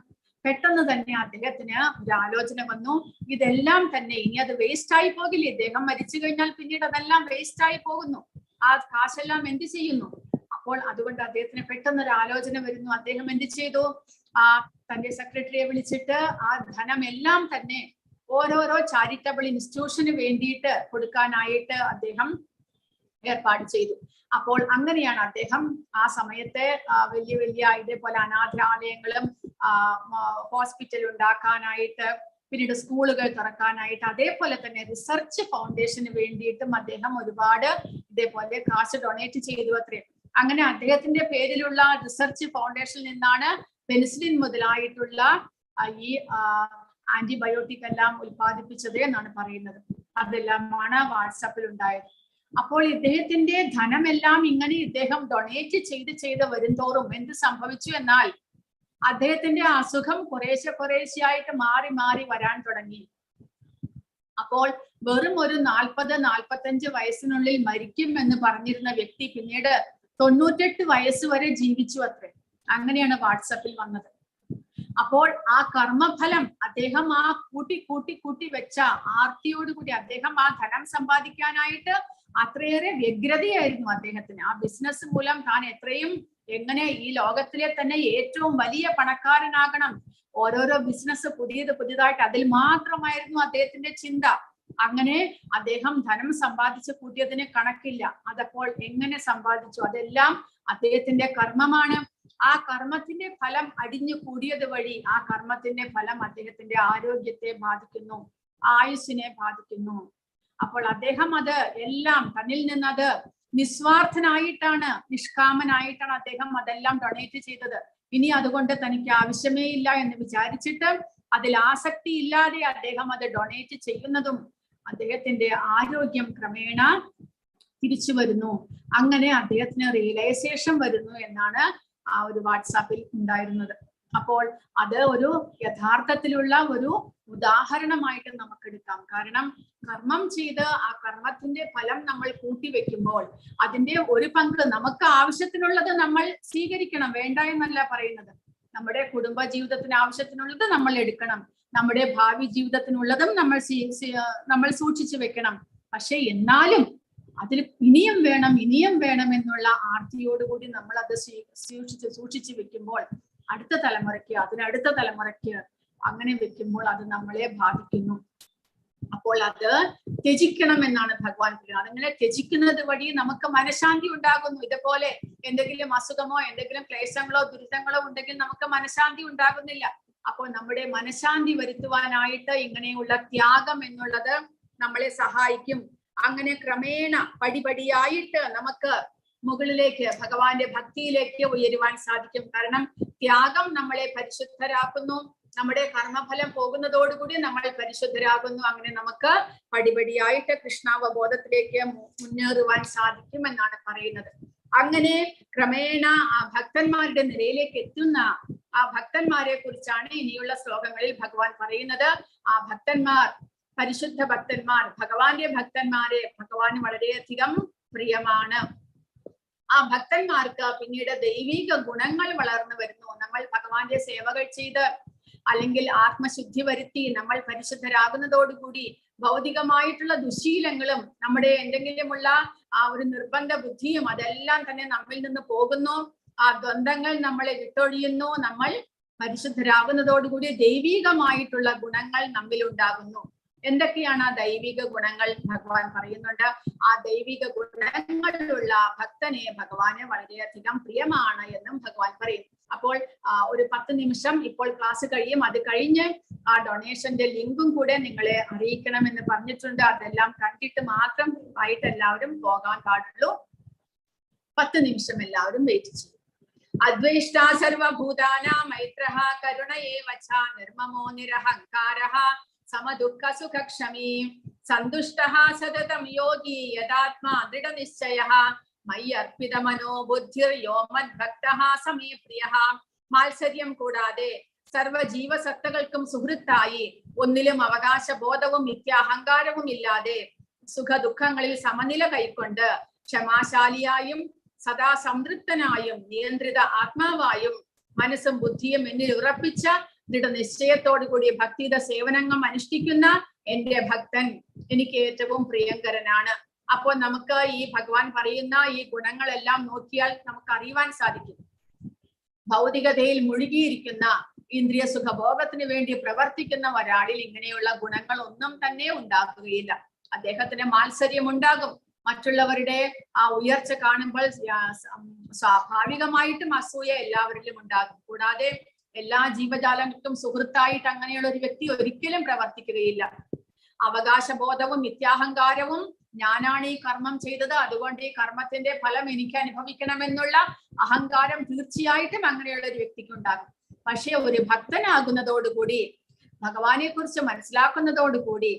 പെട്ടെന്ന് തന്നെ അദ്ദേഹത്തിന് ഒരു ആലോചന വന്നു. ഇതെല്ലാം തന്നെ ഇനി അത് വേസ്റ്റ് ആയി പോകില്ലേ? ഇദ്ദേഹം മരിച്ചു കഴിഞ്ഞാൽ പിന്നീട് അതെല്ലാം വേസ്റ്റ് ആയി പോകുന്നു. ആ കാശെല്ലാം എന്ത് ചെയ്യുന്നു? അപ്പോൾ അതുകൊണ്ട് അദ്ദേഹത്തിന് പെട്ടെന്ന് ഒരു ആലോചന വരുന്നു. അദ്ദേഹം എന്ത് ചെയ്തു? തന്റെ സെക്രട്ടറിയെ വിളിച്ചിട്ട് ആ ധനമെല്ലാം തന്നെ ഓരോരോ ചാരിറ്റബിൾ ഇൻസ്റ്റിറ്റ്യൂഷന് വേണ്ടിയിട്ട് കൊടുക്കാനായിട്ട് അദ്ദേഹം ഏർപ്പാട് ചെയ്തു. അപ്പോൾ അങ്ങനെയാണ് അദ്ദേഹം ആ സമയത്തെ വലിയ വലിയ ഇതേപോലെ അനാഥാലയങ്ങളും ഹോസ്പിറ്റൽ ഉണ്ടാക്കാനായിട്ട്, പിന്നീട് സ്കൂളുകൾ തുറക്കാനായിട്ട്, അതേപോലെ തന്നെ റിസർച്ച് ഫൗണ്ടേഷന് വേണ്ടിയിട്ടും അദ്ദേഹം ഒരുപാട് ഇതേപോലെ കാശ് ഡൊണേറ്റ് ചെയ്തു അത്രേ. അങ്ങനെ അദ്ദേഹത്തിന്റെ പേരിലുള്ള റിസർച്ച് ഫൗണ്ടേഷനിൽ നിന്നാണ് പെനിസിലിൻ മുതലായിട്ടുള്ള ഈ ആന്റിബയോട്ടിക് എല്ലാം ഉൽപ്പാദിപ്പിച്ചത് എന്നാണ് പറയുന്നത്. അതെല്ലാമാണ് വാട്സാപ്പിൽ ഉണ്ടായത്. അപ്പോൾ ഇദ്ദേഹത്തിന്റെ ധനമെല്ലാം ഇങ്ങനെ ഇദ്ദേഹം ഡൊണേറ്റ് ചെയ്ത് വരുംതോറും എന്ത് സംഭവിച്ചു എന്നാൽ അദ്ദേഹത്തിന്റെ അസുഖം കുറേശ്ശെയായിട്ട് മാറി വരാൻ തുടങ്ങി. അപ്പോൾ വെറും ഒരു 40-45 വയസ്സിനുള്ളിൽ മരിക്കും എന്ന് പറഞ്ഞിരുന്ന വ്യക്തി പിന്നീട് 98 വയസ്സ് വരെ ജീവിച്ചു അത്രേ. അങ്ങനെയാണ് വാട്സാപ്പിൽ വന്നത്. അപ്പോൾ ആ കർമ്മഫലം അദ്ദേഹം ആ കൂട്ടി വെച്ച ആർത്തിയോടുകൂടി അദ്ദേഹം ആ ധനം സമ്പാദിക്കാനായിട്ട് അത്രയേറെ വ്യഗ്രതയായിരുന്നു അദ്ദേഹത്തിന്. ആ ബിസിനസ് മൂലം താൻ എങ്ങനെ ഈ ലോകത്തിലെ തന്നെ ഏറ്റവും വലിയ പണക്കാരനാകണം, ഓരോരോ ബിസിനസ് പുതിയതായിട്ട് അതിൽ മാത്രമായിരുന്നു അദ്ദേഹത്തിന്റെ ചിന്ത. അങ്ങനെ അദ്ദേഹം ധനം സമ്പാദിച്ച് കൂട്ടിയതിന് കണക്കില്ല. അതപ്പോൾ എങ്ങനെ സമ്പാദിച്ചു? അതെല്ലാം അദ്ദേഹത്തിന്റെ കർമ്മമാണ്. ആ കർമ്മത്തിന്റെ ഫലം അടിഞ്ഞു കൂടിയത് വഴി ആ കർമ്മത്തിന്റെ ഫലം അദ്ദേഹത്തിന്റെ ആരോഗ്യത്തെ ബാധിക്കുന്നു, ആയുസ്സിനെ ബാധിക്കുന്നു. അപ്പോൾ അദ്ദേഹം അത് എല്ലാം തന്നിൽ നിന്നത് നിസ്വാർത്ഥനായിട്ടാണ്, നിഷ്കാമനായിട്ടാണ് അദ്ദേഹം അതെല്ലാം ഡൊണേറ്റ് ചെയ്തത്. ഇനി അതുകൊണ്ട് തനിക്ക് ആവശ്യമേ ഇല്ല എന്ന് വിചാരിച്ചിട്ട് അതിൽ ആസക്തി ഇല്ലാതെ അദ്ദേഹം അത് ഡൊണേറ്റ് ചെയ്യുന്നതും അദ്ദേഹത്തിന്റെ ആരോഗ്യം ക്രമേണ തിരിച്ചു വരുന്നു. അങ്ങനെ അദ്ദേഹത്തിന് റിയലൈസേഷൻ വരുന്നു എന്നാണ് ആ ഒരു വാട്സാപ്പിൽ ഉണ്ടായിരുന്നത്. അപ്പോൾ അത് ഒരു യഥാർത്ഥത്തിലുള്ള ഒരു ഉദാഹരണമായിട്ട് നമുക്ക് എടുക്കാം. കാരണം കർമ്മം ചെയ്ത് ആ കർമ്മത്തിന്റെ ഫലം നമ്മൾ കൂട്ടിവെക്കുമ്പോൾ അതിന്റെ ഒരു പങ്ക് നമുക്ക് ആവശ്യത്തിനുള്ളത് നമ്മൾ സ്വീകരിക്കണം, വേണ്ട എന്നല്ല പറയുന്നത്. നമ്മുടെ കുടുംബ ജീവിതത്തിന് ആവശ്യത്തിനുള്ളത് നമ്മൾ എടുക്കണം, നമ്മുടെ ഭാവി ജീവിതത്തിനുള്ളതും നമ്മൾ സൂക്ഷിച്ചു വെക്കണം. പക്ഷെ എന്നാലും അതിൽ ഇനിയും വേണം എന്നുള്ള ആർത്തിയോടുകൂടി നമ്മൾ അത് സൂക്ഷിച്ചു വെക്കുമ്പോൾ അടുത്ത തലമുറയ്ക്ക്, അതിനടുത്ത തലമുറയ്ക്ക് അങ്ങനെ വെക്കുമ്പോൾ അത് നമ്മളെ ബാധിക്കുന്നു. അപ്പോൾ അത് ത്യജിക്കണം എന്നാണ് ഭഗവാൻ പറയുന്നത്. അതങ്ങനെ ത്യജിക്കുന്നത് വഴി നമുക്ക് മനഃശാന്തി ഉണ്ടാകുന്നു. ഇതുപോലെ എന്തെങ്കിലും അസുഖമോ എന്തെങ്കിലും ക്ലേശങ്ങളോ ദുരിതങ്ങളോ ഉണ്ടെങ്കിൽ നമുക്ക് മനഃശാന്തി ഉണ്ടാകുന്നില്ല. അപ്പോൾ നമ്മുടെ മനഃശാന്തി വരുത്തുവാനായിട്ട് ഇങ്ങനെയുള്ള ത്യാഗം എന്നുള്ളത് നമ്മളെ സഹായിക്കും. അങ്ങനെ ക്രമേണ പടിപടിയായിട്ട് നമുക്ക് മുകളിലേക്ക് ഭഗവാന്റെ ഭക്തിയിലേക്ക് ഉയരുവാൻ സാധിക്കും. കാരണം ത്യാഗം നമ്മളെ പരിശുദ്ധരാക്കുന്നു. നമ്മുടെ കർമ്മഫലം പോകുന്നതോടുകൂടി നമ്മൾ പരിശുദ്ധരാകുന്നു. അങ്ങനെ നമുക്ക് പടിപടിയായിട്ട് കൃഷ്ണാവബോധത്തിലേക്ക് മുന്നേറുവാൻ സാധിക്കും എന്നാണ് പറയുന്നത്. അങ്ങനെ ക്രമേണ ആ ഭക്തന്മാരുടെ നിലയിലേക്ക് എത്തുന്ന ആ ഭക്തന്മാരെ കുറിച്ചാണ് ഇനിയുള്ള ശ്ലോകങ്ങളിൽ ഭഗവാൻ പറയുന്നത്. ആ ഭക്തന്മാർ, പരിശുദ്ധ ഭക്തന്മാർ, ഭഗവാന്റെ ഭക്തന്മാരെ ഭഗവാന് വളരെയധികം പ്രിയമാണ്. ആ ഭക്തന്മാർക്ക് പിന്നീട് ദൈവിക ഗുണങ്ങൾ വളർന്നു വരുന്നു. നമ്മൾ ഭഗവാന്റെ സേവകൾ ചെയ്ത് അല്ലെങ്കിൽ ആത്മശുദ്ധി വരുത്തി നമ്മൾ പരിശുദ്ധരാകുന്നതോടുകൂടി ഭൗതികമായിട്ടുള്ള ദുശീലങ്ങളും നമ്മുടെ എന്തെങ്കിലുമുള്ള ആ ഒരു നിർബന്ധ ബുദ്ധിയും അതെല്ലാം തന്നെ നമ്മിൽ നിന്ന് പോകുന്നു. ആ ദ്വന്ദ്ങ്ങൾ നമ്മളെ വിട്ടൊഴിയുന്നു. നമ്മൾ പരിശുദ്ധരാകുന്നതോടുകൂടി ദൈവികമായിട്ടുള്ള ഗുണങ്ങൾ നമ്മിൽ ഉണ്ടാകുന്നു. എന്തൊക്കെയാണ് ആ ദൈവിക ഗുണങ്ങൾ? ഭഗവാൻ പറയുന്നുണ്ട്. ആ ദൈവിക ഗുണങ്ങളുള്ള ഭക്തനെ ഭഗവാന് വളരെയധികം പ്രിയമാണ് എന്നും ഭഗവാൻ പറയും. അപ്പോൾ ഒരു 10 നിമിഷം ഇപ്പോൾ ക്ലാസ് കഴിയും. അത് കഴിഞ്ഞ് ആ ഡൊണേഷന്റെ ലിങ്കും കൂടെ നിങ്ങളെ അറിയിക്കണമെന്ന് പറഞ്ഞിട്ടുണ്ട്. അതെല്ലാം കണ്ടിട്ട് മാത്രം ആയിട്ട് എല്ലാവരും പോകാൻ പാടുള്ളൂ. 10 നിമിഷം എല്ലാവരും വെയിറ്റ് ചെയ്യും. അദ്വേഷ്ട സർവഭൂതാനാം മൈത്രഃ കരുണ ഏവ ച നിർമ്മമോ നിരഹങ്കാരഃ സമദുഃഖ സുഖക്ഷമീ സന്തുഷ്ടഃ സതതം യോഗി യഥാത്മാ ദൃഢനിശ്ചയഃ മയി അർപ്പിത മനോബുദ്ധിർ യോ മദ്ഭക്തഃ സമേ പ്രിയഃ. മാത്സര്യം കൂടാതെ സർവ ജീവസത്തകൾക്കും സുഹൃത്തായി ഒന്നിലും അവകാശബോധവും മിഥ്യാഹങ്കാരവും ഇല്ലാതെ സുഖദുഃഖങ്ങളിൽ സമനില കൈക്കൊണ്ട് ക്ഷമാശാലിയായും സദാ സംതൃപ്തനായും നിയന്ത്രിത ആത്മാവായും മനസ്സും ബുദ്ധിയും എന്നിൽ ഉറപ്പിച്ച ദൃഢനിശ്ചയത്തോടു കൂടി ഭക്തിയുടെ സേവനങ്ങൾ അനുഷ്ഠിക്കുന്ന എന്റെ ഭക്തൻ എനിക്ക് ഏറ്റവും പ്രിയങ്കരനാണ്. അപ്പോൾ നമുക്ക് ഈ ഭഗവാൻ പറയുന്ന ഈ ഗുണങ്ങളെല്ലാം നോക്കിയാൽ നമുക്ക് അറിയുവാൻ സാധിക്കും. ഭൗതികതയിൽ മുഴുകിയിരിക്കുന്ന ഇന്ദ്രിയ സുഖഭോഗത്തിന് വേണ്ടി പ്രവർത്തിക്കുന്ന ഒരാളിൽ ഇങ്ങനെയുള്ള ഗുണങ്ങൾ ഒന്നും തന്നെ ഉണ്ടാക്കുകയില്ല. അദ്ദേഹത്തിന് മാത്സര്യം ഉണ്ടാകും. മറ്റുള്ളവരുടെ ആ ഉയർച്ച കാണുമ്പോൾ സ്വാഭാവികമായിട്ടും അസൂയ എല്ലാവരിലും ഉണ്ടാകും. കൂടാതെ എല്ലാ ജീവജാലങ്ങൾക്കും സുഹൃത്തായിട്ട് അങ്ങനെയുള്ള ഒരു വ്യക്തി ഒരിക്കലും പ്രവർത്തിക്കുകയില്ല. അവകാശബോധവും മിഥ്യാഹങ്കാരവും ഞാനാണ് ഈ കർമ്മം ചെയ്തത്, അതുകൊണ്ട് ഈ കർമ്മത്തിന്റെ ഫലം എനിക്ക് അനുഭവിക്കണമെന്നുള്ള അഹങ്കാരം തീർച്ചയായിട്ടും അങ്ങനെയുള്ള ഒരു വ്യക്തിക്ക് ഉണ്ടാകും. പക്ഷെ ഒരു ഭക്തനാകുന്നതോടുകൂടി, ഭഗവാനെ കുറിച്ച് മനസ്സിലാക്കുന്നതോടുകൂടി,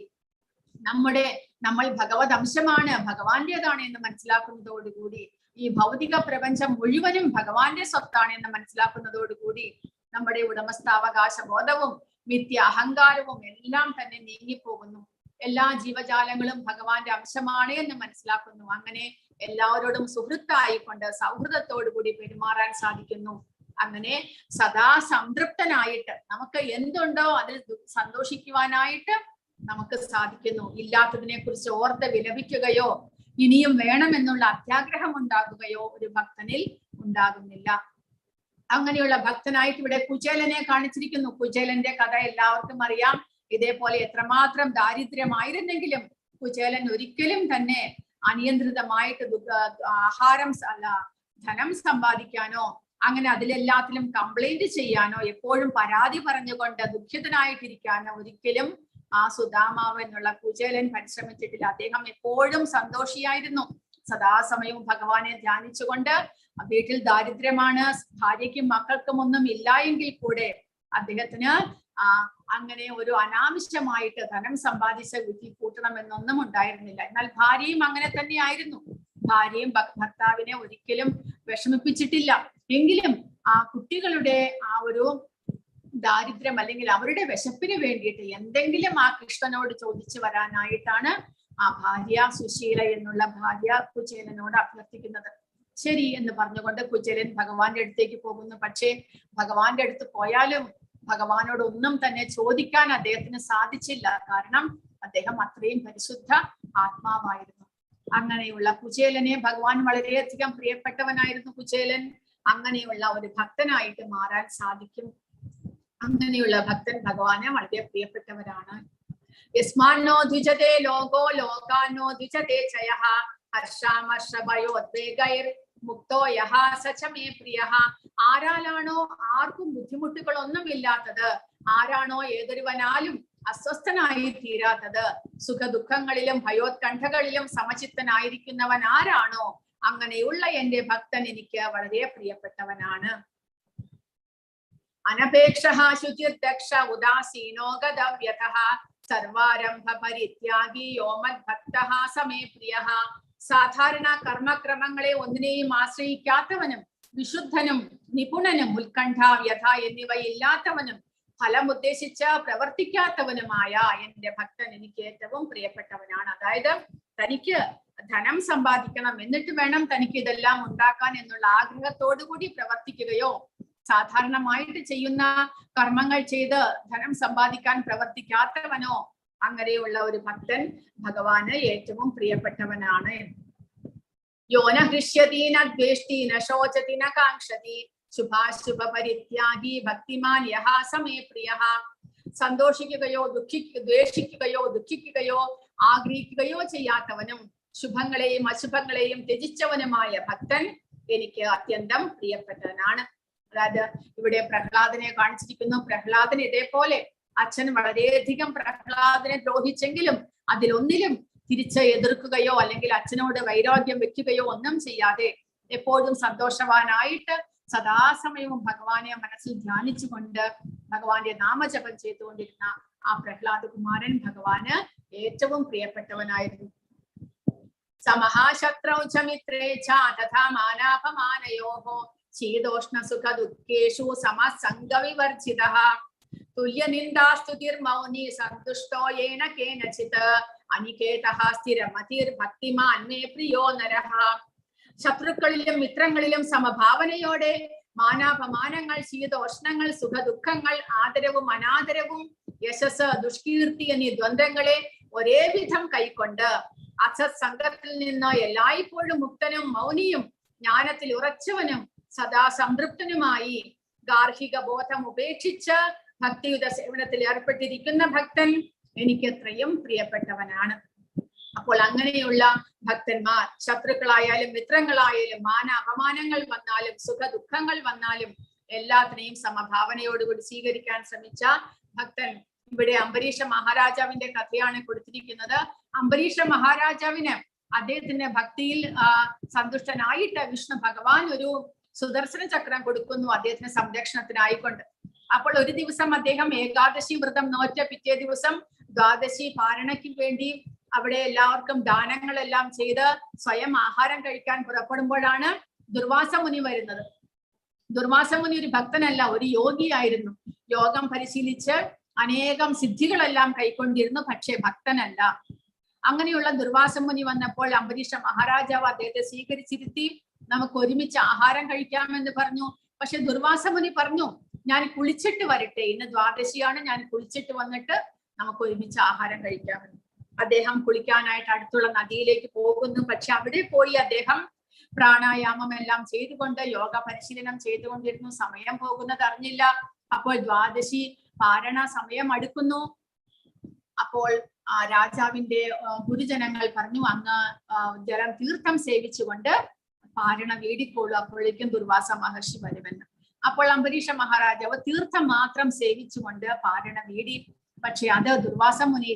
നമ്മൾ ഭഗവത് അംശമാണ്, ഭഗവാന്റേതാണ് എന്ന് മനസ്സിലാക്കുന്നതോടുകൂടി, ഈ ഭൗതിക പ്രപഞ്ചം മുഴുവനും ഭഗവാന്റെ സ്വത്താണ് എന്ന് മനസ്സിലാക്കുന്നതോടുകൂടി നമ്മുടെ ഉടമസ്ഥാവകാശ ബോധവും മിഥ്യ അഹങ്കാരവും എല്ലാം തന്നെ നീങ്ങിപ്പോകുന്നു. എല്ലാ ജീവജാലങ്ങളും ഭഗവാന്റെ അംശമാണ് എന്ന് മനസ്സിലാക്കുന്നു. അങ്ങനെ എല്ലാവരോടും സുഹൃത്തായിക്കൊണ്ട് സൗഹൃദത്തോടു കൂടി പെരുമാറാൻ സാധിക്കുന്നു. അങ്ങനെ സദാ സംതൃപ്തനായിട്ട് നമുക്ക് എന്തുണ്ടോ അതിൽ സന്തോഷിക്കുവാനായിട്ട് നമുക്ക് സാധിക്കുന്നു. ഇല്ലാത്തതിനെ കുറിച്ച് ഓർത്ത് വിലപിക്കുകയോ ഇനിയും വേണമെന്നുള്ള അത്യാഗ്രഹം ഉണ്ടാകുകയോ ഒരു ഭക്തനിൽ ഉണ്ടാകുന്നില്ല. അങ്ങനെയുള്ള ഭക്തനായിട്ട് ഇവിടെ കുചേലനെ കാണിച്ചിരിക്കുന്നു. കുചേലന്റെ കഥ എല്ലാവർക്കും അറിയാം. ഇതേപോലെ എത്രമാത്രം ദാരിദ്ര്യമായിരുന്നെങ്കിലും കുചേലൻ ഒരിക്കലും തന്നെ അനിയന്ത്രിതമായിട്ട് ധനം സമ്പാദിക്കാനോ അങ്ങനെ അതിലെല്ലാത്തിലും കംപ്ലൈന്റ് ചെയ്യാനോ എപ്പോഴും പരാതി പറഞ്ഞുകൊണ്ട് ദുഃഖിതനായിട്ടിരിക്കാനോ ഒരിക്കലും ആ സുദാമാവ് എന്നുള്ള കുചേലൻ പരിശ്രമിച്ചിട്ടില്ല. അദ്ദേഹം എപ്പോഴും സന്തോഷിയായിരുന്നു. സദാസമയവും ഭഗവാനെ ധ്യാനിച്ചുകൊണ്ട്, വീട്ടിൽ ദാരിദ്ര്യമാണ്, ഭാര്യയ്ക്കും മക്കൾക്കും ഒന്നും ഇല്ല എങ്കിൽ കൂടെ അദ്ദേഹത്തിന് അങ്ങനെ ഒരു അനാവശ്യമായിട്ട് ധനം സമ്പാദിച്ച വീട്ടിൽ കൂട്ടണമെന്നൊന്നും ഉണ്ടായിരുന്നില്ല. എന്നാൽ ഭാര്യയും അങ്ങനെ തന്നെയായിരുന്നു. ഭാര്യയും ഭർത്താവിനെ ഒരിക്കലും വിഷമിപ്പിച്ചിട്ടില്ല. എങ്കിലും ആ കുട്ടികളുടെ ആ ഒരു ദാരിദ്ര്യം അല്ലെങ്കിൽ അവരുടെ വിശപ്പിന് വേണ്ടിയിട്ട് എന്തെങ്കിലും ആ കൃഷ്ണനോട് ചോദിച്ചു വരാനായിട്ടാണ് ആ ഭാര്യ, സുശീല എന്നുള്ള ഭാര്യ കുചേലനോട് അഭ്യർത്ഥിക്കുന്നത്. ശരി എന്ന് പറഞ്ഞുകൊണ്ട് കുചേലൻ ഭഗവാന്റെ അടുത്തേക്ക് പോകുന്നു. പക്ഷേ ഭഗവാന്റെ അടുത്ത് പോയാലും ഭഗവാനോട് ഒന്നും തന്നെ ചോദിക്കാൻ അദ്ദേഹത്തിന് സാധിച്ചില്ല. കാരണം അദ്ദേഹം അത്രയും പരിശുദ്ധ ആത്മാവായിരുന്നു. അങ്ങനെയുള്ള കുചേലനെ ഭഗവാൻ വളരെയധികം പ്രിയപ്പെട്ടവനായിരുന്നു. കുചേലൻ അങ്ങനെയുള്ള ഒരു ഭക്തനായിട്ട് മാറാൻ സാധിക്കും. അങ്ങനെയുള്ള ഭക്തൻ ഭഗവാനെ വളരെ പ്രിയപ്പെട്ടവരാണ്. യസ്മാന്നോ ദ്വിജതേ ലോകോ ലോകാന്നോ ദ്വിജതേ ചയഃ ഹർഷാമർഷഭയോദ്വേഗൈർ മുക്തോ യഹ സചമേ പ്രിയഃ. ആരാലാണോ ആർക്കും ബുദ്ധിമുട്ടുകളൊന്നും ഇല്ലാത്തത്, ആരാണോ ഏതൊരുവനാലും അസ്വസ്ഥനായി തീരാത്തത്, സുഖദുഃഖങ്ങളിലും ഭയോത്കണ്ഠകളിലും സമചിത്തനായിരിക്കുന്നവൻ ആരാണോ, അങ്ങനെയുള്ള എന്റെ ഭക്തൻ എനിക്ക് വളരെ പ്രിയപ്പെട്ടവനാണ്. അനപേക്ഷഃ ശുചിർദക്ഷ ഉദാസീനോ ഗതവ്യഥഃ സർവാരംഭ പരിത്യാഗി യോ മദ്ഭക്തഃ സമേ പ്രിയഃ. സാധാരണ കർമ്മക്രമങ്ങളെ ഒന്നിനെയും ആശ്രയിക്കാത്തവനും വിശുദ്ധനും നിപുണനും ഉത്കണ്ഠ വ്യഥ എന്നിവയില്ലാത്തവനും ഫലം ഉദ്ദേശിച്ച് പ്രവർത്തിക്കാത്തവനുമായ എന്റെ ഭക്തൻ എനിക്ക് ഏറ്റവും പ്രിയപ്പെട്ടവനാണ്. അതായത് തനിക്ക് ധനം സമ്പാദിക്കണം, എന്നിട്ട് വേണം തനിക്ക് ഇതെല്ലാം ഉണ്ടാക്കാൻ എന്നുള്ള ആഗ്രഹത്തോടു കൂടി പ്രവർത്തിക്കുകയോ സാധാരണമായിട്ട് ചെയ്യുന്ന കർമ്മങ്ങൾ ചെയ്ത് ധനം സമ്പാദിക്കാൻ പ്രവർത്തിക്കാത്തവനോ അങ്ങനെയുള്ള ഒരു ഭക്തൻ ഭഗവാന് ഏറ്റവും പ്രിയപ്പെട്ടവനാണ്. യോന ഹൃഷ്യതീന ദ്വേഷ്ടി ന ശോചതി ന കാംക്ഷതി ശുഭാശുഭ പരിത്യാഗി ഭക്തിമാൻ യഹ സമേ പ്രിയഃ. സന്തോഷിക്കുകയോ ദ്വേഷിക്കുകയോ ദുഃഖിക്കുകയോ ആഗ്രഹിക്കുകയോ ചെയ്യാത്തവനും ശുഭങ്ങളെയും അശുഭങ്ങളെയും ത്യജിച്ചവനുമായ ഭക്തൻ എനിക്ക് അത്യന്തം പ്രിയപ്പെട്ടവനാണ്. അതായത് ഇവിടെ പ്രഹ്ലാദനെ കാണിച്ചിരിക്കുന്നു. പ്രഹ്ലാദൻ ഇതേപോലെ അച്ഛൻ വളരെയധികം പ്രഹ്ലാദനെ ദ്രോഹിച്ചെങ്കിലും അതിലൊന്നിലും തിരിച്ച് എതിർക്കുകയോ അല്ലെങ്കിൽ അച്ഛനോട് വൈരാഗ്യം വെക്കുകയോ ഒന്നും ചെയ്യാതെ എപ്പോഴും സന്തോഷവാനായിട്ട് സദാസമയവും ഭഗവാനെ മനസ്സിൽ ധ്യാനിച്ചുകൊണ്ട് ഭഗവാന്റെ നാമജപം ചെയ്തുകൊണ്ടിരുന്ന ആ പ്രഹ്ലാദ കുമാരൻ ഭഗവാന് ഏറ്റവും പ്രിയപ്പെട്ടവനായിരുന്നു. സമഹാശത്രൗ ച മിത്രേ ച തഥാ മാനാപമാനയോഹോ ശീതോഷ്ണ സുഖ ദുഃഖേഷു സമസംഗവിവർജിതഃ തുല്യനിന്ദാസ്തുതിർമൗനി സന്തുഷ്ടോ യേന കേനചിത് അനികേതഃ സ്ഥിരമതിർഭക്തിമാൻ മേ പ്രിയോ നരഃ. ശത്രുക്കളിലും മിത്രങ്ങളിലും സമഭാവനയോടെ മാനാപമാനങ്ങൾ, ശീതോഷ്ണങ്ങൾ, സുഖദുഃഖങ്ങൾ, ആദരവും അനാദരവും, യശസ്, ദുഷ്കീർത്തി എന്നീ ദ്വന്ദ്ങ്ങളെ ഒരേ വിധം കൈക്കൊണ്ട് അസത് സംഘത്തിൽ നിന്ന് എല്ലായ്പ്പോഴും മുക്തനും മൗനിയും ജ്ഞാനത്തിൽ ഉറച്ചവനും സദാ സംതൃപ്തനുമായി ഗാർഹിക ബോധം ഉപേക്ഷിച്ച് ഭക്തിയുത സേവനത്തിൽ ഏർപ്പെട്ടിരിക്കുന്ന ഭക്തൻ എനിക്ക് എത്രയും പ്രിയപ്പെട്ടവനാണ്. അപ്പോൾ അങ്ങനെയുള്ള ഭക്തന്മാർ ശത്രുക്കളായാലും മിത്രങ്ങളായാലും അപമാനങ്ങൾ വന്നാലും സുഖ ദുഃഖങ്ങൾ വന്നാലും എല്ലാത്തിനെയും സമഭാവനയോടുകൂടി സ്വീകരിക്കാൻ ശ്രമിച്ച ഭക്തൻ. ഇവിടെ അംബരീഷ മഹാരാജാവിന്റെ കഥയാണ് കൊടുത്തിരിക്കുന്നത്. അംബരീഷ മഹാരാജാവിന് അദ്ദേഹത്തിന്റെ ഭക്തിയിൽ സന്തുഷ്ടനായിട്ട് വിഷ്ണു ഭഗവാൻ ഒരു സുദർശന ചക്രം കൊടുക്കുന്നു അദ്ദേഹത്തിന് സംരക്ഷണത്തിനായിക്കൊണ്ട്. അപ്പോൾ ഒരു ദിവസം അദ്ദേഹം ഏകാദശി വ്രതം നോറ്റ പിറ്റേ ദിവസം ദ്വാദശി പാരണയ്ക്ക് വേണ്ടി അവിടെ എല്ലാവർക്കും ദാനങ്ങളെല്ലാം ചെയ്ത് സ്വയം ആഹാരം കഴിക്കാൻ പുറപ്പെടുമ്പോഴാണ് ദുർവാസ മുനി വരുന്നത്. ദുർവാസ മുനി ഒരു ഭക്തനല്ല, ഒരു യോഗിയായിരുന്നു. യോഗം പരിശീലിച്ച് അനേകം സിദ്ധികളെല്ലാം കൈക്കൊണ്ടിരുന്നു, പക്ഷേ ഭക്തനല്ല. അങ്ങനെയുള്ള ദുർവാസ മുനി വന്നപ്പോൾ അംബരീഷ മഹാരാജാവ് അദ്ദേഹത്തെ സ്വീകരിച്ചിരുത്തി നമുക്ക് ഒരുമിച്ച് ആഹാരം കഴിക്കാമെന്ന് പറഞ്ഞു. പക്ഷെ ദുർവാസ മുനി പറഞ്ഞു, ഞാൻ കുളിച്ചിട്ട് വരട്ടെ, ഇന്ന് ദ്വാദശിയാണ്, ഞാൻ കുളിച്ചിട്ട് വന്നിട്ട് നമുക്ക് ഒരുമിച്ച് ആഹാരം കഴിക്കാമെന്ന്. അദ്ദേഹം കുളിക്കാനായിട്ട് അടുത്തുള്ള നദിയിലേക്ക് പോകുന്നു. പക്ഷെ അവിടെ പോയി അദ്ദേഹം പ്രാണായാമം എല്ലാം ചെയ്തുകൊണ്ട് യോഗ പരിശീലനം ചെയ്തുകൊണ്ടിരുന്നു. സമയം പോകുന്നത് അറിഞ്ഞില്ല. അപ്പോൾ ദ്വാദശി പാരണ സമയം അടുക്കുന്നു. അപ്പോൾ രാജാവിന്റെ ഗുരുജനങ്ങൾ പറഞ്ഞു, അങ്ങ് ജലം തീർത്ഥം സേവിച്ചുകൊണ്ട് പാരണ വീടിക്കോളൂ, അപ്പോഴേക്കും ദുർവാസ മഹർഷി വരുമെന്ന്. അപ്പോൾ അംബരീഷ മഹാരാജാവ് തീർത്ഥം മാത്രം സേവിച്ചുകൊണ്ട് പാരണ വീടി. പക്ഷെ അത് ദുർവാസ മുനി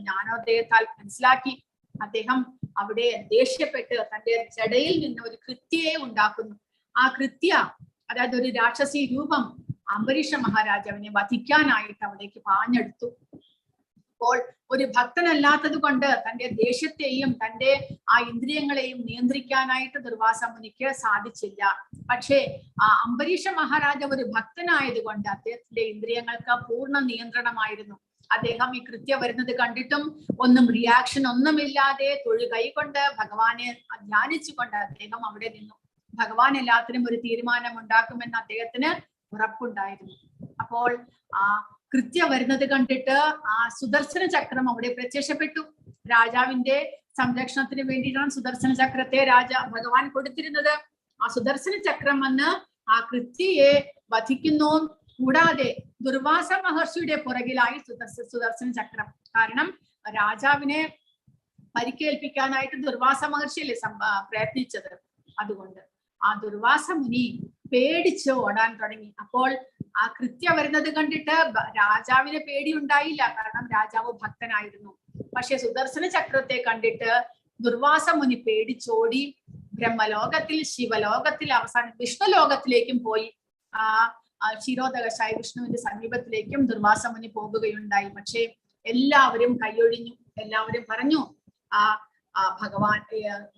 ജ്ഞാനോദയത്താൽ മനസ്സിലാക്കി. അദ്ദേഹം അവിടെ ദേഷ്യപ്പെട്ട് തന്റെ ജടയിൽ നിന്ന് ഒരു കൃത്യയെ ഉണ്ടാക്കുന്നു. ആ കൃത്യ, അതായത് ഒരു രാക്ഷസി രൂപം, അംബരീഷ മഹാരാജാവിനെ വധിക്കാനായിട്ട് അവിടേക്ക് പാഞ്ഞെടുത്തു. അപ്പോൾ ഒരു ഭക്തനല്ലാത്തത് കൊണ്ട് തന്റെ ദേഷ്യത്തെയും തന്റെ ആ ഇന്ദ്രിയങ്ങളെയും നിയന്ത്രിക്കാനായിട്ട് ദുർവാസ മുനിക്ക് സാധിച്ചില്ല. പക്ഷേ അംബരീഷ മഹാരാജാവ് ഒരു ഭക്തനായതുകൊണ്ട് അദ്ദേഹത്തിന്റെ ഇന്ദ്രിയങ്ങൾക്ക് പൂർണ്ണ നിയന്ത്രണമായിരുന്നു. അദ്ദേഹം ഈ കൃത്യ വരുന്നത് കണ്ടിട്ടും ഒന്നും റിയാക്ഷൻ ഒന്നുമില്ലാതെ കൈകൊണ്ട് ഭഗവാനെ ധ്യാനിച്ചുകൊണ്ട് അദ്ദേഹം അവിടെ നിന്നു. ഭഗവാൻ എല്ലാത്തിനും ഒരു തീരുമാനം ഉണ്ടാക്കുമെന്ന് അദ്ദേഹത്തിന് ഉറപ്പുണ്ടായിരുന്നു. അപ്പോൾ ആ കൃത്യ വരുന്നത് കണ്ടിട്ട് ആ സുദർശന ചക്രം അവിടെ പ്രത്യക്ഷപ്പെട്ടു. രാജാവിന്റെ സംരക്ഷണത്തിന് വേണ്ടിയിട്ടാണ് സുദർശന ചക്രത്തെ ഭഗവാൻ കൊടുത്തിരുന്നത്. ആ സുദർശന ചക്രം വന്ന് ആ കൃത്യയെ വധിക്കുന്നു. കൂടാതെ ദുർവാസ മഹർഷിയുടെ പുറകിലായി സുദർശന ചക്രം. കാരണം രാജാവിനെ പരിക്കേൽപ്പിക്കാനായിട്ട് ദുർവാസ മഹർഷിയല്ലേ പ്രയത്നിച്ചത്. അതുകൊണ്ട് ആ ദുർവാസ മുനി പേടിച്ച് ഓടാൻ തുടങ്ങി. അപ്പോൾ ആ കൃത്യ വരുന്നത് കണ്ടിട്ട് രാജാവിന് പേടി ഉണ്ടായില്ല, കാരണം രാജാവ് ഭക്തനായിരുന്നു. പക്ഷെ സുദർശന ചക്രത്തെ കണ്ടിട്ട് ദുർവാസ മുനി പേടിച്ചോടി ബ്രഹ്മലോകത്തിൽ, ശിവലോകത്തിൽ, അവസാനം വിഷ്ണുലോകത്തിലേക്കും പോയി. ക്ഷീരോദകശായ വിഷ്ണുവിന്റെ സമീപത്തിലേക്കും ദുർവാസ മുനി പോകുകയുണ്ടായി. പക്ഷെ എല്ലാവരും കൈയൊഴിഞ്ഞു. എല്ലാവരും പറഞ്ഞു, ഭഗവാൻ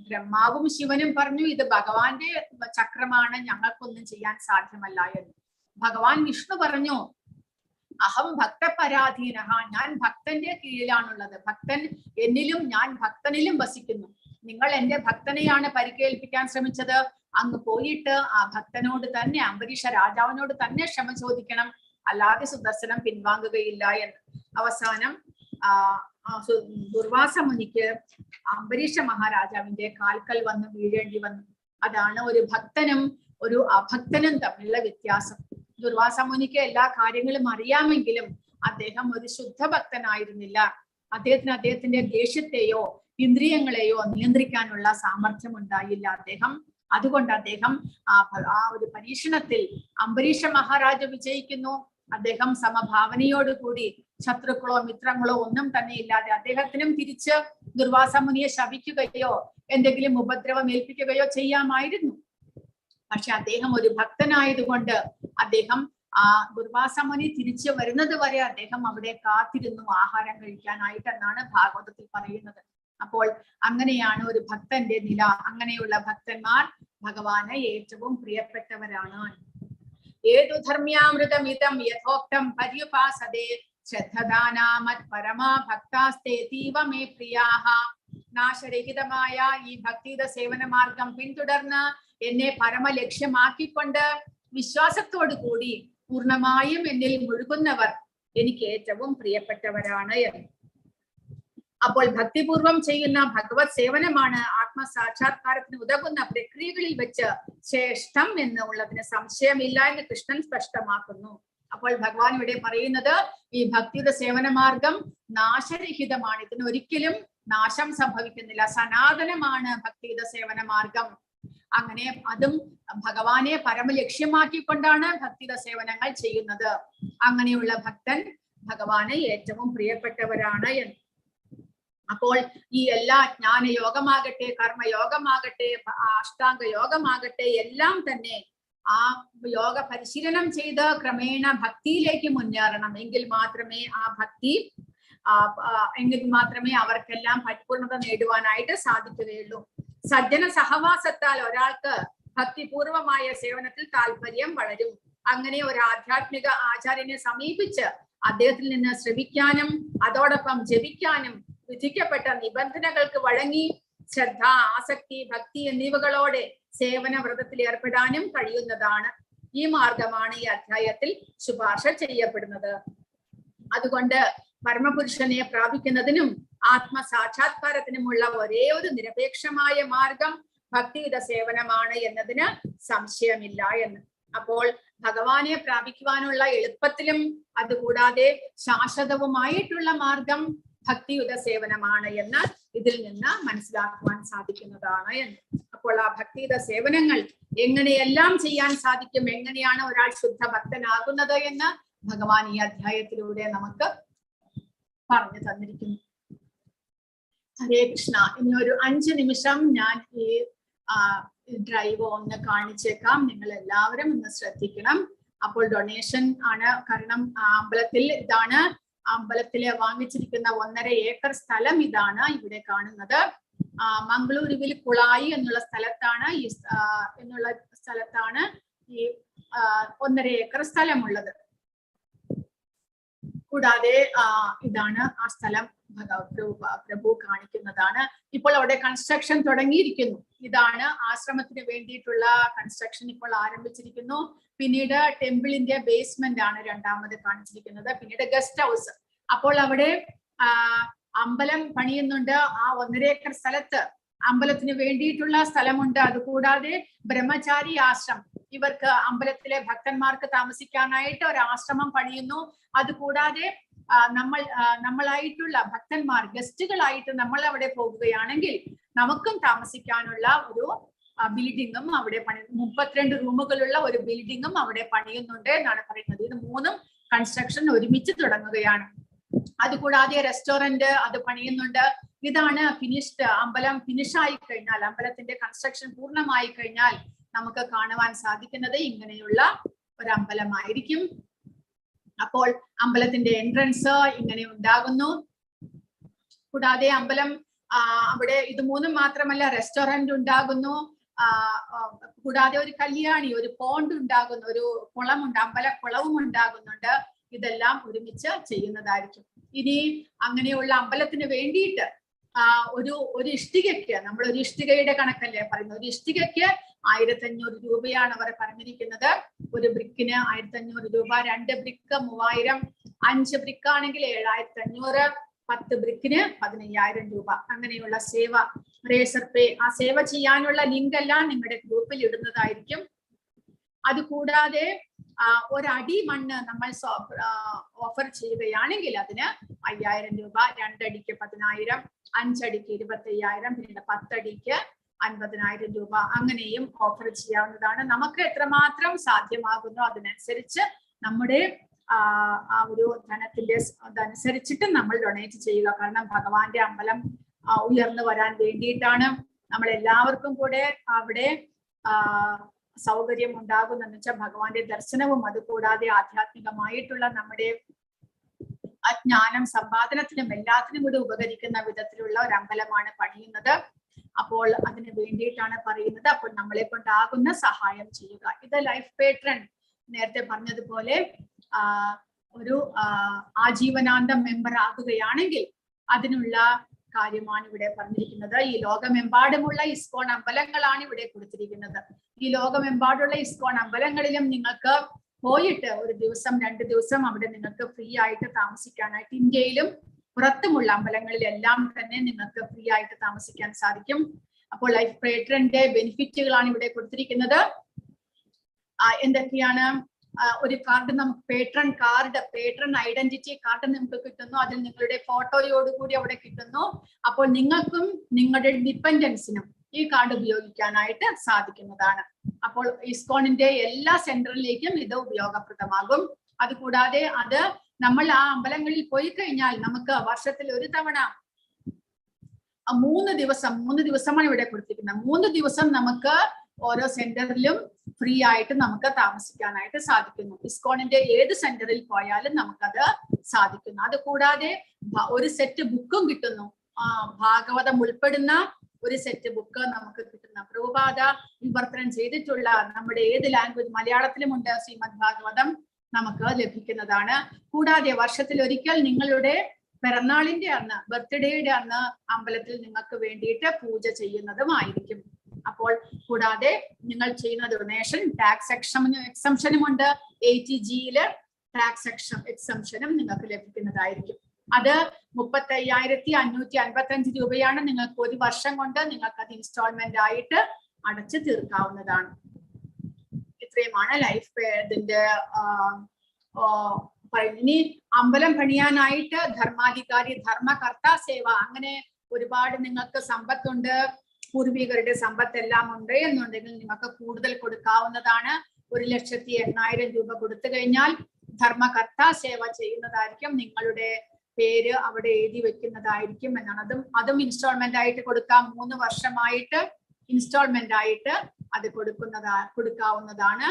ബ്രഹ്മാവും ശിവനും പറഞ്ഞു, ഇത് ഭഗവാന്റെ ചക്രമാണ്, ഞങ്ങൾക്കൊന്നും ചെയ്യാൻ സാധ്യമല്ല എന്ന്. ഭഗവാൻ വിഷ്ണു പറഞ്ഞു, അഹം ഭക്തപരാധീനഃ, ഞാൻ ഭക്തന്റെ കീഴിലാണുള്ളത്. ഭക്തൻ എന്നിലും ഞാൻ ഭക്തനിലും വസിക്കുന്നു. നിങ്ങൾ എന്റെ ഭക്തനെയാണ് പരിക്കേൽപ്പിക്കാൻ ശ്രമിച്ചത്, അങ്ങ് പോയിട്ട് ആ ഭക്തനോട് തന്നെ, അംബരീഷ രാജാവിനോട് തന്നെ ക്ഷമ ചോദിക്കണം, അല്ലാതെ സുദർശനം പിൻവാങ്ങുകയില്ല എന്ന്. അവസാനം ദുർവാസ മുനിക്ക് അംബരീഷ മഹാരാജാവിന്റെ കാൽക്കൽ വന്ന് വീഴേണ്ടി വന്നു. അതാണ് ഒരു ഭക്തനും ഒരു അഭക്തനും തമ്മിലുള്ള വ്യത്യാസം. ദുർവാസ മുനിക്ക് എല്ലാ കാര്യങ്ങളും അറിയാമെങ്കിലും അദ്ദേഹം ഒരു ശുദ്ധ ഭക്തനായിരുന്നില്ല. അദ്ദേഹത്തിന്റെ ദേഷ്യത്തെയോ ഇന്ദ്രിയങ്ങളെയോ നിയന്ത്രിക്കാനുള്ള സാമർഥ്യം ഉണ്ടായില്ല അതുകൊണ്ട് അദ്ദേഹം ആ ഒരു പരീക്ഷണത്തിൽ അംബരീഷ മഹാരാജ വിജയിക്കുന്നു. അദ്ദേഹം സമഭാവനയോടുകൂടി ശത്രുക്കളോ മിത്രങ്ങളോ ഒന്നും തന്നെ ഇല്ലാതെ അദ്ദേഹത്തിനും തിരിച്ച് ദുർവാസ മുനിയെ ശപിക്കുകയോ എന്തെങ്കിലും ഉപദ്രവം ഏൽപ്പിക്കുകയോ ചെയ്യാമായിരുന്നു. പക്ഷെ അദ്ദേഹം ഒരു ഭക്തനായതുകൊണ്ട് അദ്ദേഹം ആ ദുർവാസ മുനി തിരിച്ചു വരുന്നത് വരെ അദ്ദേഹം അവിടെ കാത്തിരുന്നു ആഹാരം കഴിക്കാനായിട്ടെന്നാണ് ഭാഗവതത്തിൽ പറയുന്നത്. അപ്പോൾ അങ്ങനെയാണ് ഒരു ഭക്തന്റെ നില. അങ്ങനെയുള്ള ഭക്തന്മാർ ഭഗവാന് ഏറ്റവും പ്രിയപ്പെട്ടവരാണ്. ഏതു ധർമ്യാമൃതമിതം യഥോക്തം പര്യുപാസതേ ശ്രദ്ധദാനാമത് പരമാ ഭക്താസ്തേതീവ മേ പ്രിയാഹ. നാശരഹിതമായ ഈ ഭക്തിയുടെ സേവന മാർഗം പിന്തുടർന്ന് എന്നെ പരമലക്ഷ്യമാക്കിക്കൊണ്ട് വിശ്വാസത്തോടു കൂടി പൂർണ്ണമായും എന്നിൽ മുഴുകുന്നവർ എനിക്ക് ഏറ്റവും പ്രിയപ്പെട്ടവരാണ് എന്ന്. അപ്പോൾ ഭക്തിപൂർവം ചെയ്യുന്ന ഭഗവത് സേവനമാണ് ആത്മസാക്ഷാത്കാരത്തിന് ഉതകുന്ന പ്രക്രിയകളിൽ വെച്ച് ശ്രേഷ്ഠം എന്നുള്ളതിന് സംശയമില്ല എന്ന് കൃഷ്ണൻ സ്പഷ്ടമാക്കുന്നു. അപ്പോൾ ഭഗവാൻ ഇവിടെ പറയുന്നത് ഈ ഭക്തിയുടെ സേവന മാർഗം നാശരഹിതമാണ്. ഇതിന് ഒരിക്കലും നാശം സംഭവിക്കുന്നില്ല. സനാതനമാണ് ഭക്തിയുടെ സേവന മാർഗം. അങ്ങനെ അതും ഭഗവാനെ പരമലക്ഷ്യമാക്കിക്കൊണ്ടാണ് ഭക്തിയുടെ സേവനങ്ങൾ ചെയ്യുന്നത്. അങ്ങനെയുള്ള ഭക്തൻ ഭഗവാന് ഏറ്റവും പ്രിയപ്പെട്ടവരാണ് എന്ന്. അപ്പോൾ ഈ എല്ലാ ജ്ഞാനയോഗമാകട്ടെ കർമ്മയോഗമാകട്ടെ അഷ്ടാംഗ യോഗമാകട്ടെ എല്ലാം തന്നെ ആ യോഗ പരിശീലനം ചെയ്ത് ക്രമേണ ഭക്തിയിലേക്ക് മുന്നേറണം. എങ്കിൽ മാത്രമേ അവർക്കെല്ലാം പരിപൂർണത നേടുവാനായിട്ട് സാധിക്കുകയുള്ളൂ. സജ്ജന സഹവാസത്താൽ ഒരാൾക്ക് ഭക്തിപൂർവമായ സേവനത്തിൽ താല്പര്യം വളരും. അങ്ങനെ ഒരു ആധ്യാത്മിക ആചാര്യനെ സമീപിച്ച് അദ്ദേഹത്തിൽ നിന്ന് ശ്രവിക്കാനും അതോടൊപ്പം ജപിക്കാനും വിധിക്കപ്പെട്ട നിബന്ധനകൾക്ക് വഴങ്ങി ശ്രദ്ധ, ആസക്തി, ഭക്തി എന്നിവകളോടെ സേവന വ്രതത്തിൽ ഏർപ്പെടാനും കഴിയുന്നതാണ്. ഈ മാർഗമാണ് ഈ അധ്യായത്തിൽ ശുപാർശ ചെയ്യപ്പെടുന്നത്. അതുകൊണ്ട് പരമപുരുഷനെ പ്രാപിക്കുന്നതിനും ആത്മസാക്ഷാത്കാരത്തിനുമുള്ള ഒരേ ഒരു നിരപേക്ഷമായ മാർഗം ഭക്തിയുടെ സേവനമാണ് എന്നതിന് സംശയമില്ല എന്ന്. അപ്പോൾ ഭഗവാനെ പ്രാപിക്കുവാനുള്ള എളുപ്പത്തിലും അതുകൂടാതെ ശാശ്വതവുമായിട്ടുള്ള മാർഗം ഭക്തിയുടെ സേവനമാണ് എന്ന് ഇതിൽ നിന്ന് മനസ്സിലാക്കുവാൻ സാധിക്കുന്നതാണ് എന്ന്. അപ്പോൾ ആ ഭക്തിയുടെ സേവനങ്ങൾ എങ്ങനെയെല്ലാം ചെയ്യാൻ സാധിക്കും, എങ്ങനെയാണ് ഒരാൾ ശുദ്ധ ഭക്തനാകുന്നത് എന്ന് ഭഗവാൻ ഈ അധ്യായത്തിലൂടെ നമുക്ക് പറഞ്ഞു തന്നിരിക്കുന്നു. ഹരേ കൃഷ്ണ. ഇനി ഒരു 5 നിമിഷം ഞാൻ ഈ ഡ്രൈവ് ഒന്ന് കാണിച്ചേക്കാം. നിങ്ങൾ എല്ലാവരും ഒന്ന് ശ്രദ്ധിക്കണം. അപ്പോൾ ഡൊണേഷൻ ആണ്. കാരണം അമ്പലത്തിൽ ഇതാണ്, അമ്പലത്തിലെ വാങ്ങിച്ചിരിക്കുന്ന 1.5 ഏക്കർ സ്ഥലം ഇതാണ് ഇവിടെ കാണുന്നത്. മംഗളൂരുവിൽ കുളായി എന്നുള്ള സ്ഥലത്താണ് ഈ 1.5 ഏക്കർ സ്ഥലമുള്ളത്. കൂടാതെ ഇതാണ് ആ സ്ഥലം പ്രഭു കാണിക്കുന്നതാണ്. ഇപ്പോൾ അവിടെ കൺസ്ട്രക്ഷൻ തുടങ്ങിയിരിക്കുന്നു. ഇതാണ് ആശ്രമത്തിന് വേണ്ടിയിട്ടുള്ള കൺസ്ട്രക്ഷൻ ഇപ്പോൾ ആരംഭിച്ചിരിക്കുന്നു. പിന്നീട് ടെമ്പിളിന്റെ ബേസ്മെന്റ് ആണ് രണ്ടാമത് കാണിച്ചിരിക്കുന്നത്. പിന്നീട് ഗസ്റ്റ് ഹൗസ്. അപ്പോൾ അവിടെ അമ്പലം പണിയുന്നുണ്ട്. ആ 1.5 ഏക്കർ സ്ഥലത്ത് അമ്പലത്തിന് വേണ്ടിയിട്ടുള്ള സ്ഥലമുണ്ട്. അതുകൂടാതെ ബ്രഹ്മചാരി ആശ്രമം, ഇവർക്ക് അമ്പലത്തിലെ ഭക്തന്മാർക്ക് താമസിക്കാനായിട്ട് ഒരു ആശ്രമം പണിയുന്നു. അതുകൂടാതെ നമ്മളായിട്ടുള്ള ഭക്തന്മാർ ഗസ്റ്റുകളായിട്ട് നമ്മൾ അവിടെ പോകുകയാണെങ്കിൽ നമുക്കും താമസിക്കാനുള്ള ഒരു ബിൽഡിങ്ങും അവിടെ 32 റൂമുകളുള്ള ഒരു ബിൽഡിങ്ങും അവിടെ പണിയുന്നുണ്ട് എന്നാണ് പറയുന്നത്. ഇത് 3 കൺസ്ട്രക്ഷൻ ഒരുമിച്ച് തുടങ്ങുകയാണ്. അതുകൂടാതെ റെസ്റ്റോറന്റ് അത് പണിയുന്നുണ്ട്. ഇതാണ് ഫിനിഷ്ഡ്. അമ്പലം ഫിനിഷായി കഴിഞ്ഞാൽ, അമ്പലത്തിന്റെ കൺസ്ട്രക്ഷൻ പൂർണ്ണമായി കഴിഞ്ഞാൽ നമുക്ക് കാണുവാൻ സാധിക്കുന്നത് ഇങ്ങനെയുള്ള ഒരു അമ്പലമായിരിക്കും. അപ്പോൾ അമ്പലത്തിന്റെ എൻട്രൻസ് ഇങ്ങനെ ഉണ്ടാകുന്നു. കൂടാതെ അമ്പലം അവിടെ ഇത് 3 മാത്രമല്ല, റെസ്റ്റോറന്റ് ഉണ്ടാകുന്നു. കൂടാതെ ഒരു കല്യാണി, ഒരു പോണ്ട് ഉണ്ടാകുന്നു, ഒരു കുളമുണ്ട്, അമ്പലക്കുളവും ഉണ്ടാകുന്നുണ്ട്. ഇതെല്ലാം ഒരുമിച്ച് ചെയ്യുന്നതായിരിക്കും. ഇനി അങ്ങനെയുള്ള അമ്പലത്തിന് വേണ്ടിയിട്ട് ഒരു ഇഷ്ടികയ്ക്ക് നമ്മൾ ഒരു ഇഷ്ടികയുടെ കണക്കല്ലേ പറയുന്നത്, ഒരു ഇഷ്ടികയ്ക്ക് 1500 രൂപയാണ് അവർ പറഞ്ഞിരിക്കുന്നത്. ഒരു ബ്രിക്കിന് 1500 രൂപ, 2 ബ്രിക്ക് 3000, 5 ബ്രിക്ക് ആണെങ്കിൽ 7500, 10 ബ്രിക്കിന് 15000 രൂപ. അങ്ങനെയുള്ള സേവ, റേസർ പേ, ആ സേവ ചെയ്യാനുള്ള ലിങ്ക് എല്ലാം നിങ്ങളുടെ ഗ്രൂപ്പിൽ ഇടുന്നതായിരിക്കും. അതുകൂടാതെ ഒരടി മണ്ണ് നമ്മൾ ഓഫർ ചെയ്യുകയാണെങ്കിൽ അതിന് 5000 രൂപ, 2 അടിക്ക് 10000, 5 അടിക്ക് 25000, പിന്നെ 10 അടിക്ക് 50000 രൂപ. അങ്ങനെയും ഓഫർ ചെയ്യാവുന്നതാണ്. നമുക്ക് എത്രമാത്രം സാധ്യമാകുന്നോ അതിനനുസരിച്ച് നമ്മുടെ ആ ഒരു ധനത്തിന്റെ അതനുസരിച്ചിട്ട് നമ്മൾ ഡൊണേറ്റ് ചെയ്യുക. കാരണം ഭഗവാന്റെ അമ്പലം ഉയർന്നു വരാൻ വേണ്ടിയിട്ടാണ്. നമ്മൾ എല്ലാവർക്കും കൂടെ അവിടെ സൗകര്യം ഉണ്ടാകുന്നെന്ന് വെച്ചാൽ ഭഗവാന്റെ ദർശനവും അതുകൂടാതെ ആധ്യാത്മികമായിട്ടുള്ള നമ്മുടെ ജ്ഞാനം സമ്പാദനത്തിനും എല്ലാത്തിനും കൂടി ഉപകരിക്കുന്ന വിധത്തിലുള്ള ഒരു അമ്പലമാണ് പണിയുന്നത്. അപ്പോൾ അതിന് വേണ്ടിയിട്ടാണ് പറയുന്നത്. അപ്പോൾ നമ്മളെ കൊണ്ടാകുന്ന സഹായം ചെയ്യുക. ഇത് ലൈഫ് പേട്രൺ നേരത്തെ പറഞ്ഞതുപോലെ ഒരു ആജീവനാന്തം മെമ്പർ ആകുകയാണെങ്കിൽ അതിനുള്ള കാര്യമാണ് ഇവിടെ പറഞ്ഞിരിക്കുന്നത്. ഈ ലോകമെമ്പാടുമുള്ള ഇസ്കോൺ അമ്പലങ്ങളാണ് ഇവിടെ കൊടുത്തിരിക്കുന്നത്. ഈ ലോകമെമ്പാടുള്ള ഇസ്കോൺ അമ്പലങ്ങളിലും നിങ്ങൾക്ക് പോയിട്ട് ഒരു ദിവസം 2 ദിവസം അവിടെ നിങ്ങൾക്ക് ഫ്രീ ആയിട്ട് താമസിക്കാനായിട്ട്, ഇന്ത്യയിലും പുറത്തുമുള്ള അമ്പലങ്ങളിലെല്ലാം തന്നെ നിങ്ങൾക്ക് ഫ്രീ ആയിട്ട് താമസിക്കാൻ സാധിക്കും. അപ്പോൾ ലൈഫ് പേട്രന്റെ ബെനിഫിറ്റുകളാണ് ഇവിടെ കൊടുത്തിരിക്കുന്നത്. എന്തൊക്കെയാണ്? ഒരു കാർഡ് നമുക്ക് patron card, patron identity card നമുക്ക് കിട്ടുന്നു. അതിൽ നിങ്ങളുടെ ഫോട്ടോയോടുകൂടി അവിടെ കിട്ടുന്നു. അപ്പോൾ നിങ്ങൾക്കും നിങ്ങളുടെ ഡിപ്പെൻഡൻസിനും ഈ കാർഡ് ഉപയോഗിക്കാനായിട്ട് സാധിക്കുന്നതാണ്. അപ്പോൾ ഇസ്കോണിന്റെ എല്ലാ സെന്ററിലേക്കും ഇത് ഉപയോഗപ്രദമാകും. അതുകൂടാതെ അത് നമ്മൾ ആ അമ്പലങ്ങളിൽ പോയി കഴിഞ്ഞാൽ നമുക്ക് വർഷത്തിൽ ഒരു തവണ 3 ദിവസമാണ് ഇവിടെ കൊടുത്തിരിക്കുന്നത്. 3 ദിവസം നമുക്ക് ഓരോ സെന്ററിലും ഫ്രീ ആയിട്ട് നമുക്ക് താമസിക്കാനായിട്ട് സാധിക്കുന്നു. ഇസ്കോണിന്റെ ഏത് സെന്ററിൽ പോയാലും നമുക്കത് സാധിക്കുന്നു. അതുകൂടാതെ ഒരു സെറ്റ് ബുക്കും കിട്ടുന്നു. ഭാഗവതം ഉൾപ്പെടുന്ന ഒരു സെറ്റ് ബുക്ക് നമുക്ക് കിട്ടുന്ന, പ്രഭുപാദ വിവർത്തനം ചെയ്തിട്ടുള്ള നമ്മുടെ ഏത് ലാംഗ്വേജ്, മലയാളത്തിലുമുണ്ട് ശ്രീമദ് ഭാഗവതം, നമുക്ക് ലഭിക്കുന്നതാണ്. കൂടാതെ വർഷത്തിൽ ഒരിക്കൽ നിങ്ങളുടെ പിറന്നാളിന്റെ അന്ന്, ബർത്ത്ഡേയുടെ അന്ന് അമ്പലത്തിൽ നിങ്ങൾക്ക് വേണ്ടിയിട്ട് പൂജ ചെയ്യുന്നതുമായിരിക്കും. അപ്പോൾ കൂടാതെ നിങ്ങൾ ചെയ്യുന്ന ഡൊണേഷൻ ടാക്സ് എക്സംഷനും ഉണ്ട്. ATGയില് ടാക്സ് എക്സംഷനും നിങ്ങൾക്ക് ലഭിക്കുന്നതായിരിക്കും. അത് 35,555 രൂപയാണ്. നിങ്ങൾക്ക് ഒരു വർഷം കൊണ്ട് നിങ്ങൾക്ക് അത് ഇൻസ്റ്റാൾമെന്റ് ആയിട്ട് അടച്ചു തീർക്കാവുന്നതാണ്. ഇത്രയുമാണ് ലൈഫ് ഇതിന്റെ ഇനി അമ്പലം പണിയാനായിട്ട് ധർമാധികാരി, ധർമ്മകർത്ത സേവ, അങ്ങനെ ഒരുപാട് നിങ്ങൾക്ക് സമ്പത്തുണ്ട്, പൂർവികരുടെ സമ്പത്തെല്ലാം ഉണ്ട് എന്നുണ്ടെങ്കിൽ നിങ്ങൾക്ക് കൂടുതൽ കൊടുക്കാവുന്നതാണ്. 1,08,000 രൂപ കൊടുത്തു കഴിഞ്ഞാൽ ധർമ്മകർത്ത സേവ ചെയ്യുന്നതായിരിക്കും. നിങ്ങളുടെ പേര് അവിടെ എഴുതി വെക്കുന്നതായിരിക്കും എന്നാണ്. അതും ഇൻസ്റ്റാൾമെന്റ് ആയിട്ട് കൊടുക്കാം. 3 വർഷമായിട്ട് ഇൻസ്റ്റാൾമെന്റ് ആയിട്ട് അത് കൊടുക്കാവുന്നതാണ്.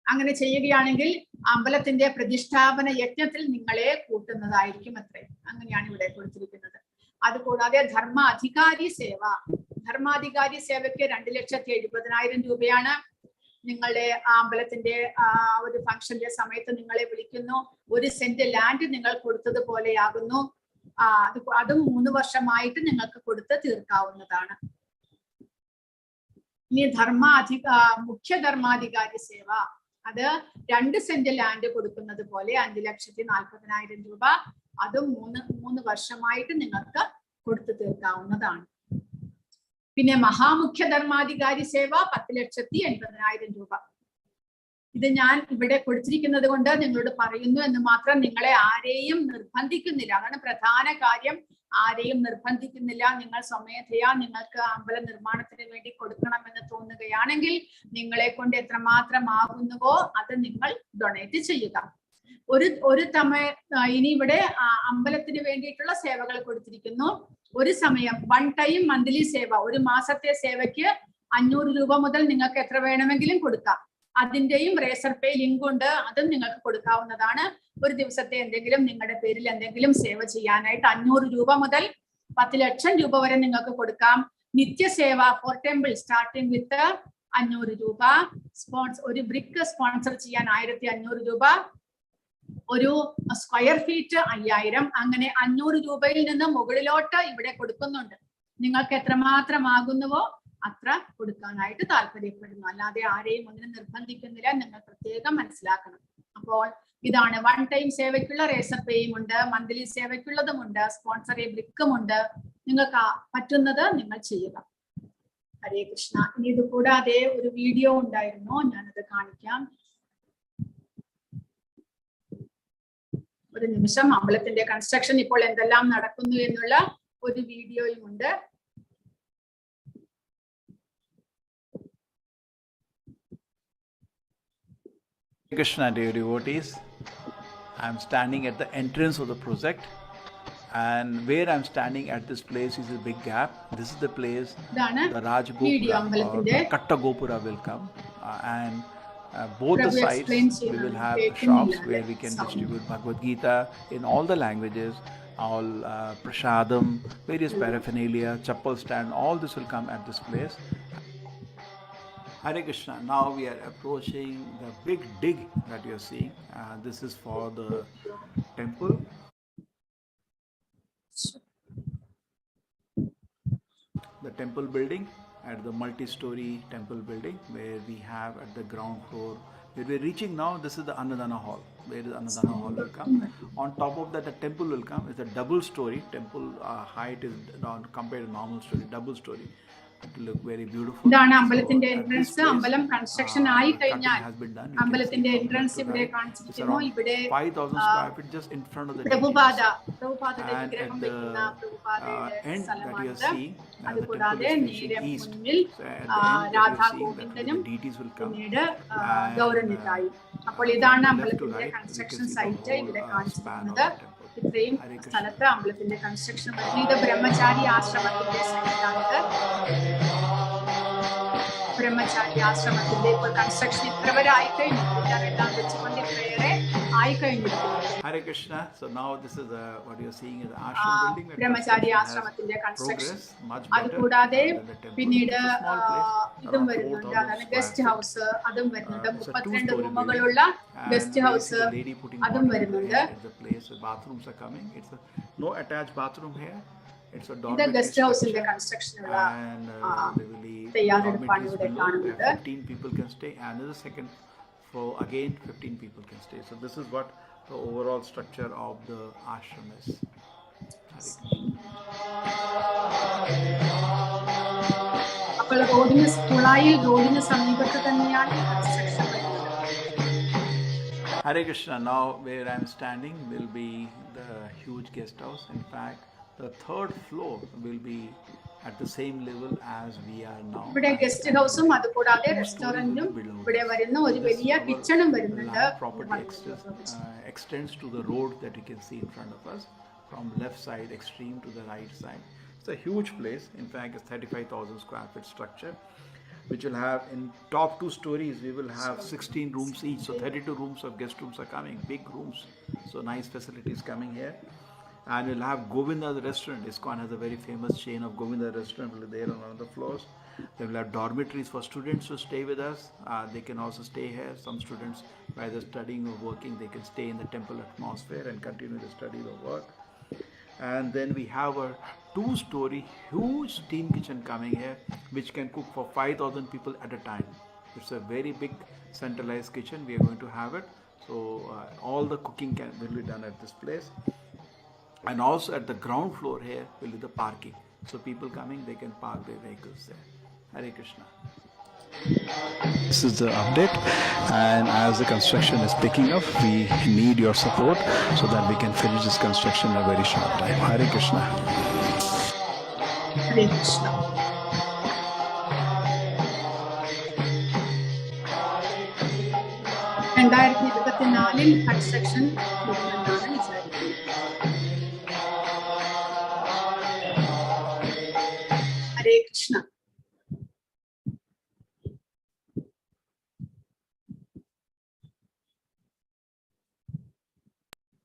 അങ്ങനെ ചെയ്യുകയാണെങ്കിൽ അമ്പലത്തിന്റെ പ്രതിഷ്ഠാപന യജ്ഞത്തിൽ നിങ്ങളെ കൂട്ടുന്നതായിരിക്കും അത്രേ. അങ്ങനെയാണ് ഇവിടെ കൊടുത്തിരിക്കുന്നത്. അതുകൂടാതെ ധർമാധികാരി സേവ, ധർമാധികാരി സേവയ്ക്ക് 2,70,000 രൂപയാണ്. നിങ്ങളുടെ അമ്പലത്തിന്റെ ഒരു ഫംഗ്ഷന്റെ സമയത്ത് നിങ്ങളെ വിളിക്കുന്നു. 1 സെന്റ് ലാൻഡ് നിങ്ങൾ കൊടുത്തതുപോലെയാകുന്നു. അതും 3 വർഷമായിട്ട് നിങ്ങൾക്ക് കൊടുത്ത് തീർക്കാവുന്നതാണ്. ഇനി മുഖ്യ ധർമാധികാരി സേവ, അത് 2 സെന്റ് ലാൻഡ് കൊടുക്കുന്നത് പോലെ 5,40,000 രൂപ, അതും 3 വർഷമായിട്ട് നിങ്ങൾക്ക് കൊടുത്തു തീർക്കാവുന്നതാണ്. പിന്നെ മഹാമുഖ്യ ധർമാധികാരി സേവ 10,80,000 രൂപ. ഇത് ഞാൻ ഇവിടെ കൊടുത്തിരിക്കുന്നത് കൊണ്ട് നിങ്ങളോട് പറയുന്നു എന്ന് മാത്രം. നിങ്ങളെ ആരെയും നിർബന്ധിക്കുന്നില്ല. അതാണ് പ്രധാന കാര്യം. ആരെയും നിർബന്ധിക്കുന്നില്ല. നിങ്ങൾ സ്വമേധയാ നിങ്ങൾക്ക് അമ്പല നിർമ്മാണത്തിന് വേണ്ടി കൊടുക്കണമെന്ന് തോന്നുകയാണെങ്കിൽ നിങ്ങളെ കൊണ്ട് എത്രമാത്രം ആകുന്നുവോ അത് നിങ്ങൾ ഡൊണേറ്റ് ചെയ്യുക. ഒരു ഇനി ഇവിടെ അമ്പലത്തിന് വേണ്ടിയിട്ടുള്ള സേവകൾ കൊടുത്തിരിക്കുന്നു. ഒരു സമയം 1 ടൈം മന്ത്ലി സേവ, ഒരു മാസത്തെ സേവയ്ക്ക് 500 രൂപ മുതൽ നിങ്ങൾക്ക് എത്ര വേണമെങ്കിലും കൊടുക്കാം. അതിന്റെയും റേസർ പേ ലിങ്ക് ഉണ്ട്, അതും നിങ്ങൾക്ക് കൊടുക്കാവുന്നതാണ്. ഒരു ദിവസത്തെ എന്തെങ്കിലും നിങ്ങളുടെ പേരിൽ എന്തെങ്കിലും സേവ ചെയ്യാനായിട്ട് 500 രൂപ മുതൽ 10 ലക്ഷം രൂപ വരെ നിങ്ങൾക്ക് കൊടുക്കാം. നിത്യസേവ ഫോർ ടെമ്പിൾ സ്റ്റാർട്ടിംഗ് വിത്ത് 500 രൂപ. ഒരു ബ്രിക്ക് സ്പോൺസർ ചെയ്യാൻ 1,500 രൂപ. ഒരു സ്ക്വയർ ഫീറ്റ് 5000, അങ്ങനെ 500 രൂപയിൽ നിന്ന് മുകളിലോട്ട് ഇവിടെ കൊടുക്കുന്നുണ്ട്. നിങ്ങൾക്ക് എത്രമാത്രം ആകുന്നുവോ അത്ര കൊടുക്കാനായിട്ട് താല്പര്യപ്പെടുന്നു. അല്ലാതെ ആരെയും ഒന്നിനും നിർബന്ധിക്കുന്നില്ല, നിങ്ങൾ പ്രത്യേകം മനസ്സിലാക്കണം. അപ്പോൾ ഇതാണ് വൺ ടൈം സേവയ്ക്കുള്ള റേസർ പേയും ഉണ്ട്, മന്ത്ലി സേവയ്ക്കുള്ളതുമുണ്ട്, സ്പോൺസർ ബ്രിക്കുമുണ്ട്. നിങ്ങൾക്ക് പറ്റുന്നത് നിങ്ങൾ ചെയ്യുക. ഹരേ കൃഷ്ണ. ഇനി ഇത് കൂടാതെ ഒരു വീഡിയോ ഉണ്ടായിരുന്നു, ഞാനത് കാണിക്കാം. ഒരു നിമിഷം. അമ്പലത്തിന്റെ കൺസ്ട്രക്ഷൻ ഇപ്പോൾ എന്തെല്ലാം നടക്കുന്നു എന്നുള്ള ഒരു വീഡിയോയും ഉണ്ട്. Krishna, dear devotees, I am standing at the entrance of the project, and where I am standing at this place is a big gap. This is the place the Raj Gopura or the Katta Gopura will come, and both the sides we will have shops where we can distribute Bhagavadgita in all the languages, all prasadam, various paraphernalia, chappal stand, all this will come at this place. Hare Krishna. Now we are approaching the big dig that you are seeing. This is for the temple. The temple building, at the multi-story temple building, where we have at the ground floor, where we are reaching now, this is the Annadana hall, where the Annadana hall will come. On top of that, the temple will come. It's a double story. Temple height is compared to normal story, double story. It will look very beautiful. ഇതാണ് അമ്പലത്തിന്റെ എൻട്രൻസ്. അമ്പലം കൺസ്ട്രക്ഷൻ ആയി കഴിഞ്ഞാൽ അമ്പലത്തിന്റെ എൻട്രൻസ് ഇവിടെ കാണിച്ചിരിക്കുന്നു. ഇവിടെ 5000 square feet just in front of the പ്രഭുപാദയുടെ വിഗ്രഹം വെക്കുന്ന പ്രഭുപാദയുടെ സ്ഥലമാണിത്. അതുകൂടാതെ നേരെ മുന്നിൽ രാധാ ഗോവിന്ദനും പിന്നീട് ഗൗരനിതായും. അപ്പോൾ ഇതാണ് അമ്പലത്തിന്റെ കൺസ്ട്രക്ഷൻ സൈറ്റ് ഇവിടെ കാണിച്ചിരിക്കുന്നത്. ഇത്രയും സ്ഥലത്ത് അമ്പലത്തിന്റെ കൺസ്ട്രക്ഷൻ വരുന്നു. ഇത് ബ്രഹ്മചാരി ആശ്രമത്തിന്റെ സൈറ്റാണിത്. ബ്രഹ്മചാരി ആശ്രമത്തിന്റെ ഇപ്പോൾ കൺസ്ട്രക്ഷൻ ഇത്ര വരെ ആയിക്കഴിഞ്ഞു. എല്ലാം വെച്ചുകൊണ്ട് ഇത്രയേറെ ആയിക്കഴിഞ്ഞിരിക്കുന്നു. Hare Krishna. So now this is what you are seeing is the ashram building. ബ്രഹ്മചാരി ആശ്രമത്തിന്റെ കൺസ്ട്രക്ഷൻ. അതുകൂടാതെ പിന്നീട് ഇതും വരുന്നുണ്ട്. അതാണ് ഗസ്റ്റ് ഹൗസ്, അതും വരുന്നുണ്ട്. 32 റൂമുകളുള്ള ഗസ്റ്റ് ഹൗസ് അതും വരുന്നുണ്ട്. Bathrooms are coming. It's no attached bathroom here. It's a dormitory. The guest house in the construction and തയ്യാറെടുപ്പാണ് ഇവിടെ കാണുന്നത്. 15 people can stay, and in the second floor again 15 people can stay. So this is what the overall structure of the ashram is. അപ്പോൾ റോഡിന് കുളായിൽ റോഡിന് സമീപത്ത് തന്നെയാണ് കൺസ്ട്രക്ഷൻ വരുന്നത്. Hare Krishna. Now where I am standing will be the huge guest house. In fact, the third floor will be at the same level as we are now. ഇവിടെ ഗസ്റ്റ് ഹൗസും അതുകൂടാതെ റെസ്റ്റോറന്റും ഇവിടെ വരുന്ന ഒരു വലിയ കിച്ചണും വരുന്നുണ്ട്. Property extends to the road that you can see in front of us, from left side extreme to the right side. It's a huge place. In fact, it's 35,000 square feet structure, which will have in top 2 stories we will have 16 rooms each. So 32 rooms of guest rooms are coming, big rooms. So nice facilities coming here. And we'll have Govinda the restaurant. ISKCON has a very famous chain of Govinda restaurant will be there on one of the floors. Then we'll have dormitories for students to stay with us. They can also stay here. Some students, while they're studying or working, they can stay in the temple atmosphere and continue to study or work. And then we have a 2-story huge steam kitchen coming here, which can cook for 5,000 people at a time. It's a very big centralized kitchen. We are going to have it. So all the cooking will be done at this place. And also at the ground floor here will be the parking. So people coming, they can park their vehicles there. Hare Krishna. This is the update, and as the construction is picking up, we need your support so that we can finish this construction in a very short time. Hare Krishna. Hare Krishna. Construction